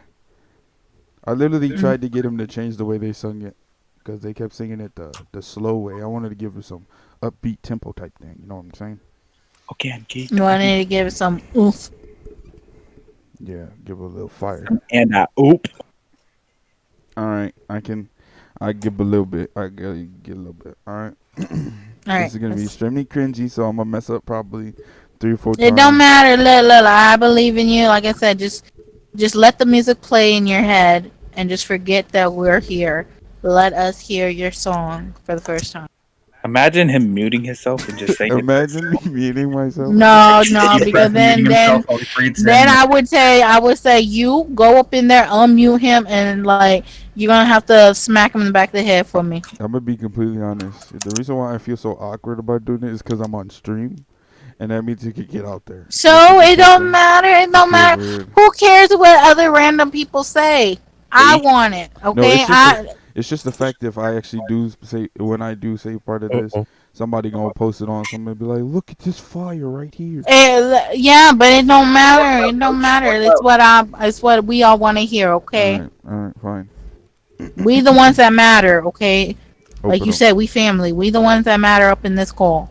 I literally tried to get him to change the way they sung it because they kept singing it the slow way. I wanted to give it some upbeat tempo type thing. You know what I'm saying? Okay, I'm geeked. You wanted to give it some oomph. Yeah, give it a little fire. And I oop. All right, I give a little bit. I get a little bit. All right. All right. This is gonna be extremely cringy, so I'm gonna mess up probably 3 or 4 It times. don't matter. Look, I believe in you. Like I said, just let the music play in your head and just forget that we're here. Let us hear your song for the first time. Imagine him muting himself and just saying Imagine me muting myself. No, because then I would say you go up in there, unmute him, and like you're gonna have to smack him in the back of the head for me. I'm gonna be completely honest. The reason why I feel so awkward about doing it is because I'm on stream, and that means you could get out there. So it don't matter. It don't feel matter. weird. Who cares what other random people say? I want it. No, Okay. it's just the fact that if I actually do say when I do say part of this, somebody gonna post it on something and be like, "Look at this fire right here." Yeah, but it don't matter. It don't matter. It's what we all want to hear. Okay. All right, fine. We the ones that matter. Okay. Like Open you up. said, we family. We the ones that matter up in this call.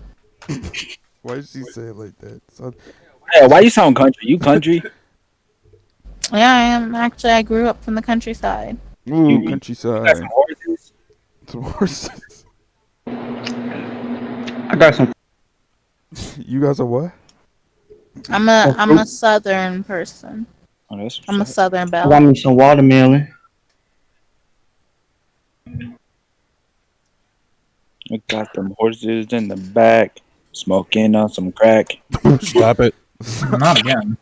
Why did she say it like that? Hey, why you sound country? You country? Yeah, I am. Actually, I grew up from the countryside. Ooh, You got countryside. some horses? Some horses. I got some. You guys are what? I'm a southern person. Oh, that's I'm a southern I got belle. me some watermelon. We got them horses in the back, smoking on some crack. Stop it. Not again.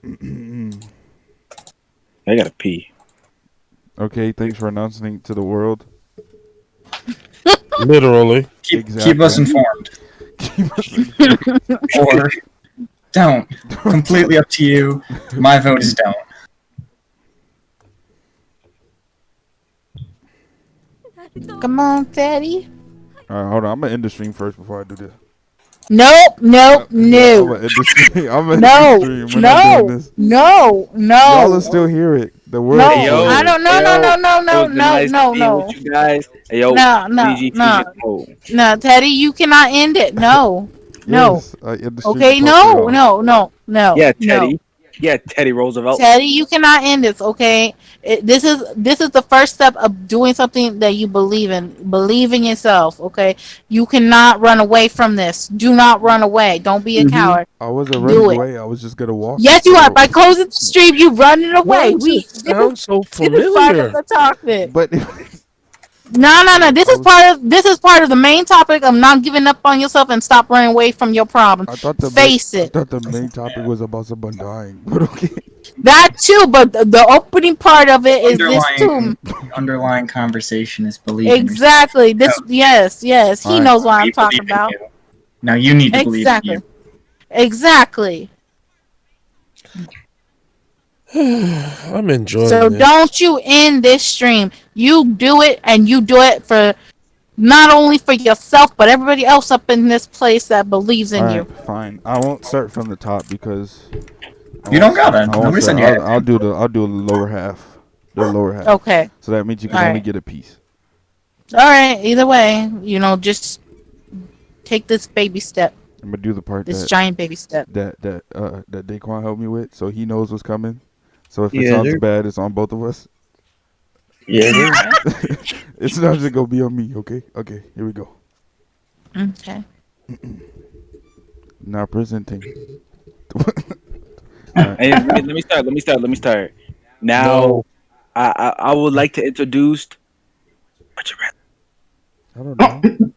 I gotta pee. Okay, thanks for announcing to the world. Literally. Keep us informed, Keep us informed. or don't. Completely up to you. My vote is don't. Come on, Teddy. All right, hold on. I'm gonna end the stream first before I do this. Nope, nope, I'm no. gonna end the stream. I'm gonna end No, the stream. We're not doing no, this. no, Y'all will no. still hear it. The world No, will Hey still yo, I hear it. don't. No, hey no, yo. no, no, It no, was been no, nice no, being with no, you guys. Hey yo, no, no, TDG no, Fusion. Oh, no, Teddy, you cannot end it. No, no. Yes, I end the stream to Okay, talk to no, y'all. no, no, no, yeah, no. Teddy. Yeah, Teddy Roosevelt. Teddy, you cannot end this. Okay, this is the first step of doing something that you believe in. Believe in yourself. Okay, you cannot run away from this. Do not run away. Don't be a Mm-hmm. coward. I wasn't running Do it. away. I was just gonna walk it. Yes, you are. So, By closing the stream, you running Why away. does it This sound so is part of familiar? the topic. but No, no, no. I was. This is part of the main topic of not giving up on yourself and stop running away from your problem. Face I it. thought the main topic was about someone dying. But okay. That too, but the opening part of it is this Underlying too. underlying conversation is believe in yourself. Exactly. This. Yes, yes. He Alright. knows what I'm We talking believe in about. you. Now you need to believe in Exactly. you. Exactly. I'm enjoying So this. don't you end this stream. You do it, and you do it for not only for yourself, but everybody else up in this place that believes in All you. right, fine. I won't start from the top because You don't gotta. I won't Nobody said start. you had to. I'll do the lower half. The lower half. Okay. So that means you can All only right. get a piece. All right. Either way, just take this baby step, I'm gonna do the part this that giant baby step. that Daquan helped me with, so he knows what's coming. So if it Yeah, sounds sir. bad, it's on both of us. Yeah. It's not just gonna be on me. Okay. Okay. Here we go. Okay. Now presenting. Hey, let me start. Now, No. I would like to introduce. What you rather? I don't know.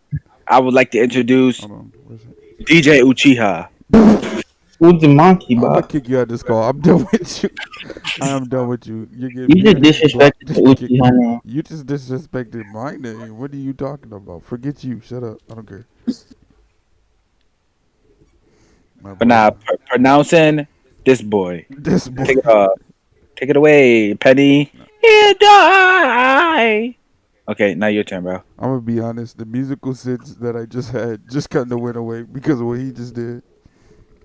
I would like to introduce Hold on. Where's it? DJ Uchiha. Who's the monkey, I'm gonna Bob? kick you out of this call. I'm done with you. I am done with you. You're getting You just muted, blocked. disrespected the Uchiha name. You just disrespected my name. What are you talking about? Forget you. Shut up. I don't care. My But now boy. pronouncing this boy. This boy. Take it away, Penny. Here die. Okay, now your turn, bro. I'm gonna be honest. The musical sense that I just had just kind of went away because of what he just did.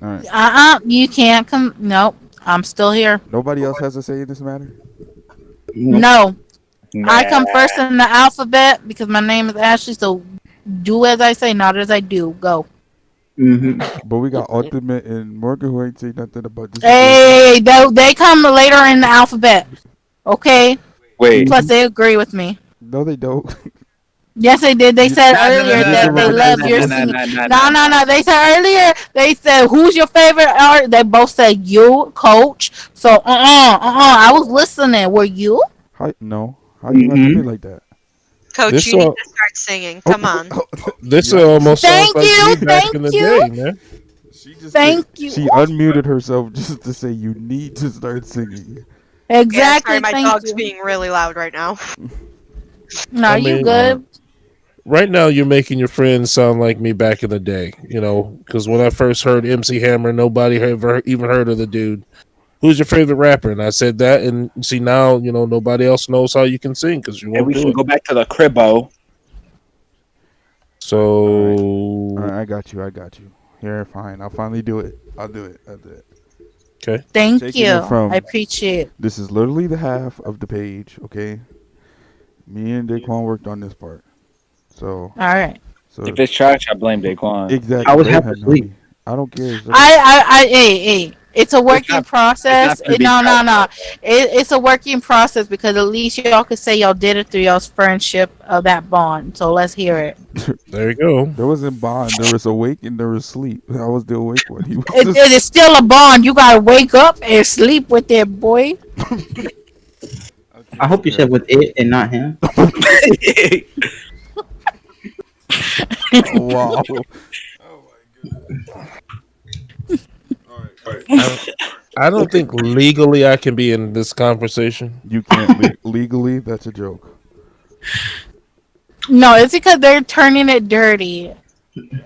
All right. You can't come. Nope. I'm still here. Nobody else has a say in this matter. No. I come Nah. first in the alphabet because my name is Ashley. So do as I say, not as I do. Go. Mm-hmm. But we got Ultimate and Morgan who ain't say nothing about this. Hey, they come later in the alphabet. Okay. Wait. Plus, they agree with me. No, they don't. Yes, they did. They said Nah, nah, earlier nah, that nah, they nah, love nah, your nah, singing. nah, No, no, no. They said earlier. They said, "Who's your favorite art?" They both said you, Coach. So, I was listening. Were you? No. How you have to be like that? Coach, This you need all- to start singing. Come on. This Yeah. almost sounds Thank like you, me back in the thank you. day, man. She just Thank you. She unmuted herself just to say you need to start singing. Yeah, Exactly. sorry, my Thank dog's you. being really loud right now. No, I you mean, good? Right now, you're making your friends sound like me back in the day, because when I first heard MC Hammer, nobody had ever even heard of the dude. Who's your favorite rapper? And I said that, and see now, nobody else knows how you can sing because you And won't we do can it. go back to the cribbo. So, All right, I got you. Here, fine. I'll finally do it. I'll do it. okay. Thank Taking you. it from- I appreciate it. This is literally the half of the page, okay? Me and Daquan worked on this part. So, All right. so If it's trash, I blame Daquan. exactly. I was blame half him, asleep. homie. I don't care. It's Hey. It's a working not- process. it's not No. It's a working process because at least y'all could say y'all did it through y'all's friendship of that bond. So let's hear it. There you go. There wasn't bond. There was awake and there was sleep. I was the awake one. He was It is still a bond. You gotta wake up and sleep with it, boy. I hope you said with it and not him. wow. I don't think legally I can be in this conversation. You can't legally. That's a joke. No, it's because they're turning it dirty.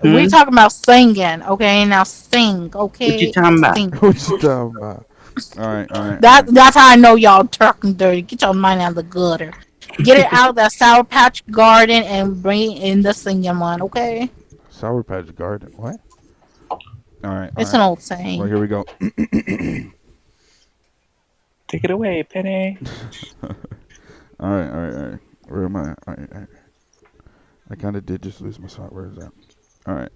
We're Hmm? talking about singing, okay? Now sing, What you okay? talking about? Sing. What you talking about? All right, all right, all That right. that's how I know y'all talking dirty. Get your mind out of the gutter. Get it out of that Sour Patch Garden and bring it in the singing one, okay? Sour Patch Garden. What? All right, all It's right. an old Well, saying. here we go. Take it away, Penny. All right, all right, all right. Where am I? All right, all right. I kind of did just lose my spot. Where is that? All right,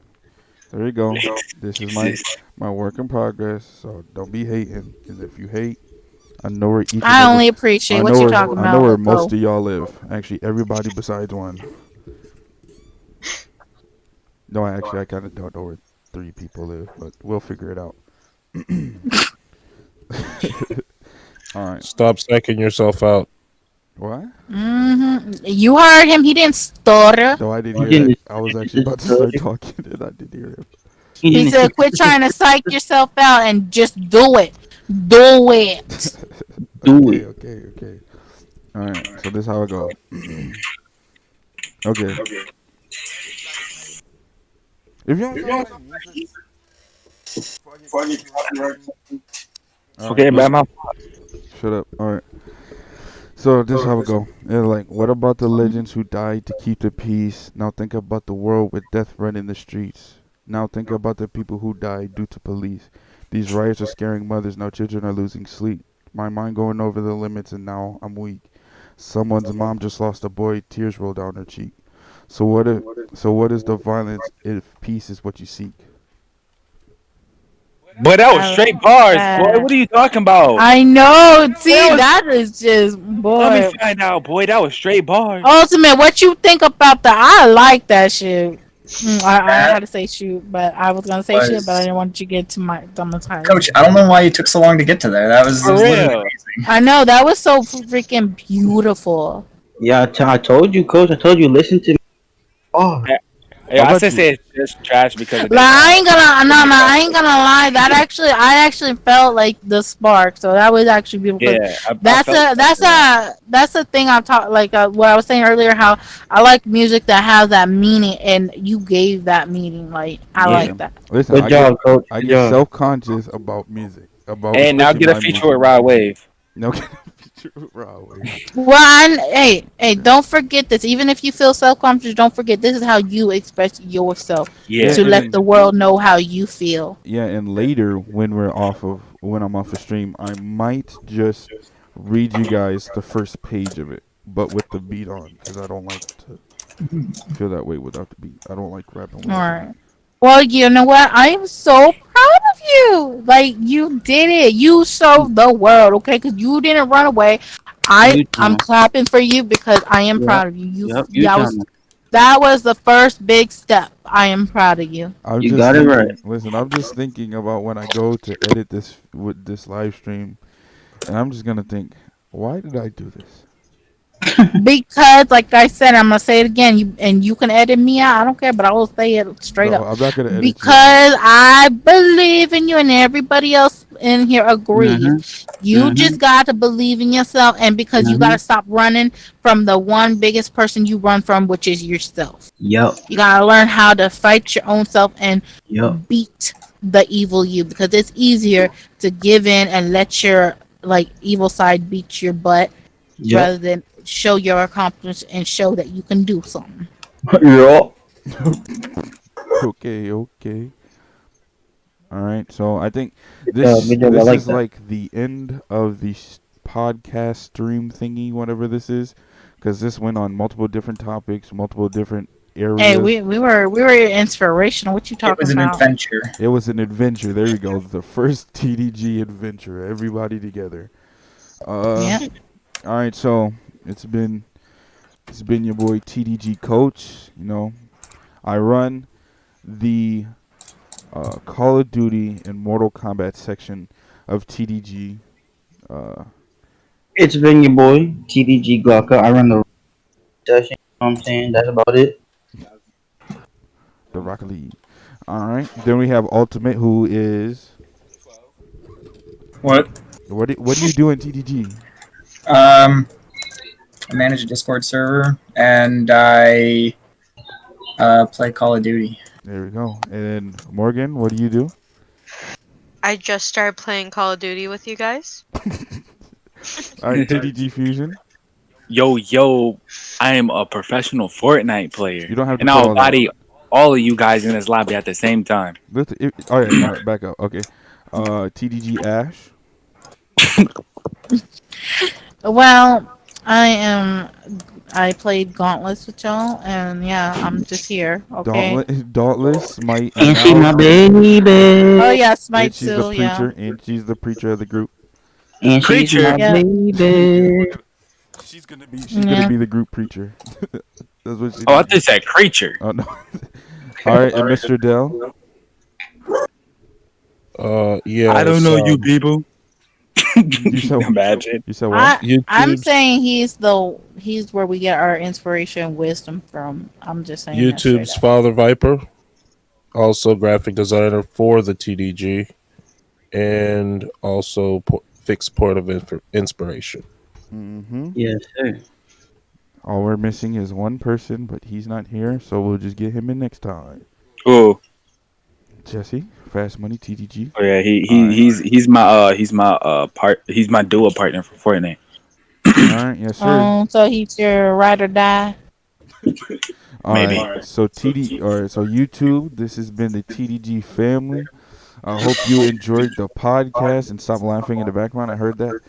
there you go. This is my work in progress. So don't be hating, because if you hate, I know where each and I every, only appreciate I what know you're where talking I know where about. most Go. of y'all live. Actually, everybody besides one. No, I kind of don't know where three people live, but we'll figure it out. All right. Stop psyching yourself out. What? You heard him. He didn't stutter. No, I didn't He hear that. didn't. I was He actually just about to start talking, and I didn't hear him. he He didn't. said, "Quit trying to psych yourself out and just do it. Do it." Do Okay, it. okay, okay. All right. So this is how it go. Okay. If you don't copyright music, before I get copyright something. All right. Okay, but I'm Shut up. All right. So this is how it go. They're like, what about the legends who died to keep the peace? Now think about the world with death running the streets. Now think about the people who died due to police. These riots are scaring mothers. Now children are losing sleep. My mind going over the limits, and now I'm weak. Someone's mom just lost a boy. Tears roll down her cheek. So what if? So what is the violence if peace is what you seek? Boy, that was I like straight bars, boy. that. What are you talking about? I know. That See, was. that is just Let me boy. find out, boy. That was straight bars. Ultimate, what you think about that? I like that shit. I had to say shoot, but I was gonna say shit, but I Was didn't want you to get to my Coach, dramatized. I don't know why you took so long to get to there. It For was literally real. amazing. I know that was so freaking beautiful. Yeah, I told you, coach. I told you. Listen to me. Oh, Yeah, How I about said you? say it's just trash because of Like, the I ain't gonna, the no, makeup. I ain't gonna lie. I actually felt like the spark. So that was actually beautiful. Yeah, I felt That's a thing I taught. Like what I was saying earlier, how I like music that has that meaning, and you gave that meaning. Like I Listen, like that. listen. good job, coach. I Good get job. self conscious about music, about and now especially get a my feature music. with Rod Wave. No, raw wave. Well, hey, don't forget this. Even if you feel self conscious, don't forget this is how you express yourself Yeah, Yeah. to let and the world know how you feel. yeah, and later when I'm off of stream, I might just read you guys the first page of it, but with the beat on, because I don't like to feel that way without the beat. I don't like rapping All without the beat. right. Well, you know what? I am so proud of you. Like you did it. You served the world, okay? Because you didn't run away. You I'm time. clapping for you because I am Yep. proud of you. Yep. You time. That was the first big step. I am proud of you. I'm You just got it right. thinking. Listen, I'm just thinking about when I go to edit this with this live stream, and I'm just gonna think, why did I do this? Because, like I said, I'm gonna say it again. You can edit me out. I don't care, but I will say it straight No, up. I'm not gonna edit you out. Because I believe in you, and everybody else in here Mhm. agrees. You Mhm. just got to believe in yourself, and because you got Mhm. to stop running from the one biggest person you run from, which is yourself. Yep. You got to learn how to fight your own self and Yep. beat the evil you, because it's easier to give in and let your like evil side beat your butt Yep. rather than show your accomplishments and show that you can do something. Yep. Okay, okay. All right. So I think Good job. Good job. I this like is that. like the end of the podcast stream thingy, whatever this is, because this went on multiple different topics, multiple different Hey, areas. we were inspirational. What you It talking was an about? adventure. It was an adventure. There we go. The first TDG adventure. Everybody together. Uh. Yeah. All right. So it's been your boy TDG coach. I run the Call of Duty and Mortal Kombat section of TDG. Uh, It's been your boy TDG Glocka. I run the session. You know what I'm saying? That's about it. the Rocket League. All right. Then we have Ultimate, who is What? What do you do in TDG? I manage a Discord server and I play Call of Duty. There we go. And then Morgan, what do you do? I just started playing Call of Duty with you guys. All right, TDG Fusion. Yo, I am a professional Fortnite player, You don't have to and put I'll all that. body all of you guys in this lobby at the same time. All right, back up. Okay. TDG Ash. Well, I played Gauntless with y'all, and yeah, I'm just here. Okay. Dauntless, might and And she my now. baby. Oh yeah, Smite And she's the too. Yeah. preacher, and she's the preacher of the group. And she's Preacher. my Yeah. baby. She's gonna be. Yeah. The group preacher. That's what she. Oh, I thought you said creature. Oh no. All right, and Mr. Dell. Yeah. I don't know you people. You said Imagine. You said what? I'm YouTube's saying he's where we get our inspiration and wisdom from. I'm just saying that straight YouTube's up. Father Viper, also graphic designer for the TDG, and also fixed point of inspiration. Mm-hmm. Yes, sir. All we're missing is one person, but he's not here, so we'll just get him in next time. Oh, Jesse, Fast Money TDG. oh yeah, Alright. he's my duo partner for Fortnite. All right, yes sir. So he's your ride or die. All Maybe. right. So so YouTube, this has been the TDG family. I hope you enjoyed the podcast and stop laughing in the background. I heard that.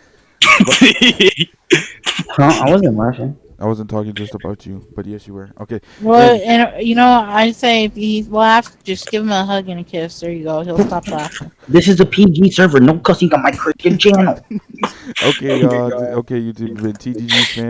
Huh? I wasn't laughing. I wasn't talking just about you, but yes, you were. Okay. Well, And and you know, I say if he well, have just give him a hug and a kiss. There you go. He'll stop laughing. This is a PG server. No cussing on my Christian channel. okay, okay, YouTube, been TDG family.